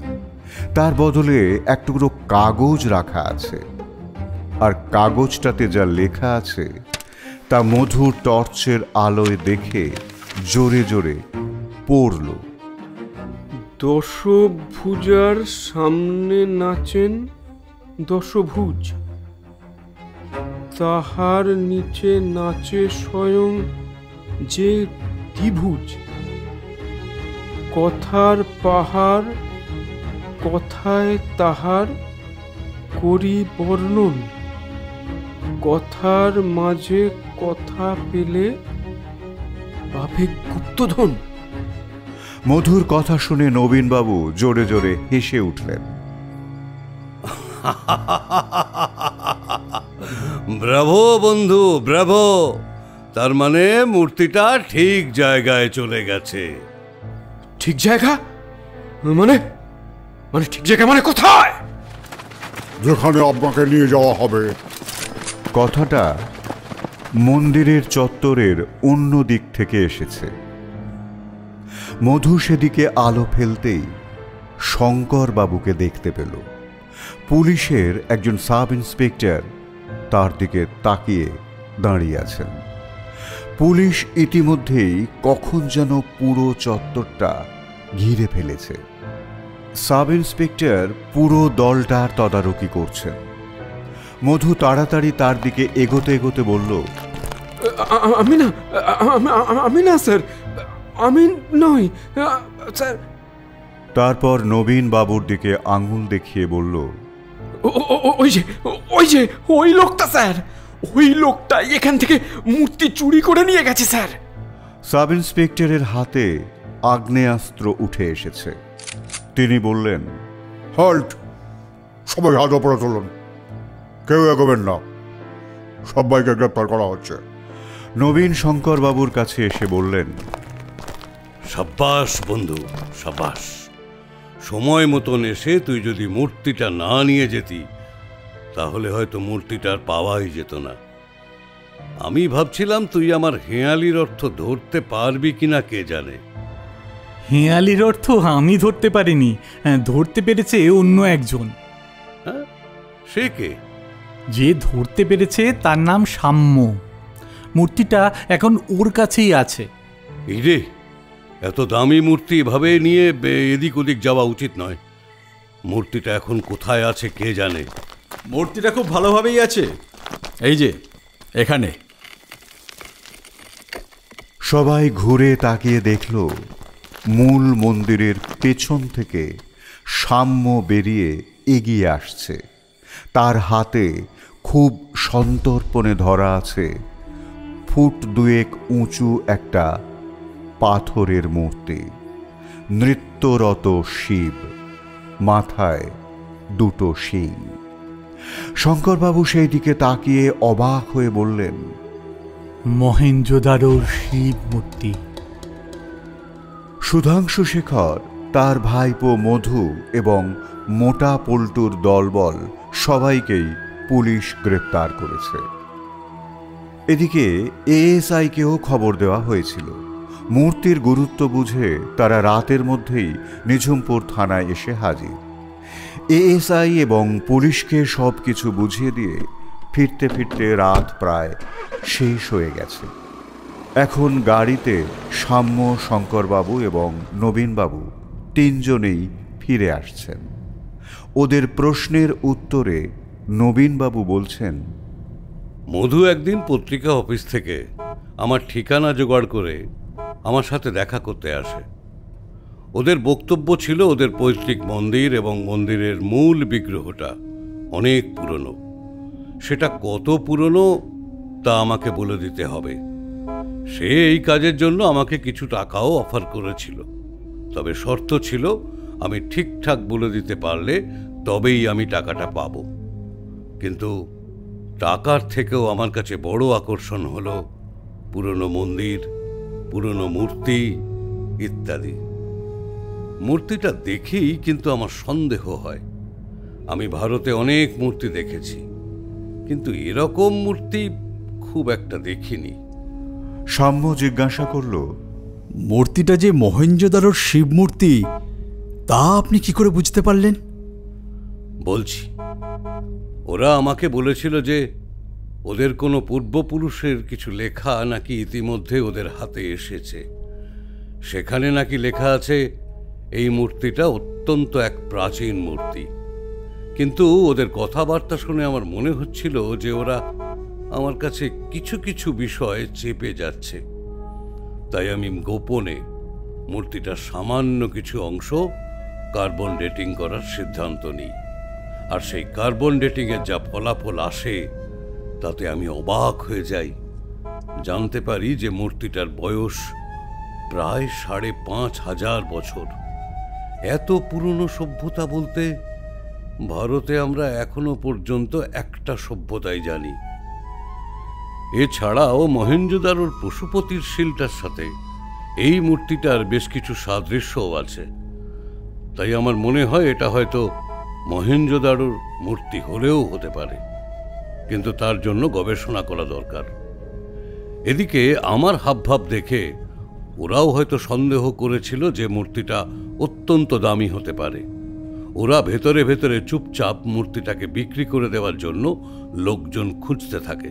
তার বদলে এক টুকরো কাগজ রাখা আছে। আর কাগজটাতে যা লেখা আছে তা মধু টর্চের আলোয় দেখে জোরে জোরে পড়ল। দশভুজার সামনে নাচেন দশভুজ, তাহার নিচে নাচে স্বয়ং যে দ্বিভুজ। কথার পাহাড়, কথায় তাহার করি বর্ণন, কথার মাঝে কথা পেলে আবেগ গুপ্তধন। মধুর কথা শুনে নবীনবাবু জোরে জোরে হেসে উঠলেন। ব্রাভো বন্ধু, ব্রাভো! তার মানে মূর্তিটা ঠিক জায়গায় চলে গেছে। ঠিক জায়গা মানে ঠিক জায়গা মানে কোথায়? যেখানে আপনাকে নিয়ে যাওয়া হবে। কথাটা মন্দিরের চত্বরের অন্য দিক থেকে এসেছে। মধু সেদিকে আলো ফেলতেই শঙ্কর বাবুকে দেখতে পেল। পুলিশের একজন সাব ইন্সপেক্টর তার দিকে তাকিয়ে দাঁড়িয়ে আছেন। পুলিশ ইতিমধ্যেই কখন যেন পুরো চত্বরটা ঘিরে ফেলেছে। সাব ইন্সপেক্টর পুরো দলটার তদারকি করছেন। মধু তাড়াতাড়ি তার দিকে এগোতে এগোতে বলল, আমি না স্যার, আমি নই স্যার। তারপর নবীন বাবুর দিকে আঙুল দেখিয়ে বলল, ওই লোকটা স্যার, ওই লোকটা এখান থেকে মূর্তি চুরি করে নিয়ে গেছে স্যার। সাব ইন্সপেক্টরের হাতে আগ্নেয়াস্ত্র উঠে এসেছে। তিনি বললেন, হল্ট, সবাই হাত ওপরে তুলুন, কেউ এগোবেন না, সবাইকে গ্রেপ্তার করা হচ্ছে। নবীন শঙ্করবাবুর কাছে এসে বললেন, সাব্বাস বন্ধু, সাব্বাস। সময় মতন এসে তুই যদি মূর্তিটা না নিয়ে যেতি তাহলে হয়তো মূর্তিটার পাওয়াই যেত না। আমি ভাবছিলাম তুই আমার হেঁয়ালির অর্থ ধরতে পারবি কিনা কে জানে। হেঁয়ালির অর্থ আমি ধরতে পারিনি, ধরতে পেরেছে অন্য একজন। হ্যাঁ, সে কে? যে ধরতে পেরেছে তার নাম সাম্য। মূর্তিটা এখন ওর কাছেই আছে। এই রে, এত দামি মূর্তি এভাবে নিয়ে এদিক ওদিক যাওয়া উচিত নয়। মূর্তিটা এখন কোথায় আছে কে জানে। মূর্তিটা খুব ভালোভাবেই আছে, এই যে এখানে। সবাই ঘুরে তাকিয়ে দেখল মূল মন্দিরের পেছন থেকে সাম্য বেরিয়ে এগিয়ে আসছে। তার হাতে খুব সন্তর্পণে ধরা আছে ফুট 2 উঁচু একটা পাথরের মূর্তি, নৃত্যরত শিব, মাথায় 2টো শিং। শঙ্করবাবু সেই দিকে তাকিয়ে অবাক হয়ে বললেন, মহেঞ্জোদারোর শিব মূর্তি। সুধাংশু শেখর, তার ভাইপো মধু এবং মোটা পল্টুর দলবল সবাইকেই পুলিশ গ্রেপ্তার করেছে। এদিকে এএসআইকেও খবর দেওয়া হয়েছিল। মূর্তির গুরুত্ব বুঝে তারা রাতের মধ্যেই নিঝুমপুর থানায় এসে হাজির। এএসআই এবং পুলিশকে সব কিছু বুঝিয়ে দিয়ে ফিরতে ফিরতে রাত প্রায় শেষ হয়ে গেছে। এখন গাড়িতে সাম্য, শঙ্করবাবু এবং নবীনবাবু 3 জনেই ফিরে আসছেন। ওদের প্রশ্নের উত্তরে নবীনবাবু বলছেন, মধু একদিন পত্রিকা অফিস থেকে আমার ঠিকানা জোগাড় করে আমার সাথে দেখা করতে আসে। ওদের বক্তব্য ছিল ওদের পৈতৃক মন্দির এবং মন্দিরের মূল বিগ্রহটা অনেক পুরনো। সেটা কত পুরনো তা আমাকে বলে দিতে হবে। সে এই কাজের জন্য আমাকে কিছু টাকাও অফার করেছিল, তবে শর্ত ছিল আমি ঠিকঠাক বলে দিতে পারলে তবেই আমি টাকাটা পাব। কিন্তু টাকার থেকেও আমার কাছে বড় আকর্ষণ হলো পুরনো মন্দির, পুরনো মূর্তি ইত্যাদি। মূর্তিটা দেখেই কিন্তু আমার সন্দেহ হয়। আমি ভারতে অনেক মূর্তি দেখেছি, কিন্তু এরকম মূর্তি খুব একটা দেখিনি। সাম্য জিজ্ঞাসা করল, মূর্তিটা যে মহেঞ্জোদারোর শিব মূর্তি তা আপনি কি করে বুঝতে পারলেন? বলছি, ওরা আমাকে বলেছিল যে ওদের কোনো পূর্বপুরুষের কিছু লেখা নাকি ইতিমধ্যে ওদের হাতে এসেছে। সেখানে নাকি লেখা আছে এই মূর্তিটা অত্যন্ত এক প্রাচীন মূর্তি। কিন্তু ওদের কথাবার্তা শুনে আমার মনে হচ্ছিল যে ওরা আমার কাছে কিছু কিছু বিষয় চেপে যাচ্ছে। তাই আমি গোপনে মূর্তিটার সামান্য কিছু অংশ কার্বন ডেটিং করার সিদ্ধান্ত নিই। আর সেই কার্বন ডেটিংয়ের যা ফলাফল আসে তাতে আমি অবাক হয়ে যাই। জানতে পারি যে মূর্তিটার বয়স প্রায় 5,500 বছর। এত পুরনো সভ্যতা বলতে ভারতে আমরা এখনো পর্যন্ত একটা সভ্যতাই জানি। এছাড়াও মহেঞ্জোদারোর পশুপতির শিলটার সাথে এই মূর্তিটার বেশ কিছু সাদৃশ্যও আছে। তাই আমার মনে হয় এটা হয়তো মহেঞ্জোদারোর মূর্তি হলেও হতে পারে, কিন্তু তার জন্য গবেষণা করা দরকার। এদিকে আমার হাবভাব দেখে ওরাও হয়তো সন্দেহ করেছিল যে মূর্তিটা অত্যন্ত দামি হতে পারে। ওরা ভেতরে ভেতরে চুপচাপ মূর্তিটাকে বিক্রি করে দেওয়ার জন্য লোকজন খুঁজতে থাকে।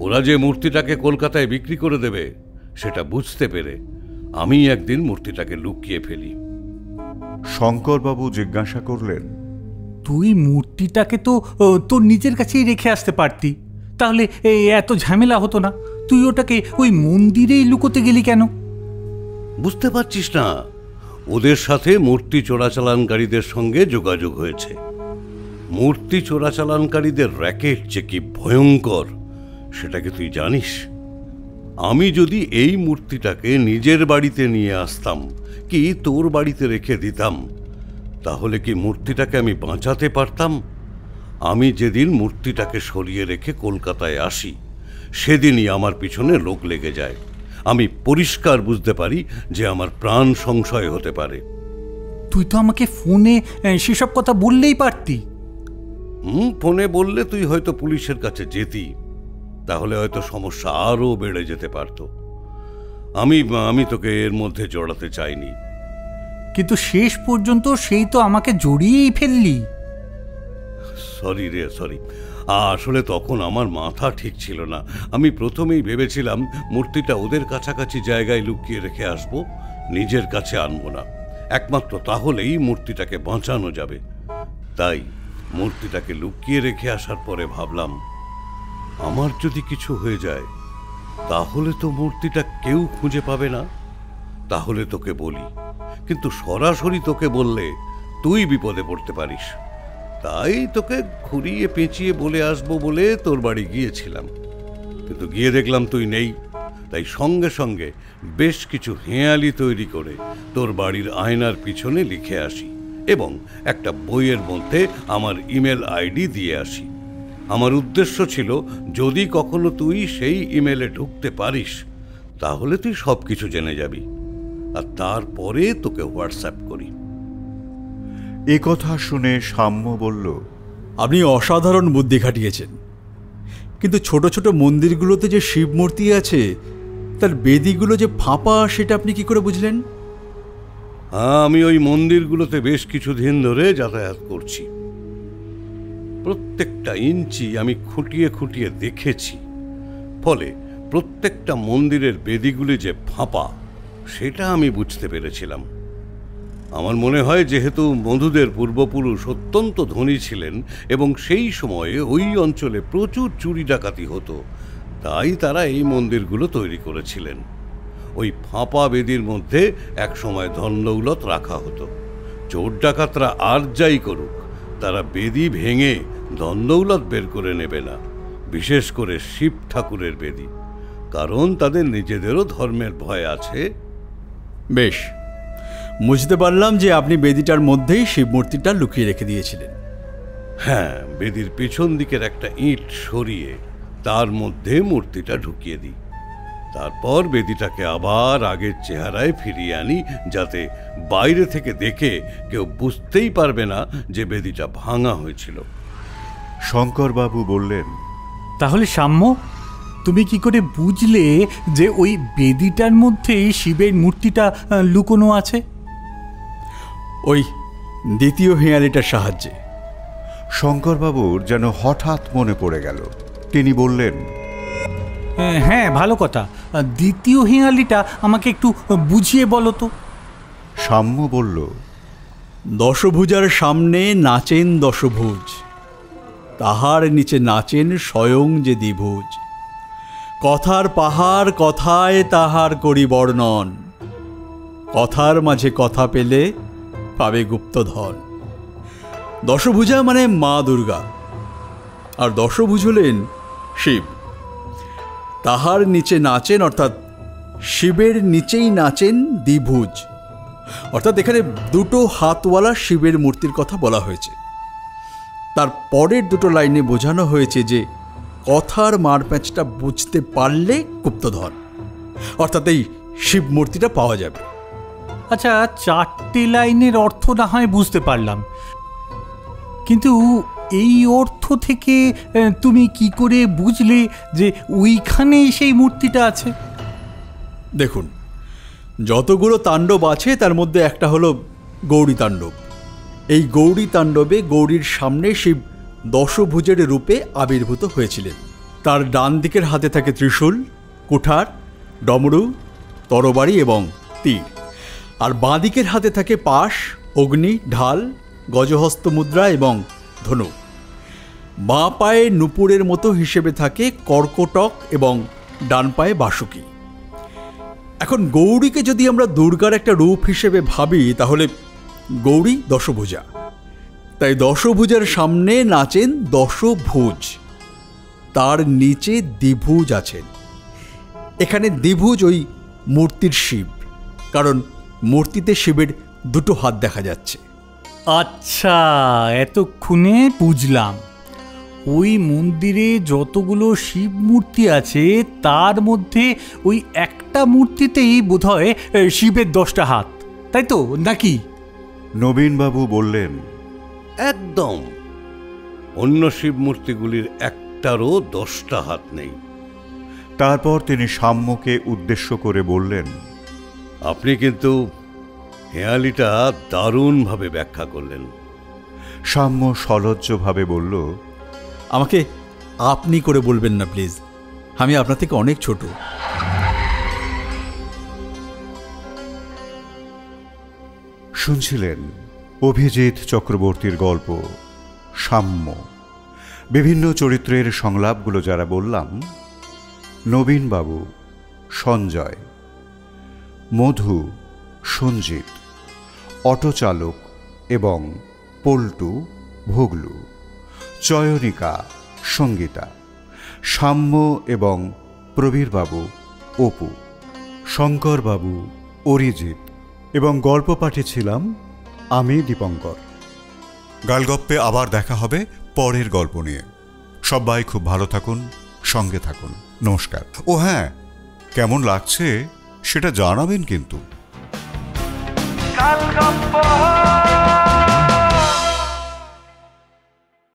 ওরা যে মূর্তিটাকে কলকাতায় বিক্রি করে দেবে সেটা বুঝতে পেরে আমি একদিন মূর্তিটাকে লুকিয়ে ফেলি। শঙ্করবাবু জিজ্ঞাসা করলেন, তুই মূর্তিটাকে তো তোর নিজের কাছেই রেখে আসতে পারতি, তাহলে এত ঝামেলা হতো না। তুই ওটাকে ওই মন্দিরেই লুকোতে গেলি কেন? বুঝতে পারছিস না, ওদের সাথে মূর্তি চোরাচালানকারীদের সঙ্গে যোগাযোগ হয়েছে। মূর্তি চোরাচালানকারীদের র্যাকেট যে কি ভয়ঙ্কর সেটা কি তুই জানিস? আমি যদি এই মূর্তিটাকে নিজের বাড়িতে নিয়ে আসতাম কি তোর বাড়িতে রেখে দিতাম, তাহলে কি মূর্তিটাকে আমি বাঁচাতে পারতাম? আমি যেদিন মূর্তিটাকে সরিয়ে রেখে কলকাতায় আসি সেদিনই আমার পিছনে লোক লেগে যায়। আমি পরিষ্কার বুঝতে পারি যে আমার প্রাণ সংশয় হতে পারে। তুই তো আমাকে ফোনে সেসব কথা বললেই পারতি। ফোনে বললে তুই হয়তো পুলিশের কাছে যেতি, তাহলে হয়তো সমস্যা আরও বেড়ে যেতে পারত। আমি তোকে এর মধ্যে জড়াতে চাইনি। কিন্তু শেষ পর্যন্ত সেই তো আমাকে জড়িয়েই ফেললি। সরি, আসলে তখন আমার মাথা ঠিক ছিল না। আমি প্রথমেই ভেবেছিলাম মূর্তিটা ওদের কাছাকাছি জায়গায় লুকিয়ে রেখে আসব, নিজের কাছে আনবো না। একমাত্র তাহলেই মূর্তিটাকে বাঁচানো যাবে। তাই মূর্তিটাকে লুকিয়ে রেখে আসার পরে ভাবলাম, আমার যদি কিছু হয়ে যায় তাহলে তো মূর্তিটা কেউ খুঁজে পাবে না। তাহলে তোকে বলি, কিন্তু সরাসরি তোকে বললে তুই বিপদে পড়তে পারিস। তাই তোকে ঘুরিয়ে পেঁচিয়ে বলে আসবো বলে তোর বাড়ি গিয়েছিলাম, কিন্তু গিয়ে দেখলাম তুই নেই। তাই সঙ্গে সঙ্গে বেশ কিছু হেঁয়ালি তৈরি করে তোর বাড়ির আয়নার পিছনে লিখে আসি এবং একটা বইয়ের মধ্যে আমার ইমেল আইডি দিয়ে আসি। আমার উদ্দেশ্য ছিল, যদি কখনো তুই সেই ইমেলে ঢুকতে পারিস তাহলে তুই সব কিছু জেনে যাবি, আর তারপরে তোকে হোয়াটসঅ্যাপ করি। এ কথা শুনে সাম্য বলল, আপনি অসাধারণ বুদ্ধি খাটিয়েছেন, কিন্তু ছোট ছোট মন্দিরগুলোতে যে শিব মূর্তি আছে তার বেদিগুলো যে ফাঁপা, সেটা আপনি কি করে বুঝলেন? আমি ওই মন্দিরগুলোতে বেশ কিছুদিন ধরে যাতায়াত করছি। প্রত্যেকটা ইঞ্চি আমি খুঁটিয়ে খুঁটিয়ে দেখেছি, ফলে প্রত্যেকটা মন্দিরের বেদিগুলি যে ফাঁপা সেটা আমি বুঝতে পেরেছিলাম। আমার মনে হয় যেহেতু মধুদের পূর্বপুরুষ অত্যন্ত ধনী ছিলেন এবং সেই সময়ে ওই অঞ্চলে প্রচুর চুরি ডাকাতি হতো, তাই তারা এই মন্দিরগুলো তৈরি করেছিলেন। ওই ফাঁপা বেদির মধ্যে একসময় ধনদৌলত রাখা হতো। চোর ডাকাতরা আর যাই করুক, তারা বেদি ভেঙে ধনদৌলত বের করে নেবে না, বিশেষ করে শিব ঠাকুরের বেদি, কারণ তাদের নিজেদেরও ধর্মের ভয় আছে। বেশ, বুঝতে পারলাম যে আপনি বেদিটার মধ্যেই শিব মূর্তিটা লুকিয়ে রেখে দিয়েছিলেন। হ্যাঁ, বেদির পেছন দিকের একটা ইঁট সরিয়ে তার মধ্যে মূর্তিটা ঢুকিয়ে দিই। তারপর বেদিটাকে আবার আগের চেহারায় ফিরিয়ে আনি, যাতে বাইরে থেকে দেখে কেউ বুঝতেই পারবে না যে বেদিটা ভাঙা হয়েছিল। শঙ্করবাবু বললেন, তাহলে সাম্য, তুমি কি করে বুঝলে যে ওই বেদিটার মধ্যে শিবের মূর্তিটা লুকোনো আছে? ওই দ্বিতীয় হেঁয়ালিটার সাহায্যে। শঙ্করবাবুর যেন হঠাৎ মনে পড়ে গেল। তিনি বললেন, হ্যাঁ, ভালো কথা। দ্বিতীয় হেঁয়ালিটা আমাকে একটু বুঝিয়ে বলো তো। সাম্য বলল, দশভুজার সামনে নাচেন দশভুজ, তাহার নিচে নাচেন স্বয়ং যে দ্বিভুজ। কথার পাহাড় কথায় তাহার করি বর্ণন, কথার মাঝে কথা পেলে পাবে গুপ্তধন। দশভুজা মানে মা দুর্গা, আর দশভুজ হলেন শিব। তাহার নিচে নাচেন অর্থাৎ শিবের নিচেই নাচেন দ্বিভুজ, অর্থাৎ এখানে দুটো হাতওয়ালা শিবের মূর্তির কথা বলা হয়েছে। তার পরের দুটো লাইনে বোঝানো হয়েছে যে কথার মারপ্যাঁচটা বুঝতে পারলে গুপ্তধন, অর্থাৎ এই শিব মূর্তিটা পাওয়া যাবে। আচ্ছা, চারটে লাইনের অর্থ না হয় বুঝতে পারলাম, কিন্তু এই অর্থ থেকে তুমি কি করে বুঝলে যে ওইখানেই সেই মূর্তিটা আছে? দেখুন, যতগুলো তাণ্ডব আছে তার মধ্যে একটা হলো গৌরী তাণ্ডব। এই গৌরী তাণ্ডবে গৌরীর সামনে শিব দশভুজের রূপে আবির্ভূত হয়েছিলেন। তার ডান দিকের হাতে থাকে ত্রিশূল, কুঠার, ডমরু, তরবারি এবং তীর, আর বাঁ দিকের হাতে থাকে পাশ, অগ্নি, ঢাল, গজহস্ত মুদ্রা এবং ধনুক। বাঁ পায়ে নুপুরের মতো হিসেবে থাকে কর্কটক এবং ডান পায়ে বাসুকি। এখন গৌরীকে যদি আমরা দুর্গার একটা রূপ হিসেবে ভাবি তাহলে গৌরী দশভুজা, তাই দশভুজার সামনে নাচেন দশভুজ, তার নিচে দ্বিভুজ আছেন। এখানে দ্বিভুজ ওই মূর্তির শিব, কারণ মূর্তিতে শিবের দুটো হাত দেখা যাচ্ছে। আচ্ছা, এতক্ষণে বুঝলাম। ওই মন্দিরে যতগুলো শিব মূর্তি আছে তার মধ্যে ওই একটা মূর্তিতেই বোধহয় শিবের 10টা হাত, তাই তো নাকি? নবীনবাবু বললেন, একদম। অন্য শিব মূর্তিগুলির একটারও 10টা হাত নেই। তারপর তিনি সাম্যকে উদ্দেশ্য করে বললেন, আপনি কিন্তু হেঁয়ালিটা দারুণভাবে ব্যাখ্যা করলেন। সাম্য সলজ্জভাবে বলল, আমাকে আপনি করে বলবেন না প্লিজ, আমি আপনার থেকে অনেক ছোট। শুনছিলেন অভিজিৎ চক্রবর্তীর গল্প সাম্য। বিভিন্ন চরিত্রের সংলাপগুলো যারা বললাম, নবীনবাবু সঞ্জয়, মধু সঞ্জিত, অটোচালক এবং পল্টু ভোগলু, চয়নিকা সঙ্গীতা, সাম্য এবং প্রবীরবাবু অপু, শঙ্করবাবু অরিজিৎ এবং গল্প পাঠিয়েছিলাম আমি দীপঙ্কর। গালগপ্পে আবার দেখা হবে পরের গল্প নিয়ে। সবাই খুব ভালো থাকুন, সঙ্গে থাকুন। নমস্কার। ও হ্যাঁ, কেমন লাগছে সেটা জানাবেন কিন্তু।